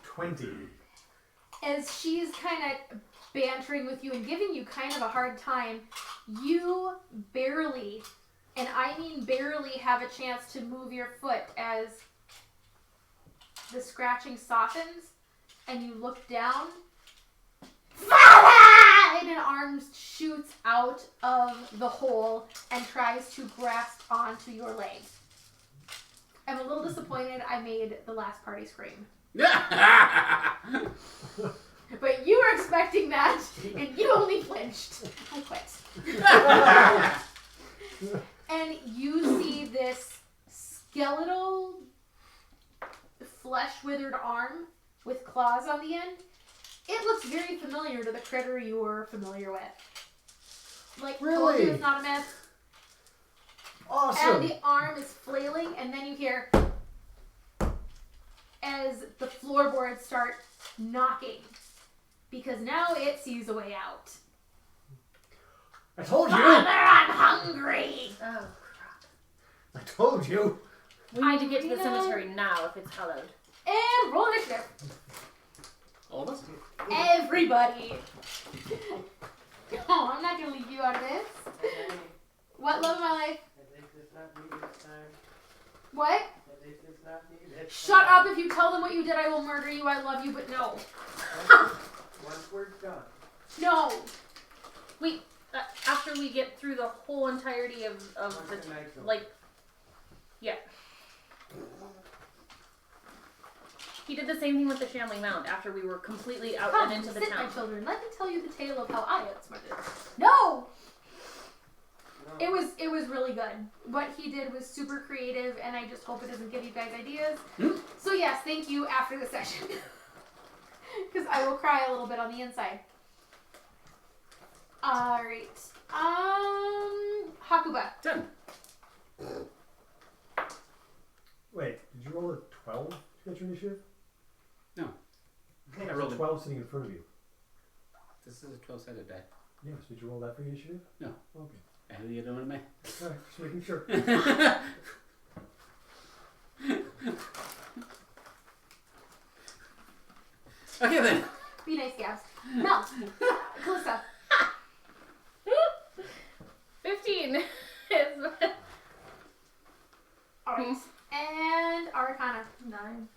20. As she's kind of bantering with you and giving you kind of a hard time, you barely, and I mean barely, have a chance to move your foot as the scratching softens and you look down. And an arm shoots out of the hole and tries to grasp onto your leg. I'm a little disappointed I made the last party scream. But you were expecting that, and you only flinched. I quit. And you see this skeletal, flesh-withered arm with claws on the end. It looks very familiar to the critter you were familiar with. Like, told you it's not a myth. Awesome. And the arm is flailing, and then you hear as the floorboards start knocking. Because now it sees a way out. I told you! Father, I'm hungry! Oh, I told you! we need to get to the cemetery now if it's hallowed. And roll initiative. All of us? Everybody. Oh, I'm not going to leave you out of this. What love of my life? At least it's not me this time. What? At least it's not me this Shut time. up. If you tell them what you did, I will murder you. I love you, but no. Once we're done. No. Wait, after we get through the whole entirety of Once the, the night's over. like, yeah. He did the same thing with the Shambling Mound after we were completely out Come, and into the sit, town. my children. Let me tell you the tale of how I outsmarted. No! No. It was really good. What he did was super creative, and I just hope it doesn't give you guys ideas. So yes, thank you after the session. Because I will cry a little bit on the inside. Alright. Hakuba. 10. Wait, did you roll a 12 to get your initiative? No. There's I rolled a a 12 sitting in front of you. This is a 12-sided die. Yes, did you roll that for your initiative? No. Okay. How do you know me? Alright, just making sure. Okay then. Be nice, Gabs. Mel. Calista. 15 is Alright. And Arcana. 9.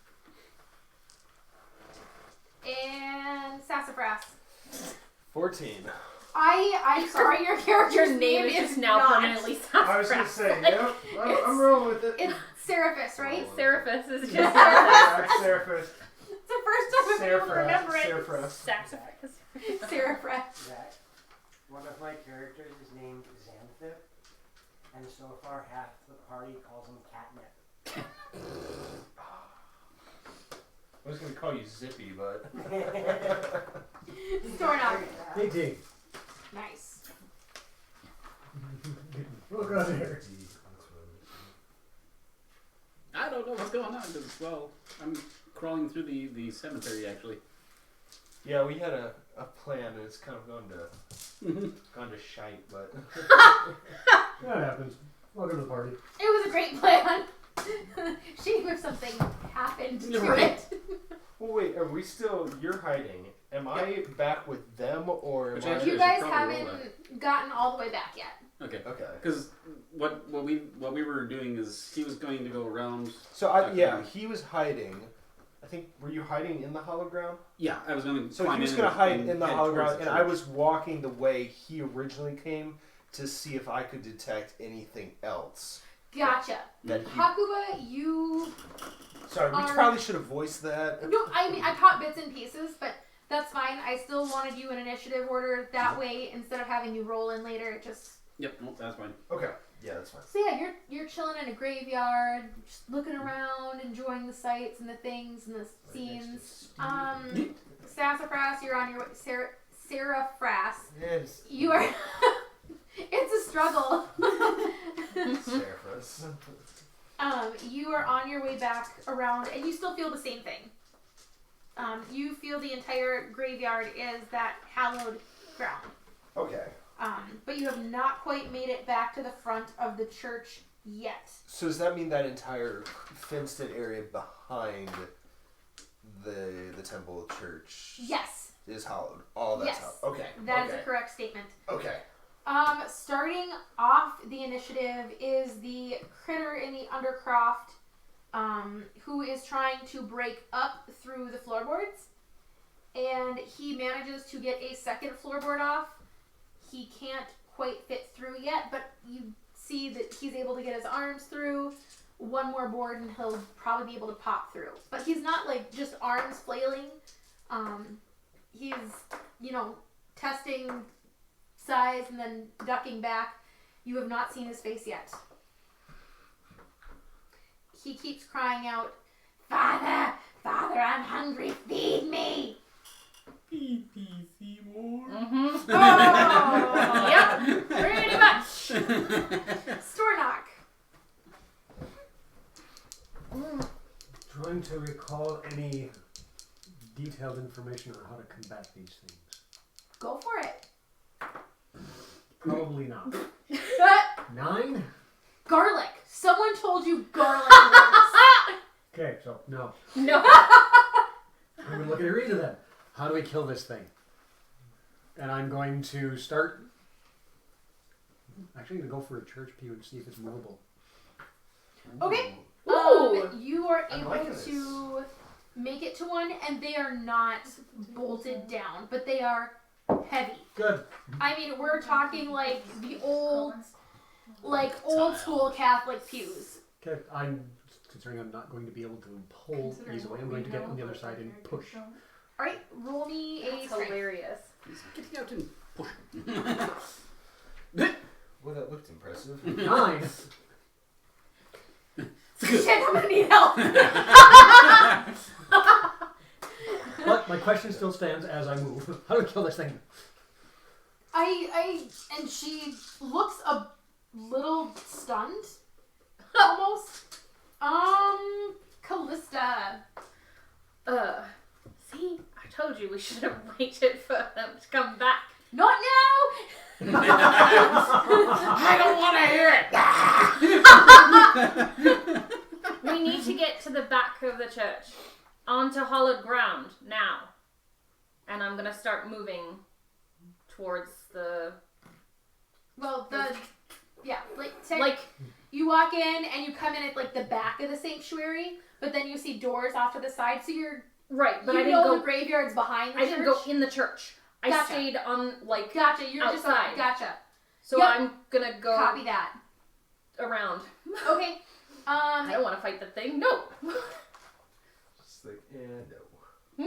And Sassafras. 14. I'm sorry, your character's your name is just now not. permanently I was gonna Sassafras. say, yep, I'm rolling with it. It's Seraphis, right? Seraphis is just Seraphis. It's the first time I've been able to remember it. Seraphis. Sassafras. Seraphis. Zach, one of my characters is named Xanthip, and so far half the party calls him Catnip. I was gonna call you Zippy, but Storm out. 18. Nice. Look out here. I don't know what's going on because, well, I'm crawling through the cemetery actually. yeah, we had a plan and it's kind of gone to shite, but That happens. Welcome to the party. It was a great plan. She knew if something happened to Right. it. well, wait, are we still? You're hiding. Am I back with them or? Which Am I, actually- You should guys probably roll haven't gotten all the way back yet. Okay. okay. Because what we were doing is he was going to go around. So Okay. he was hiding. I think were you hiding in the hollow ground? Yeah, I was going to. So climb he was in going to hide and in the head hollow towards ground, the and I church. was walking the way he originally came to see if I could detect anything else. Gotcha. That he, Hakuba, you... sorry, we are- probably should have voiced that. No, I mean, I caught bits and pieces, but That's fine. I still wanted you in initiative order. That way, instead of having you roll in later, it just... Yep, no, that's fine. Okay. Yeah, that's fine. So yeah, you're chilling in a graveyard, just looking around, enjoying the sights and the things and the scenes. Sassafras, you're on your way. Seraphras, Yes. you are... It's a struggle. Seraphras. You are on your way back around, and you still feel the same thing. You feel the entire graveyard is that hallowed ground. Okay. But you have not quite made it back to the front of the church yet. So does that mean that entire fenced-in area behind the temple church Yes. is hallowed? All that's Yes. hallowed. Okay. That okay. is a correct statement. Okay. Starting off the initiative is the critter in the undercroft, who is trying to break up through the floorboards, and he manages to get a second floorboard off. He can't quite fit through yet, but you see that he's able to get his arms through. One more board and he'll probably be able to pop through. But he's not like just arms flailing. He's, testing size and then ducking back. You have not seen his face yet. He keeps crying out, "Father, Father, I'm hungry, feed me!" P.P. Seymour. Mm-hmm. Oh! Yep, pretty much. Store knock. Trying to recall any detailed information on how to combat these things. Go for it. Probably not. 9? Garlic. Someone told you garlic works. Okay, so no. No. I'm going to look at Arita then. How do we kill this thing? And I'm going to start... Actually, I'm going to go for a church pew and see if it's movable. Okay. Ooh. You are I'm able liking this. to make it to one, and they are not bolted down, but they are heavy. Good. I mean, we're talking like the old school Catholic pews. Okay, I'm considering I'm not going to be able to pull easily. I'm going to get on the other side and push. All right, roll me a That's strength. hilarious. He's getting out and pushing. Well, that looked impressive. 9. Shit, I'm gonna need help. But my question still stands as I move. How do we kill this thing? And she looks a little stunned, almost. Callista. See, I told you we should have waited for them to come back. Not now. I don't want to hear it. We need to get to the back of the church, onto hollowed ground now, and I'm gonna start moving towards the you walk in and you come in at like the back of the sanctuary, but then you see doors off to the side, so you're right. But I you didn't know go. the graveyard's behind the I church. didn't go in the church. I Gotcha. stayed on like Gotcha. You're outside. just gotcha. So Yep. I'm gonna go Copy that. around. Okay. I don't want to fight the thing. No. Just like, no.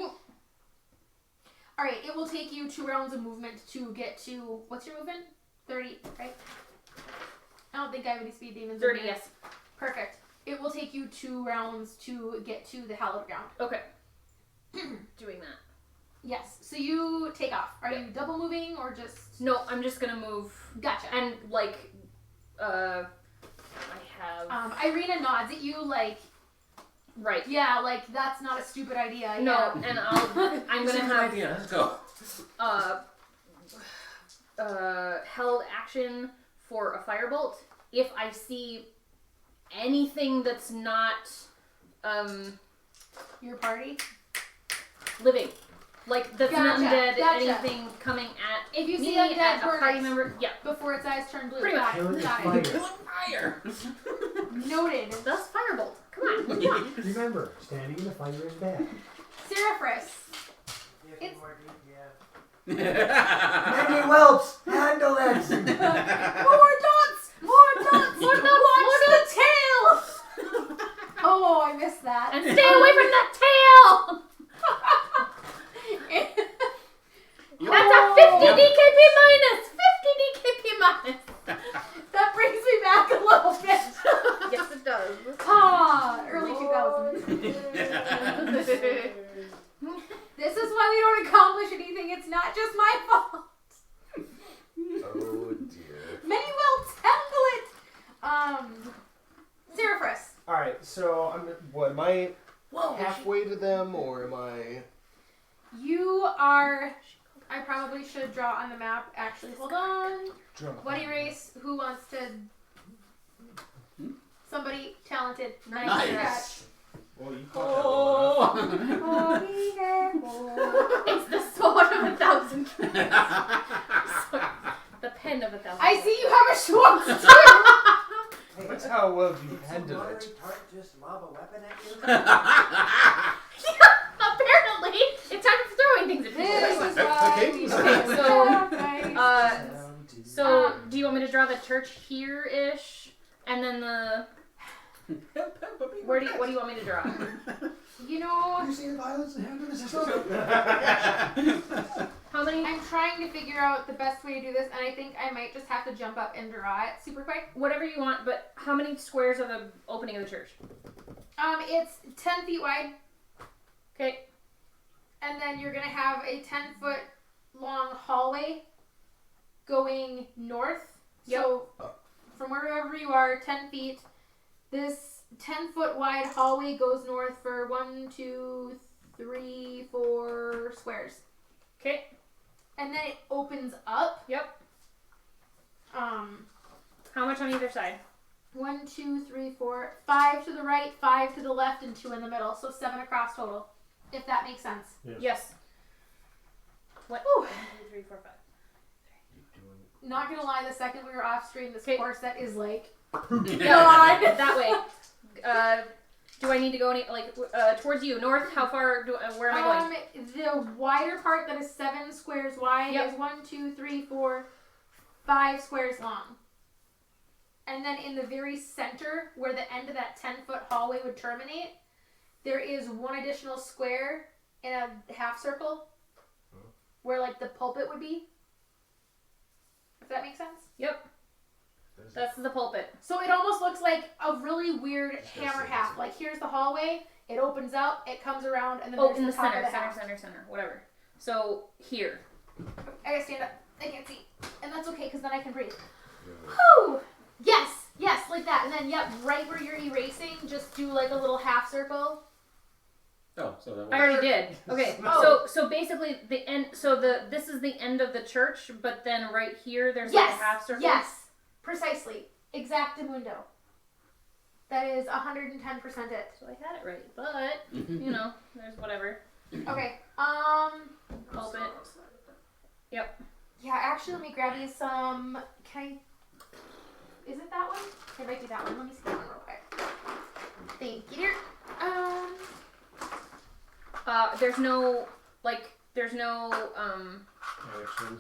All right. It will take you 2 rounds of movement to get to what's your movement? 30, right? I don't think I have any speed demons. 30, in there. yes. Perfect. It will take you 2 rounds to get to the hallowed ground. Okay. Doing that. Yes. So you take off. Are you double moving or just? No, I'm just gonna move. Gotcha. And like, I have. Irina nods at you like, Right. yeah, like that's not a stupid idea. No, Yeah. and I'm gonna have idea. Let's go. held action for a firebolt if I see anything that's not Your party. living, like that's Gotcha, undead. gotcha. Anything coming at If you see me undead at a party birds member, yeah, before its eyes turn blue. Pretty much. Got Kill it. it with Got fire. it. Fire. Noted. that's firebolt. Come on. Remember, standing in the fire is bad. Seraphris. If you were deep, yeah. Many whelps, handle it! More dots! More dots! More dots! Watch More the tail! Oh, I missed that. And stay away from that tail. 50 DKP minus! 50 DKP minus! That brings me back a little bit. Yes, it does. Ah, early 2000s. This is why we don't accomplish anything. It's not just my fault. Oh dear. Many whelps handle it. Seraphis. Alright, so am I Whoa. Halfway to them, or am I? You are. I probably should draw on the map. Actually, hold on. What erase? Who wants to? Somebody talented. Nice. Well, you Oh! It's the sword of 1,000. The pen of 1,000. I see you have a Schwartz too. Hey, That's how well you does handle the it. Lottery Tart just lob a weapon at you? Apparently, it's time for throwing things at This people. is why we So, do you want me to draw the church here-ish? And then the... what do you want me to draw? You know, You see the violence and handle this? How many? I'm trying to figure out the best way to do this, and I think I might just have to jump up and draw it super quick. Whatever you want, but how many squares are the opening of the church? It's 10 feet wide, Okay. and then you're gonna have a 10-foot long hallway going north. Yep. So from wherever you are, 10 feet. This 10-foot wide hallway goes north for 1, 2, 3, 4 squares. Okay. And then it opens up. Yep. How much on either side? 1, 2, 3, 4, 5 to the right, 5 to the left, and 2 in the middle. So 7 across total, if that makes sense. Yes. What? Whew. 1, 2, 3, 4, 5. Not gonna lie, the second we were off stream, this Okay. course set is like God. That way. Do I need to go any towards you? North? How far? Where am I going? The wider part that is 7 squares wide Yep. is 1, 2, 3, 4, 5 squares long. And then in the very center, where the end of that 10-foot hallway would terminate, there is 1 additional square in a half circle, where like the pulpit would be. If that makes sense. Yep. That's the pulpit. So it almost looks like a really weird hammer half. Like here's the hallway, it opens up, it comes around, and then there's in the the top center, of the half. center, whatever. So here. I gotta stand up. I can't see. And that's okay, because then I can breathe. Whew! Yes! Yes, like that. And then, yep, right where you're erasing, just do like a little half circle. Oh, so that was... I already did. Okay. Oh. So basically the end. So this is the end of the church, but then right here there's Yes! like a half circle. Yes! Precisely. Exactamundo. That is 110% it. So I had it right, but you know, there's whatever. Okay. Pulpit. Yep. Yeah, actually, let me grab you some. Can I? Is it that one? I might do that one. Let me see that one real quick. Thank you, dear. There's no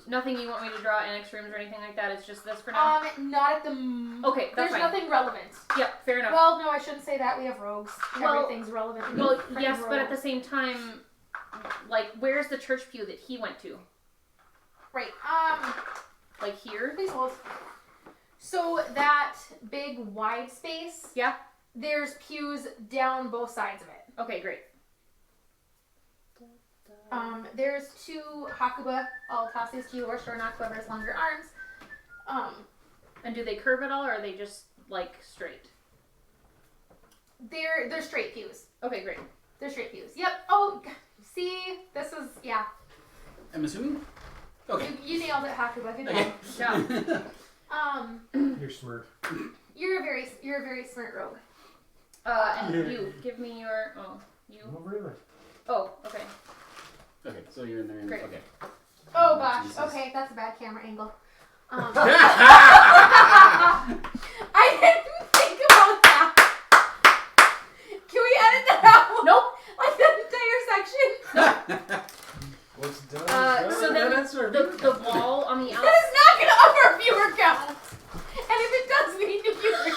nothing you want me to draw annex rooms or anything like that. It's just this for now. Not at the. Okay, that's There's fine. nothing relevant. Yep, fair enough. Well, no, I shouldn't say that. We have rogues. Well- Everything's relevant. Well, Freaking yes, but at the rogues. same time, like, where's the church pew that he went to? Right. Like here? Please hold. So that big wide space. Yeah. There's pews down both sides of it. Okay, great. There's 2 Hakuba. I'll toss these to you, or Stornock, whoever has longer arms. And do they curve at all, or are they just like straight? They're straight pews. Okay, great. They're straight pews. Yep. Oh, see, this is yeah. I'm assuming? Okay. You nailed it, Hakuba. Good Okay. job. You're smart. You're a very smart rogue. And you give me your you. Oh, really? Oh, okay. Okay, so you're in there. Great. Okay. Oh gosh. Jesus. Okay, that's a bad camera angle. I didn't think about that. Can we edit that out? Nope. Like that entire section? What's done? So then the wall on the That outside. is not going to up our viewer count. And if it does, we need new viewers.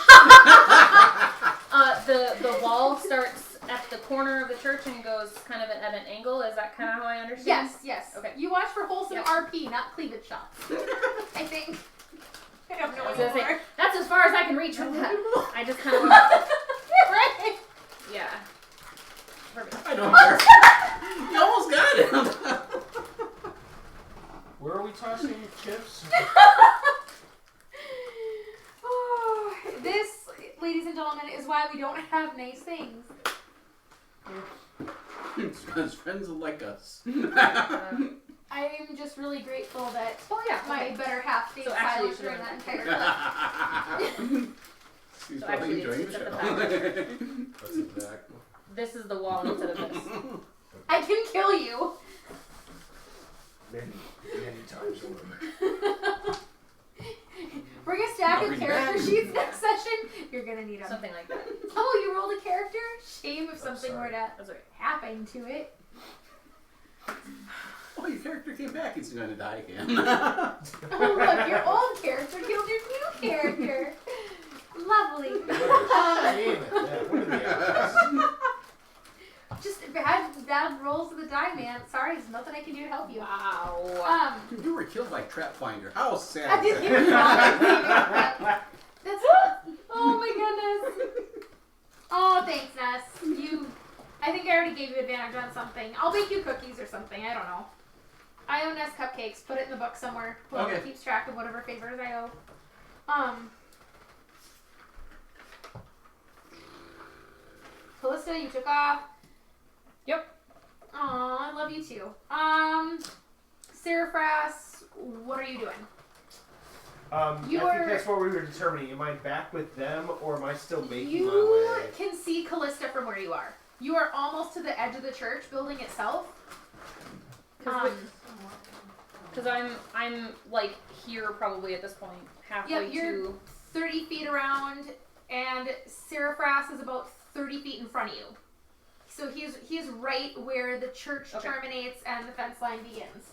The wall starts at the corner of the church and goes kind of at an angle. Is that kind of how I understand? Yes. Okay. You watch for wholesome Yep. RP key, not cleavage shots. I think. I don't know I was gonna say, anymore. that's as far as I can reach with that. I just kind of Right. yeah. Perfect. I don't know. You almost got it. Where are we tossing chips? Oh, this, ladies and gentlemen, is why we don't have nice things. It's because friends like us. I'm just really grateful that yeah. my better half stayed So actually silent during that you entire clip. She's So probably actually enjoying it's the at the show. What's in the back? This is the wall instead of this. I can kill you. Many times over. Bring a stack Not of really character bad. sheets next session. You're gonna need them. Something like that. Oh, you rolled a character? Shame if Oh, something sorry. were to That's right. happen to it. Oh, your character came back. He's going to die again. Oh, look, your old character killed your new character. Lovely. Shame at that. What are the odds? Just bad rolls of the die, man. Sorry, there's nothing I can do to help you. Wow. You were killed by Trap Finder. How sad I is didn't that? even know. That's. Oh my goodness. Oh, thanks, Ness. I think I already gave you advantage on something. I'll bake you cookies or something. I don't know. I owe Ness cupcakes. Put it in the book somewhere. Whoever Okay. keeps track of whatever favors I owe. Callista, you took off. Yep. Aw, I love you too. Seraphras, what are you doing? I You think are- that's what we were determining. Am I back with them, or am I still making You my way? can see Callista from where you are. You are almost to the edge of the church building itself. Because I'm like here probably at this point, halfway you're to. 30 feet around, and Seraphras is about 30 feet in front of you. So he's right where the church Okay. terminates and the fence line begins.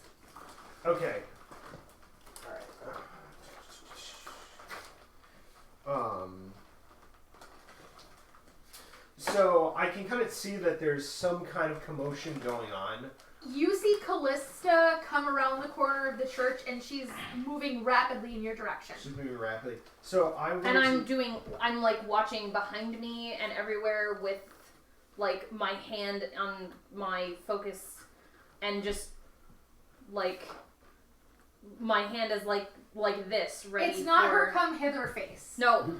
Okay. So I can kind of see that there's some kind of commotion going on. You see Callista come around the corner of the church, and she's moving rapidly in your direction. She's moving rapidly. So I'm going And I'm like watching behind me and everywhere with like my hand on my focus and just like my hand is like this ready. It's not for... her come hither face. No.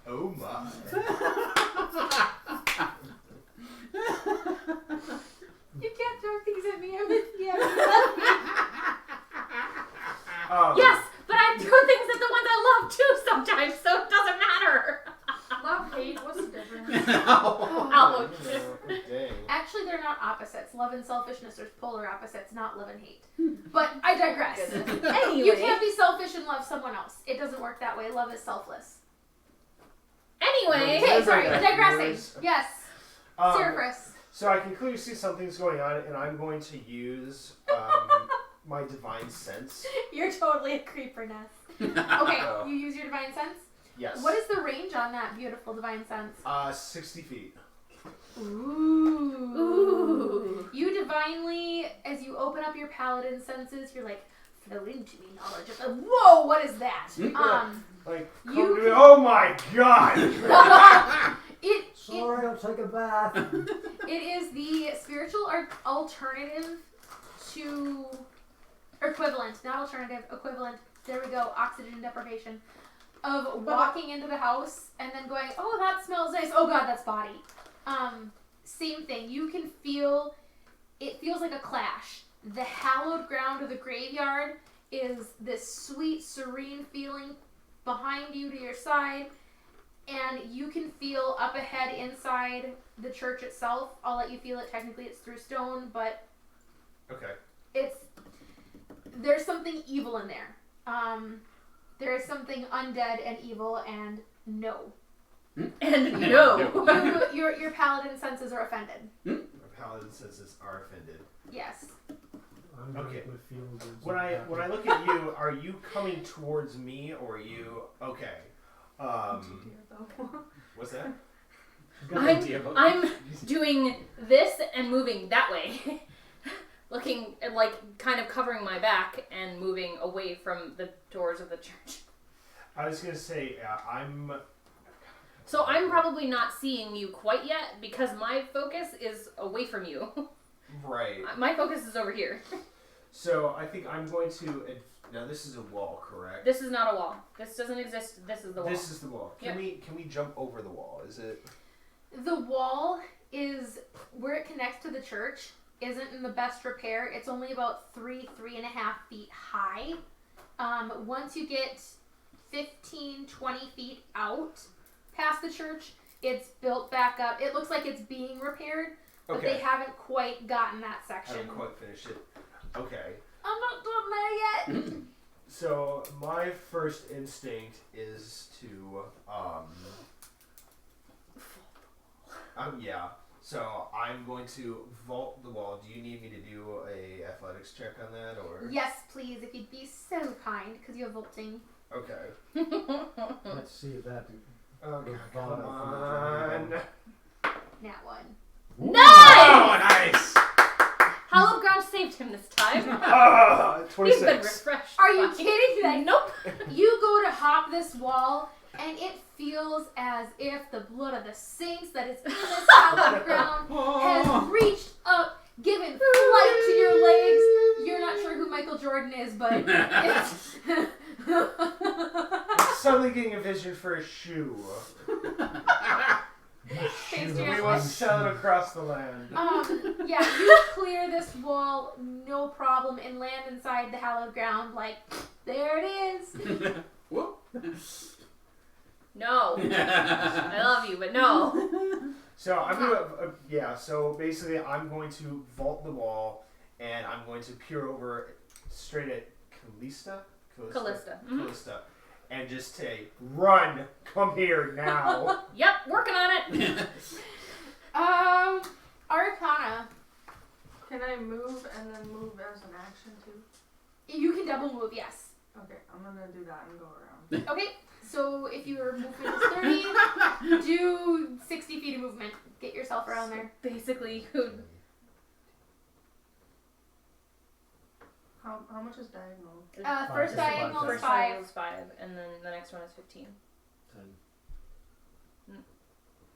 Oh my. You can't throw things at me. I'm with you. Yes, but I throw things at the ones I love too sometimes, so it doesn't matter. Love, hate, what's the difference? Outlook. Dang. Actually, they're not opposites. Love and selfishness are polar opposites, not love and hate. But I digress. Anyway. You can't be selfish and love someone else. It doesn't work that way. Love is selfless. Anyway. Okay, sorry. Remember that, Digressing. viewers. Yes. Um, Seraphras. So I can clearly see something's going on, and I'm going to use my divine sense. You're totally a creeper, Ness. Okay, you use your divine sense? Yes. What is the range on that beautiful divine sense? 60 feet. Ooh. Ooh. You divinely, as you open up your paladin senses, you're like, flow into me knowledge of the. Whoa, what is that? Like, You come to me. can- Oh my god! Sorry, I'll take a bath. It is the spiritual alternative to equivalent, not alternative, equivalent. There we go, oxygen deprivation of walking into the house and then going, oh, that smells nice. Oh god, that's body. Same thing. You can feel. It feels like a clash. The hallowed ground of the graveyard is this sweet, serene feeling behind you to your side. And you can feel up ahead inside the church itself. I'll let you feel it. Technically, it's through stone, but Okay. there's something evil in there. There is something undead and evil, and no. And no. Your paladin senses are offended. My paladin senses are offended. Yes. I'm Okay. good with fields. When I look at you, are you coming towards me, or are you okay? What's that? I'm doing this and moving that way. Looking at, like, kind of covering my back and moving away from the doors of the church. I was gonna say, I'm. So I'm probably not seeing you quite yet because my focus is away from you. Right. My focus is over here. So I think I'm going to. Now this is a wall, correct? This is not a wall. This doesn't exist. This is the wall. This is the wall. Can we jump over the wall? Is it? The wall is where it connects to the church. Isn't in the best repair. It's only about 3.5 feet high. Once you get 15, 20 feet out past the church, it's built back up. It looks like it's being repaired, but they haven't quite gotten that section. Haven't quite finished it. Okay. I'm not done there yet. So my first instinct is to yeah. So I'm going to vault the wall. Do you need me to do a athletics check on that, or? Yes, please, if you'd be so kind, because you have vaulting. Okay. Let's see if that. Okay, come Vaughn on. Nat 1. Nice! Oh, nice! Hollow ground saved him this time. He's 26. been refreshed. Are you kidding me? Nope. You go to hop this wall, and it feels as if the blood of the saints that is in this hallowed ground has reached up, given flight to your legs. You're not sure who Michael Jordan is, but it's... I'm suddenly getting a vision for a shoe. We must sell it across the land. Yeah, you clear this wall, no problem, and land inside the hallowed ground like, there it is. Whoop. No. I love you, but no. So I'm gonna, so basically I'm going to vault the wall, and I'm going to peer over straight at Callista, Callista. and just say, "Run! Come here now!" Yep, working on it. Arcana. Can I move and then move as an action too? You can double move, yes. Okay, I'm gonna do that and go around. Okay, so if your movement is 30, do 60 feet of movement. Get yourself around there. Basically, who? How much is diagonal? First diagonal is First 5. diagonal is 5, and then the next one is 15. 10.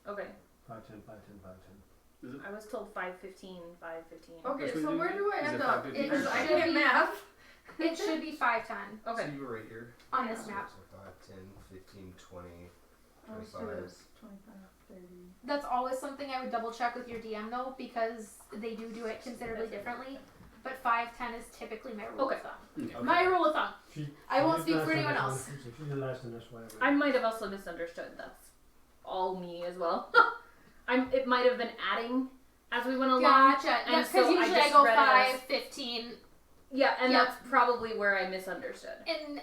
Okay. 5, 10, 5, 10, 5, 10. I was told 5, 15, 5, 15. Okay, Which one so do you where do? do I Is end it up? 5:50? Because I It can't should be- math. It should be 5, 10. Okay. So you were right here. On this map. So 5, 10, 15, 20, Let's do 25. this. 25, 30. That's always something I would double check with your DM though, because they do it considerably differently. But 5, 10 is typically my rule Okay. of thumb. Okay. My rule of thumb. I won't speak for anyone last else. She did last in this, whatever. I might have also misunderstood. That's all me as well. It might have been adding as we went along. Gotcha. And Because so usually I just go read it 5, as- 15, Yeah, and Yep. that's probably where I misunderstood. and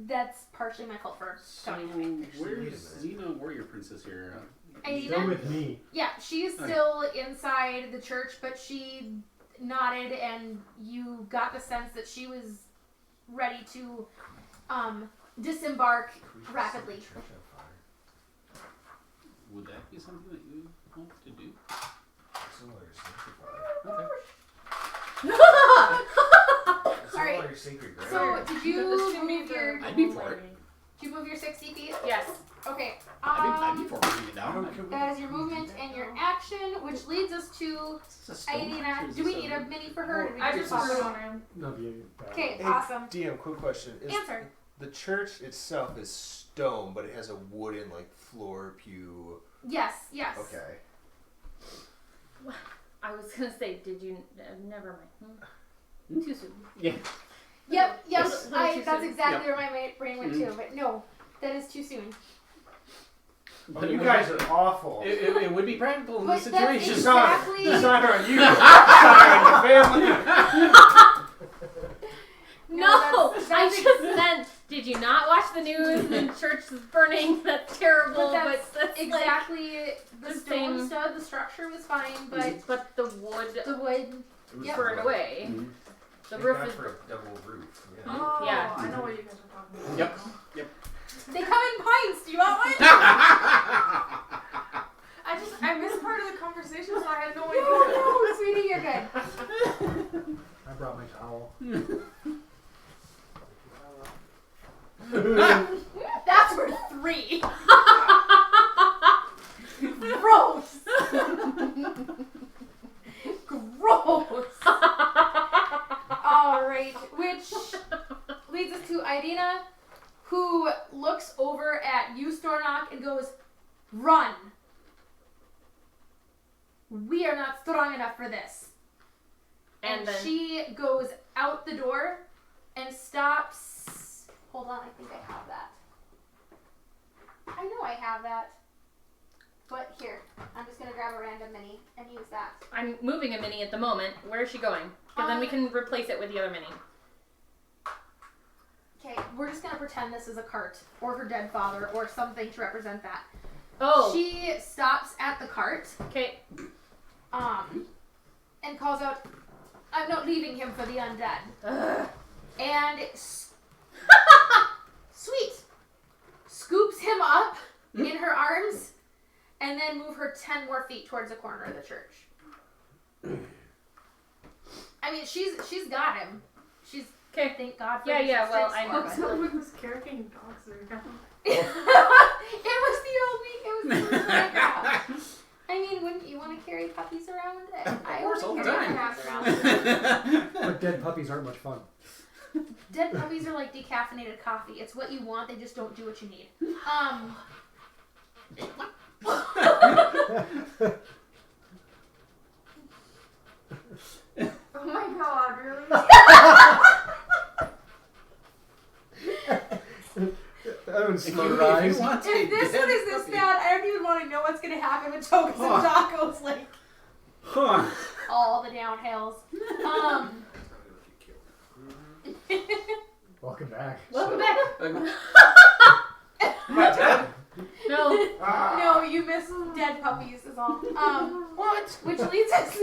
that's partially my fault for So telling you. where's Xena, warrior princess here? Still with me. Yeah, she's Okay. still inside the church, but she nodded, and you got the sense that she was ready to disembark rapidly. Would that be something that you want to do? Similar Alright, your sacred ground. so did you This should be move your? I'd be for it. Did you move your 60 feet? Yes. Okay. I'd be for moving it down. That is your movement and your action, which leads us to It's a stone. Aidina. Do we need a mini for her? Or do we I just just pop put it it on? on him. Not you. Okay, Hey, awesome. DM, quick question. Is Answer. the church itself is stone, but it has a wooden like floor pew. Yes, yes. Okay. I was gonna say, did you? Never mind. Too soon. Yeah. Yep, yep. Yes. That's exactly where my brain went to. But no, that is too soon. Oh, you guys are awful. It would be practical in But this that's situation. exactly. It's not on you. It's on your family. No, that's I just meant. Did you not watch the news? The church is burning. That's terrible. But But that's exactly the the stone same- stud. The structure was fine, but But the wood the wood. Yep. burned away. Mhm. The Thank roof God is. for a double roof. Yeah. Oh, Yeah. I know what you guys are talking about. Yep. They come in pints. Do you want one? I missed part of the conversation, so I had no idea. Oh no, sweetie, you're good. I brought my towel. That's worth 3. Gross. Gross. Alright, which leads us to Irina, who looks over at you, Stornock, and goes, "Run. We are not strong enough for this." And then she goes out the door and stops. Hold on, I think I have that. I know I have that. But here, I'm just going to grab a random mini and use that. I'm moving a mini at the moment. Where is she going? Because then we can replace it with the other mini. Okay, we're just going to pretend this is a cart or her dead father or something to represent that. Oh. She stops at the cart. Okay. And calls out, "I'm not leaving him for the undead." And sweet, scoops him up in her arms, and then move her 10 more feet towards the corner of the church. I mean, she's got him. She's thank God for Yeah. Well, I know. What's up with this carrying dogs around? It was the old week. It was the playground. I mean, wouldn't you want to carry puppies around? I course, all the carry time. cats around. But dead puppies aren't much fun. Dead puppies are like decaffeinated coffee. It's what you want. They just don't do what you need. Oh my god, really? That would If slow you her eyes. want If this one is this bad, I don't even want to know what's going to happen with Tokus and Tacos, like, all the downhills. Welcome back. Welcome back. No. No, you missed dead puppies is all. What? Which leads us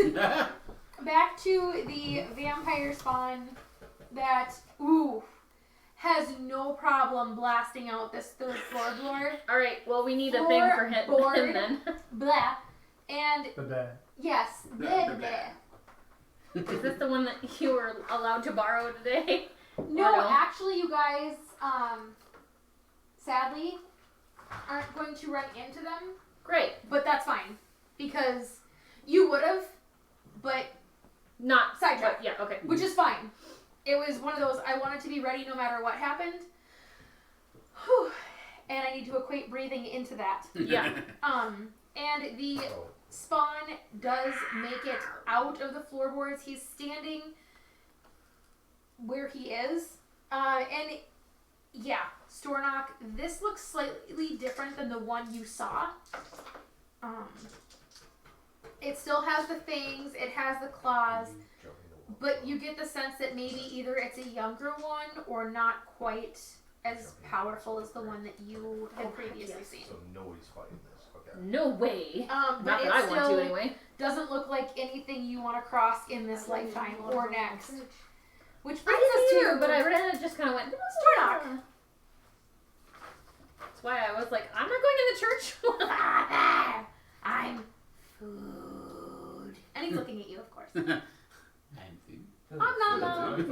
back to the vampire spawn that, has no problem blasting out this 3rd floor door. Alright, well, we need a thing for him then. Blah. And, Blah. yes, blah, blah. Is this the one that you were allowed to borrow today? No, actually, you guys, sadly, aren't going to run into them. Great. But that's fine. Because you would have, but Not sidetracked. Yeah, okay. Which is fine. It was one of those, I wanted to be ready no matter what happened. Whew. And I need to equate breathing into that. Yeah. And the spawn does make it out of the floorboards. He's standing where he is. And yeah, Stornock, this looks slightly different than the one you saw. It still has the fangs, it has the claws, but you get the sense that maybe either it's a younger one or not quite as powerful as the one that you had previously seen. So nobody's fighting this. Okay. No way. But Not it that I want still to anyway. doesn't look like anything you want to cross in this lifetime or next. Which I brings us didn't to either, but I just kind of went, Stornock. That's why I was like, I'm not going in the church. I'm food. And he's looking at you, of course. I'm food. Nom nom nom.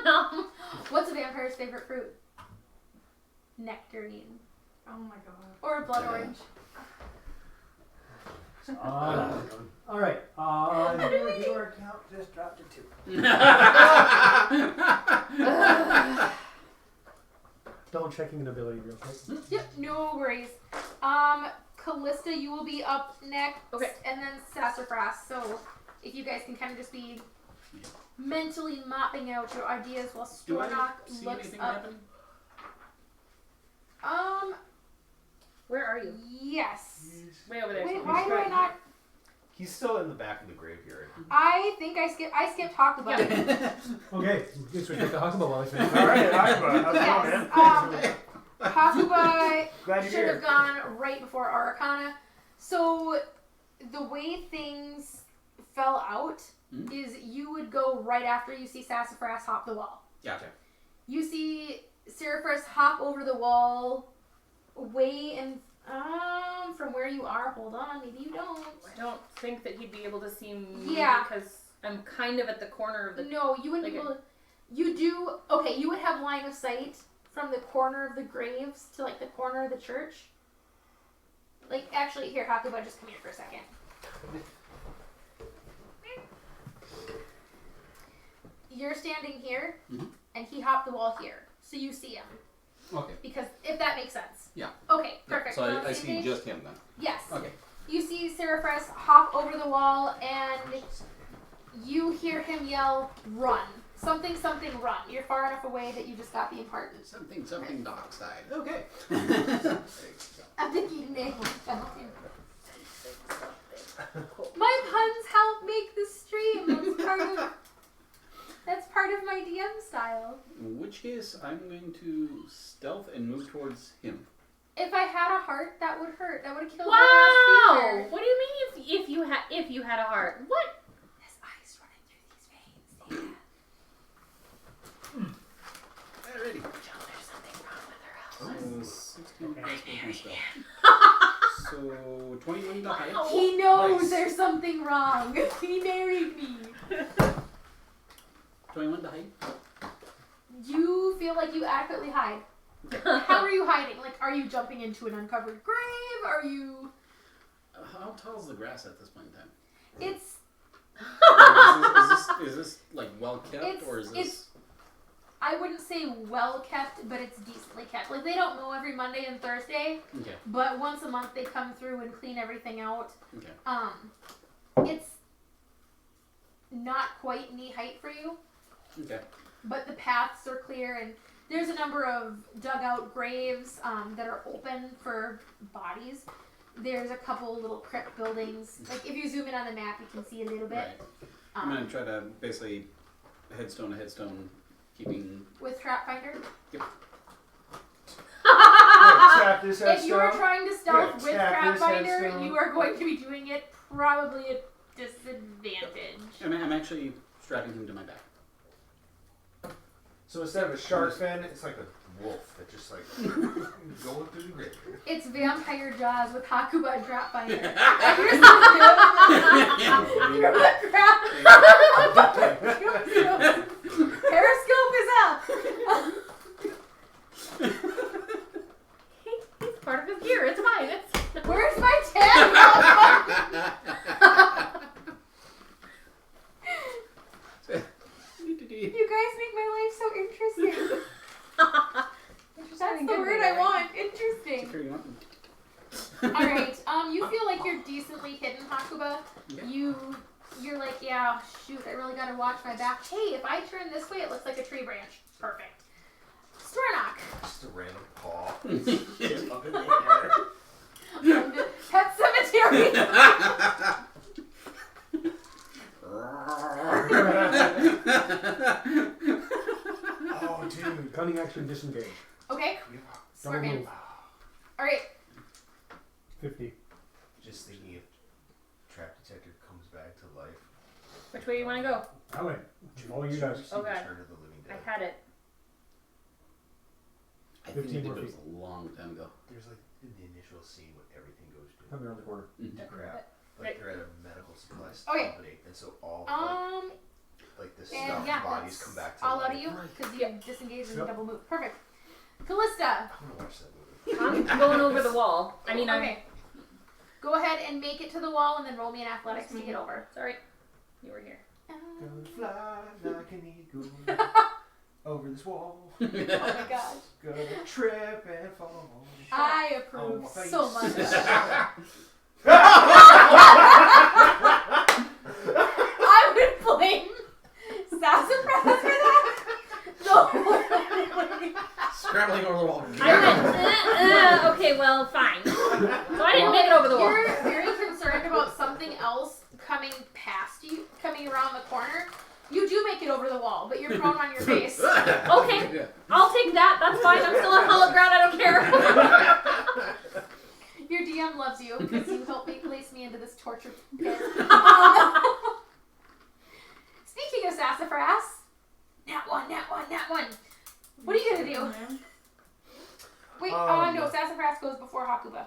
Nom. What's a vampire's favorite fruit? Nectarine. Oh my god. Or a blood orange. Alright. Your account just dropped to 2. Double checking an ability real quick. Yep, no worries. Callista, you will be up next. Okay. And then Sassafras. So if you guys can kind of just be mentally mapping out your ideas while Do I Stornock see looks anything up. happen? Where are you? Yes. Way over there. Wait, why do I not? He's still in the back of the graveyard. I think I skipped Hakuba. Okay, let's switch back to Hakuba while I finish. Alright, how's it going, man? Hakuba Glad you're should have here. gone right before Arcana. So the way things fell out is you would go right after you see Sassafras hop the wall. Gotcha. You see Seraphis hop over the wall way in From where you are, hold on, maybe you don't. I don't think that he'd be able to see me Yeah. because I'm kind of at the corner of the. No, you wouldn't be able to. You do. Okay, you would have line of sight from the corner of the graves to like the corner of the church. Like, actually, here, Hakuba, just come here for a second. You're standing here, and he hopped the wall here, so you see him. Okay. Because, if that makes sense. Yeah. Okay, perfect. So We're on I the same see page? just him then. Yes. Okay. You see Seraphres hop over the wall, and you hear him yell, "Run!" Something, something, run. You're far enough away that you just got the important. Something, something dark side. Okay. I'm thinking name. My puns help make the stream. That's part of my DM style. In which case, I'm going to stealth and move towards him. If I had a heart, that would hurt. That would have killed my Wow! last fever. What do you mean if you had a heart? What? His eyes running through these veins. Alrighty. There's something wrong with her. 16 plus my stealth. So 21 to height. He knows Nice. there's something wrong. He married me. 21 to height. You feel like you adequately hide. How are you hiding? Like, are you jumping into an uncovered grave? Are you... How tall is the grass at this point in time? It's... Is this like well kept, or is this? I wouldn't say well kept, but it's decently kept. Like, they don't mow every Monday and Thursday, Okay. but once a month they come through and clean everything out. Okay. It's not quite knee height for you, Okay. but the paths are clear, and there's a number of dugout graves that are open for bodies. There's a couple little crypt buildings. Like, if you zoom in on the map, you can see a little bit. Right. I'm gonna try to basically headstone to headstone, keeping. With Trap Finder. Yep. Tap this If you are headstone. trying to stealth Yeah, with tap Trap this Finder, headstone. you are going to be doing it probably at disadvantage. I'm actually strapping him to my back. So instead of a shark fin, it's like a wolf that just like going through the grave. It's Vampire Jaws with Hakuba and Trap Finder. You're the crap. Periscope is up. He's part of his gear. It's fine. Where's my tag? You guys make my life so interesting. That's the word I want. Interesting. Alright, you feel like you're decently hidden, Hakuba. Yeah. You're like, yeah, shoot, I really gotta watch my back. Hey, if I turn this way, it looks like a tree branch. Perfect. Stornock. Just a random paw. Up in the air. Pet Cemetery. Oh, dude. Cunning action, disengage. Okay. Smart man. move. Alright. 50. Just thinking if Trap Detector comes back to life. Which way do you want to go? That way. All you guys. See Okay. Return of the Living I Dead. had it. I think 15 it more was feet. a long time ago. There's like in the initial scene when everything goes Come around the corner. to crap. Like they're at a medical supply Okay. company, and so all like the And stuffed yeah, bodies that's come back to all life. out of you because you disengaged and Yep. double move. Perfect. Callista. I want to watch that movie. I'm going over the wall. I mean, Okay. Go ahead and make it to the wall and then roll me an athletics to get over. Sorry. You were here. Gonna fly like an eagle over this wall. Oh my gosh. Gonna trip and fall. I approve Oh, my so face. much. I would blame Sassafras for that. No. Scrambling over the wall. I went, okay, well, fine. So I didn't make it over the wall. You're very concerned about something else coming past you, coming around the corner. You do make it over the wall, but you're prone on your face. Okay. Yeah. I'll take that. That's fine. I'm still on solid ground. I don't care. Your DM loves you because you helped me place me into this torture pit. Speaking of Sassafras, nat one. What are you gonna do? Wait, no, Sassafras goes before Hakuba.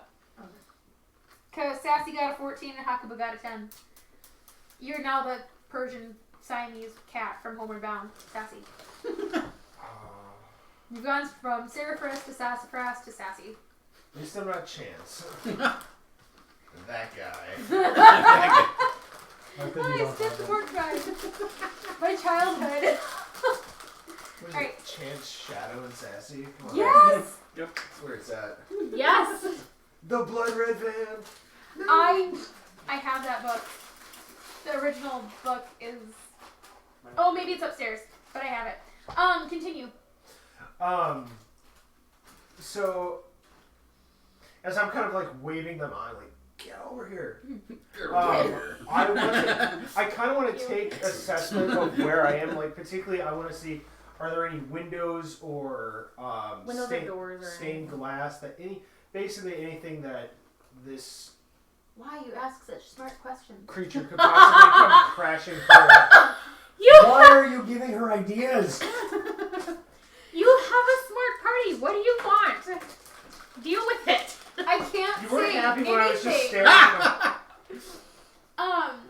Because Sassy got a 14 and Hakuba got a 10. You're now the Persian Siamese cat from Homeward Bound, Sassy. You've gone from Seraphrus to Sassafras to Sassy. At least I'm not Chance. That guy. How could you Nice, not just have the that? pork guy. My childhood. What is Alright. it? Chance, Shadow, and Sassy? Come on. Yes! That's where it's at. Yes. The Blood Red Van. I have that book. The original book is... Oh, maybe it's upstairs, but I have it. Continue. So as I'm kind of like waving them on, like, get over here. I kind of want to take assessment of where I am. Like, particularly, I want to see, are there any windows or Windows or doors or stained glass that basically anything that this Why you ask such smart questions? creature could possibly come crashing through. Why are you giving her ideas? You have a smart party. What do you want? Deal with it. I can't You weren't say happy when I was just anything. staring at them.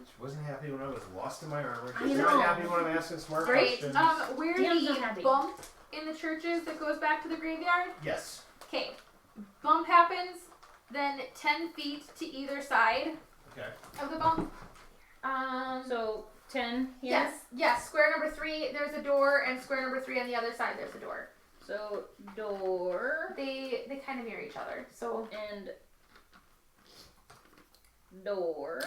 She wasn't happy when I was lost in my armor. I She's know. not happy when I'm asking smart Great. questions. Where Dan's not the happy. bump in the churches that goes back to the graveyard? Yes. Okay. Bump happens, then 10 feet to either side Okay. of the bump. So 10 here. Yes. Square number 3, there's a door, and square number 3 on the other side, there's a door. So door They kind of mirror each other. So and door.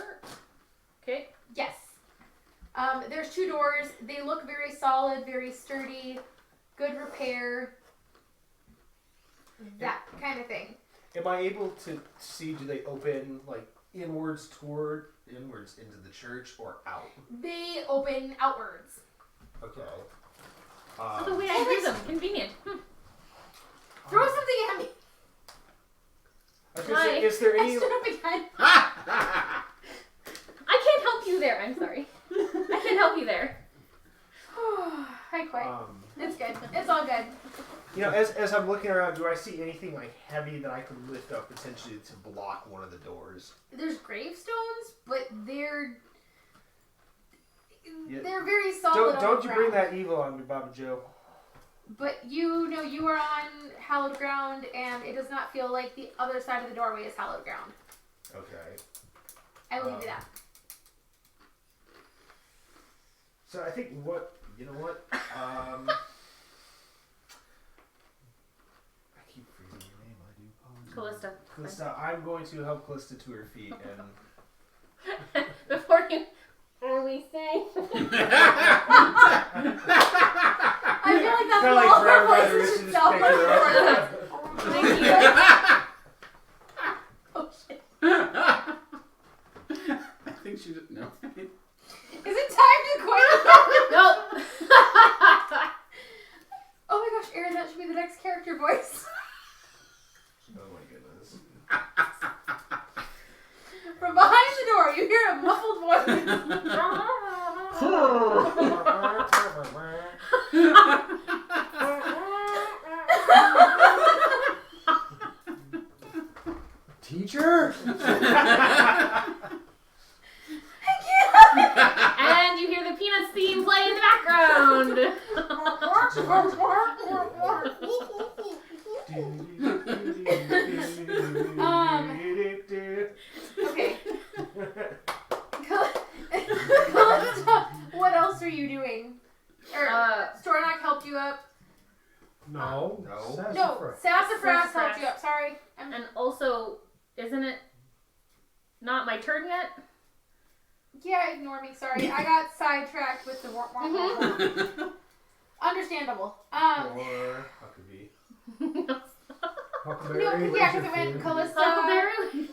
Okay. yes. There's 2 doors. They look very solid, very sturdy, good repair. That kind of thing. Am I able to see, do they open like inwards into the church or out? They open outwards. Okay. So the way I do them, convenient. Throw something at me. I was gonna say, is there I any? stood up again. I can't help you there. I'm sorry. I can't help you there. I quit. It's good. It's all good. You know, as I'm looking around, do I see anything like heavy that I could lift up potentially to block one of the doors? There's gravestones, but they're Yeah. very solid. Don't on you the bring ground. that evil on me, Baba Joe. But you know you are on hallowed ground, and it does not feel like the other side of the doorway is hallowed ground. Okay. I will leave you that. So I think you know what? I keep forgetting your name. I do apologize. Callista. Callista, I'm going to help Callista to her feet and. Before you. Are we saying? I feel like that's Kinda what like all Forever our by the voices Wrist, should you sell just pick her up. Thank you. I think she didn't know. Is it time to quit? Nope. Oh my gosh, Aaron, that should be the next character voice. Oh my goodness. From behind the door, you hear a muffled voice. Teacher? And you hear the Peanuts theme play in the background. Okay. Callista, what else are you doing? Stornock helped you up. No. No. No, Sassafras helped you up. Sorry. And also, isn't it not my turn yet? Yeah, ignore me. Sorry, I got sidetracked with the Understandable. Or Huckabee. Huckleberry, No, where's yeah, your because it went food? Callista, Huckleberry?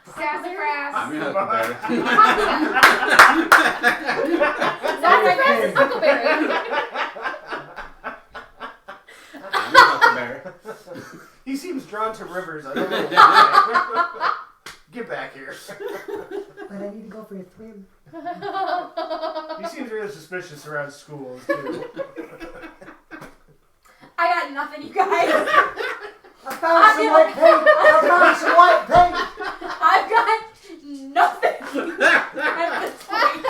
Sassafras. I'm your Huckleberry. Sassafras is Huckleberry. I'm your Huckleberry. He seems drawn to rivers. I don't know why. Get back here. But I need to go for a swim. He seems really suspicious around schools too. I got nothing, you guys. I found some white paint! I found some white paint! I've got at this point.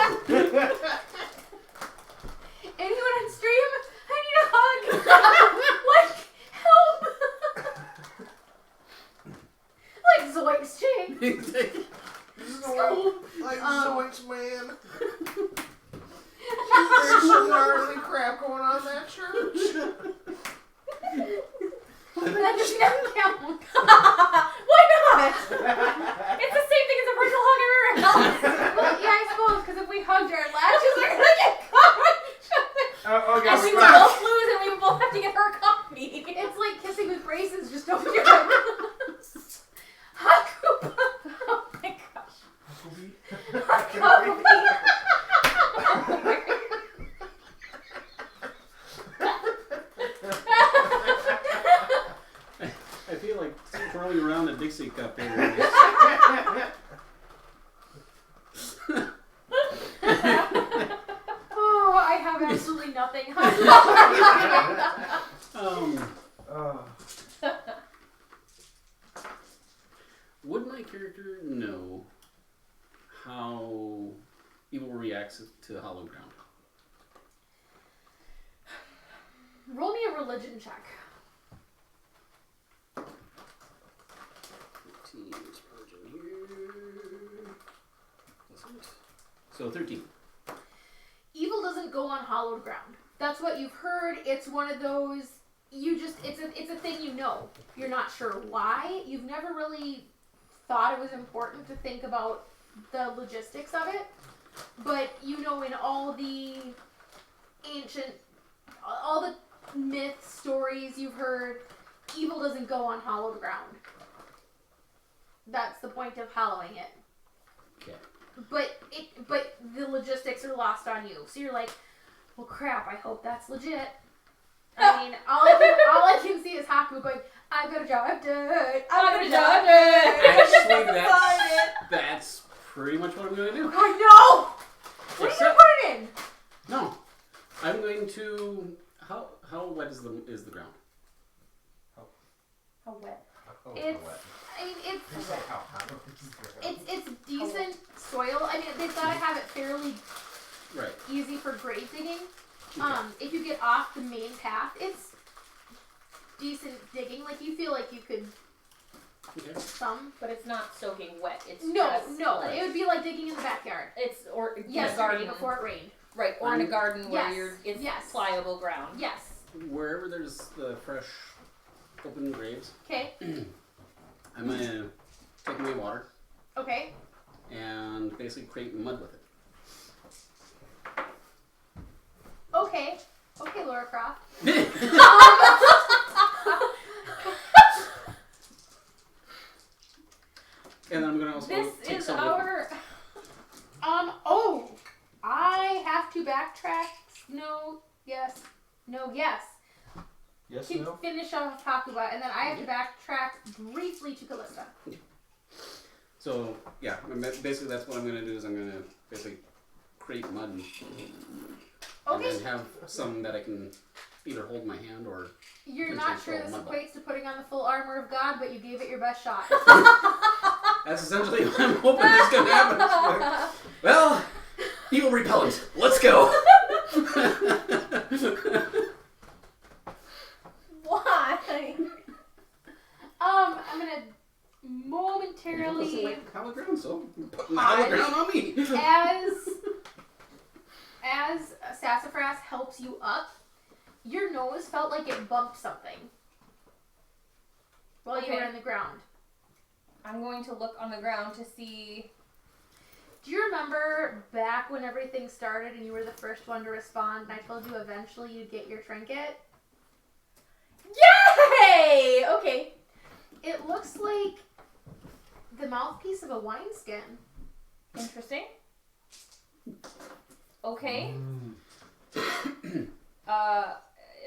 Anyone on stream? I need a hug. Like, help. Like Zoinks Ching. Like Zoinks, man. There's some gnarly crap going on in that church. That does not count. Why not? It's the same thing as a virtual hug everywhere else. Well, yeah, I suppose, because if we hugged, our latches are gonna get caught on each other. Okay, And we would Strahd. both lose and we would both have to get her a coffee. It's like kissing with braces, just open your mouth. Hakuba. Oh my gosh. Hakuba. I feel like throwing around a Dixie cup here. Oh, I have absolutely nothing. Would my character know how evil reacts to hollow ground? Roll me a religion check. So 13. Evil doesn't go on hallowed ground. That's what you've heard. It's one of those, it's a thing you know. You're not sure why. You've never really thought it was important to think about the logistics of it. But you know, in all the ancient, all the myth stories you've heard, evil doesn't go on hallowed ground. That's the point of hallowing it. Okay. But the logistics are lost on you. So you're like, well, crap, I hope that's legit. I mean, all I can see is Haku going, I'm gonna drive dirt. I'm gonna drive dirt. Actually, that's pretty much what I'm going to do. I know! What are you gonna put it in? No. I'm going to... How wet is the ground? How wet? It's decent soil. I mean, they've got to have it fairly Right. easy for grave digging. Okay. If you get off the main path, it's decent digging. Like, you feel like you could Okay. some. But it's not soaking wet. It's No, just, no. like, It would be like digging in the backyard. It's or in a Yesterday garden before it rained. right, or in a garden where Yes. it's Yes. pliable ground. Yes. Wherever there's the fresh open graves, Okay. I'm going to take my water Okay. and basically create mud with it. Okay. Okay, Laura Croft. And then I'm going to also This take is some our Oh, I have to backtrack. No, yes. No, yes. Yes, Can no? finish off Hakuba, and then I have to backtrack briefly to Callista. So, yeah, basically that's what I'm going to do is I'm going to basically create mud and Okay. then have some that I can either hold in my hand or... You're not sure this equates to putting on the full armor of God, but you gave it your best shot. That's essentially what I'm hoping is going to happen. Well, evil repellent. Let's go. why? I'm gonna momentarily, Hollow ground, so put the hollow ground on me. as Sassafras helps you up, your nose felt like it bumped something while you Okay. were in the ground. I'm going to look on the ground to see. Do you remember back when everything started and you were the first one to respond and I told you eventually you'd get your trinket? Yay! Okay. It looks like the mouthpiece of a wineskin. Interesting. Okay. Mm.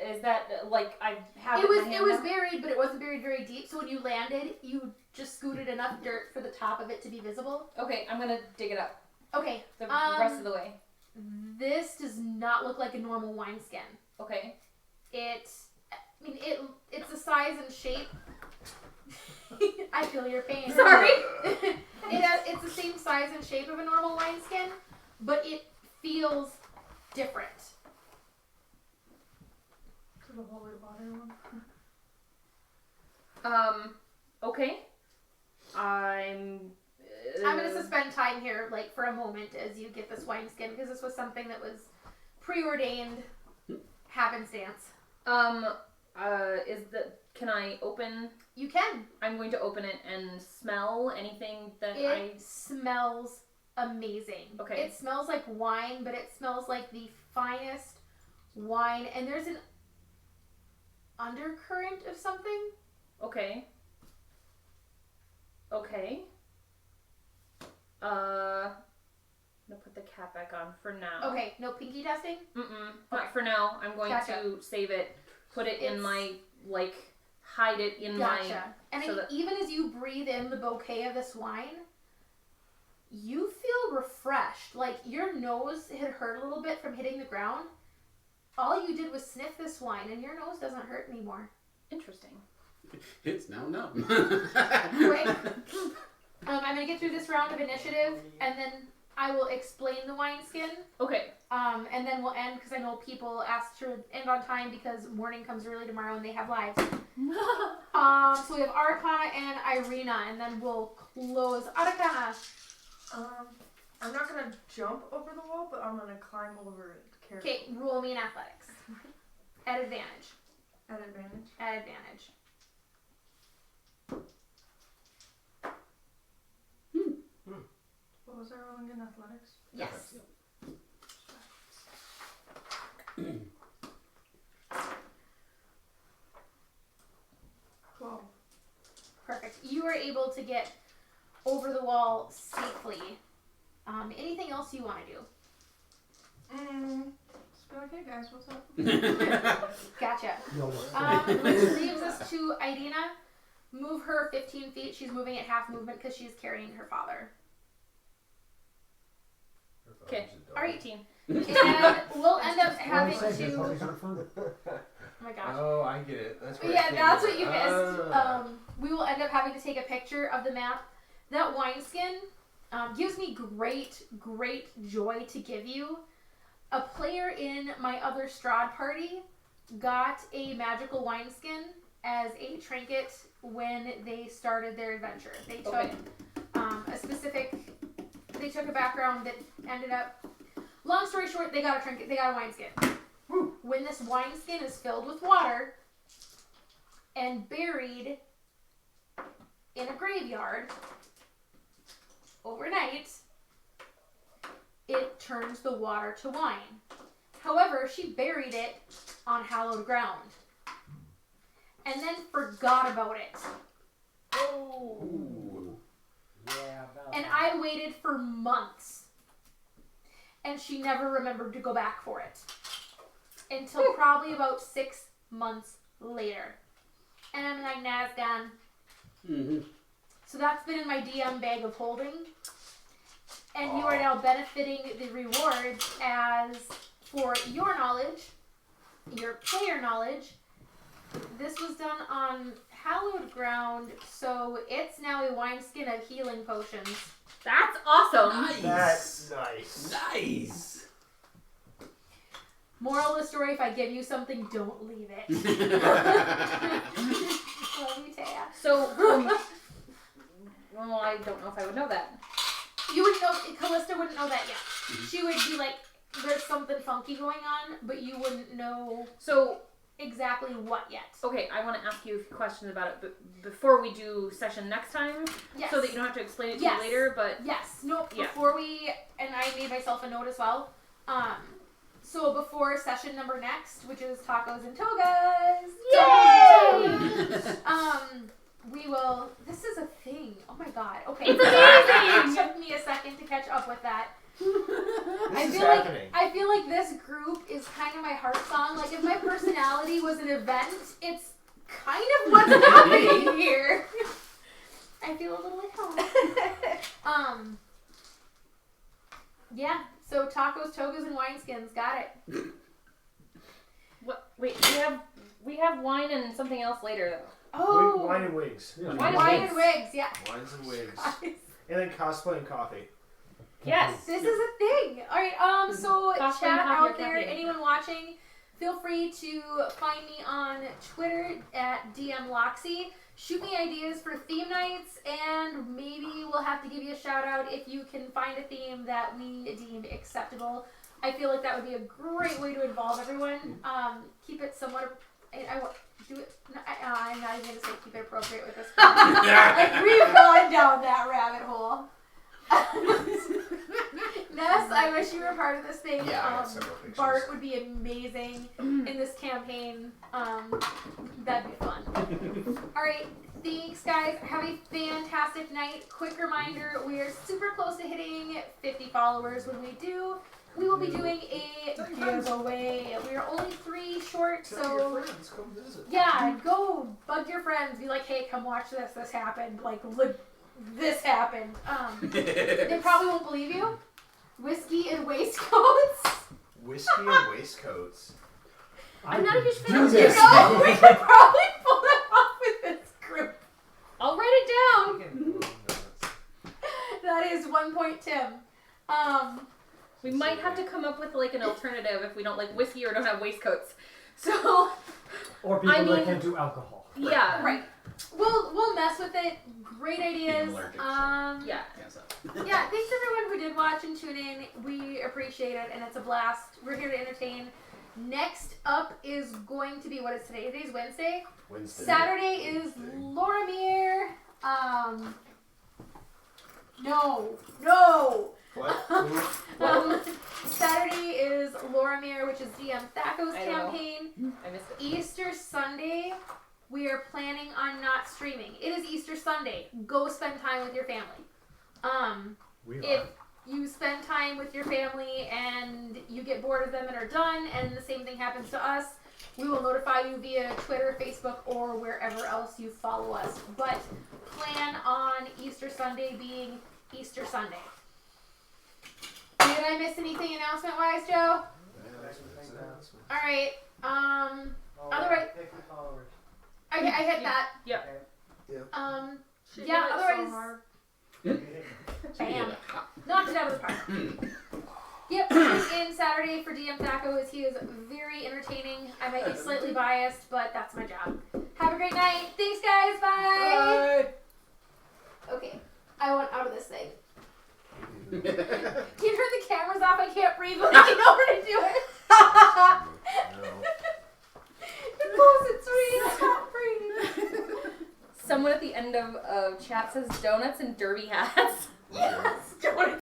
Is that like I have It was in my it hand was now? buried, but it wasn't buried very deep, so when you landed, you just scooted enough dirt for the top of it to be visible. Okay, I'm gonna dig it up Okay. the rest of the way. This does not look like a normal wineskin. Okay. It's the size and shape. I feel your pain. Sorry. It's the same size and shape of a normal wineskin, but it feels different. To the holy water one. Okay. I'm gonna suspend time here, like for a moment, as you get this wineskin, because this was something that was preordained happenstance. Can I open? You can. I'm going to open it and smell anything that It smells amazing. Okay. It smells like wine, but it smells like the finest wine, and there's an undercurrent of something. Okay. I'm gonna put the cap back on for now. Okay, no pinky testing? Not for now. I'm going to save it, put it in my, hide it in my... And so that, even as you breathe in the bouquet of this wine, you feel refreshed. Like, your nose had hurt a little bit from hitting the ground. All you did was sniff this wine, and your nose doesn't hurt anymore. Interesting. It's now numb. Right? I'm going to get through this round of initiative, and then I will explain the wineskin. Okay. And then we'll end, because I know people asked to end on time because morning comes early tomorrow and they have lives. So we have Arcana and Irina, and then we'll close. Arcana! I'm not gonna jump over the wall, but I'm gonna climb over it carefully. Okay, roll me in athletics. At advantage. At advantage? At advantage. What was I rolling in athletics? Yes. Whoa. Perfect. You are able to get over the wall safely. Anything else you want to do? Just be like, hey guys, what's up? Gotcha. No. Which leaves us to Irina. Move her 15 feet. She's moving at half movement because she's carrying her father. Okay. All right, team. And we'll end up having to... Puppies aren't fun. Oh my gosh. Oh, I get it. That's where Yeah, that's what you missed. We will end up having to take a picture of the map. That wineskin gives me great joy to give you. A player in my other Strahd party got a magical wineskin as a trinket when they started their adventure. They took they took a background that ended up, long story short, they got a trinket, they got a wineskin. When this wineskin is filled with water and buried in a graveyard overnight, it turns the water to wine. However, she buried it on hallowed ground and then forgot about it. Ooh. Yeah, And I waited for months, and she never remembered to go back for it until probably about 6 months later. And I'm like, nah, it's gone. Mm-hmm. So that's been in my DM bag of holding. And you are now benefiting the rewards as, for your knowledge, your player knowledge, this was done on hallowed ground, so it's now a wineskin of healing potions. That's awesome. Nice. That's nice. Nice. Moral of the story, if I give you something, don't leave it. Love you, Taya. So, well, I don't know if I would know that. You would know, Callista wouldn't know that yet. She would be like, there's something funky going on, but you wouldn't know So, exactly what yet. okay, I want to ask you a few questions about it, but before we do session next time, Yes. so that you don't have to explain it to Yes. me later, but... Yes. No, Yeah. before we, and I made myself a note as well, so before session number next, which is tacos and togas, we will, this is a thing, oh my god, okay. It's amazing! It took me a second to catch up with that. This is like happening. I feel like this group is kind of my heart song. Like if my personality was an event, it's kind of what's happening here. I feel a little at home. Yeah. So tacos, togas, and wineskins. Got it. What? Wait, we have wine and something else later, though. Oh, Wine and wigs. Yeah. wine and wigs. Yeah. Wines and wigs. And then cosplay and coffee. Yes. This is a thing. All right. So Cosplay, chat coffee, or out there. caffeine. Anyone watching, feel free to find me on Twitter at DMLoxy. Shoot me ideas for theme nights, and maybe we'll have to give you a shout out if you can find a theme that we deem acceptable. I feel like that would be a great way to involve everyone. Keep it somewhat. Do it. I'm not even gonna say keep it appropriate with this. Like, we've gone down that rabbit hole. Ness, I wish you were part of this thing. Yeah, I got several pictures. Bart would be amazing in this campaign. That'd be fun. Alright, thanks guys. Have a fantastic night. Quick reminder, we are super close to hitting 50 followers. When we do, we will be doing a giveaway. We are only 3 short, Tell so your friends, come visit. yeah, go bug your friends. Be like, hey, come watch this. This happened. Like, look, this happened. They probably won't believe you. Whiskey and waistcoats. Whiskey and waistcoats. I'm not a huge fan Do of this. this. No, we could probably pull that off with this group. I'll write it down. That is 1 point, Tim. We might have to come up with like an alternative if we don't like whiskey or don't have waistcoats. So Or people I mean- that can't do alcohol. yeah, Right. We'll mess with it. Great ideas. allergic, so- yeah. Yes, Yeah, thanks everyone who did watch and tune in. We appreciate it, and it's a blast. We're here to entertain. Next up is going to be, what is today? Today's Wednesday. Wednesday. Saturday is Loramir. No. What? Saturday is Loramir, which is DM Thaco's I don't know. campaign. I missed it. Easter Sunday, we are planning on not streaming. It is Easter Sunday. Go spend time with your family. We If are. you spend time with your family and you get bored of them and are done, and the same thing happens to us, we will notify you via Twitter, Facebook, or wherever else you follow us. But plan on Easter Sunday being Easter Sunday. Did I miss anything announcement-wise, Joe? All right. Otherwise, 50 followers. I hit that. Yep. She Yeah, did it otherwise- so hard. Bam. Knocked it out of the park. Yep, tune in Saturday for DM Thaco as he is very entertaining. I might be slightly biased, but that's my job. Have a great night. Thanks, guys. Bye. Okay, I want out of this thing. Can you turn the cameras off? I can't breathe when I know where to do it. Close it, sweetie. I can't breathe. Someone at the end of chat says donuts and derby hats. Yes, Jonas.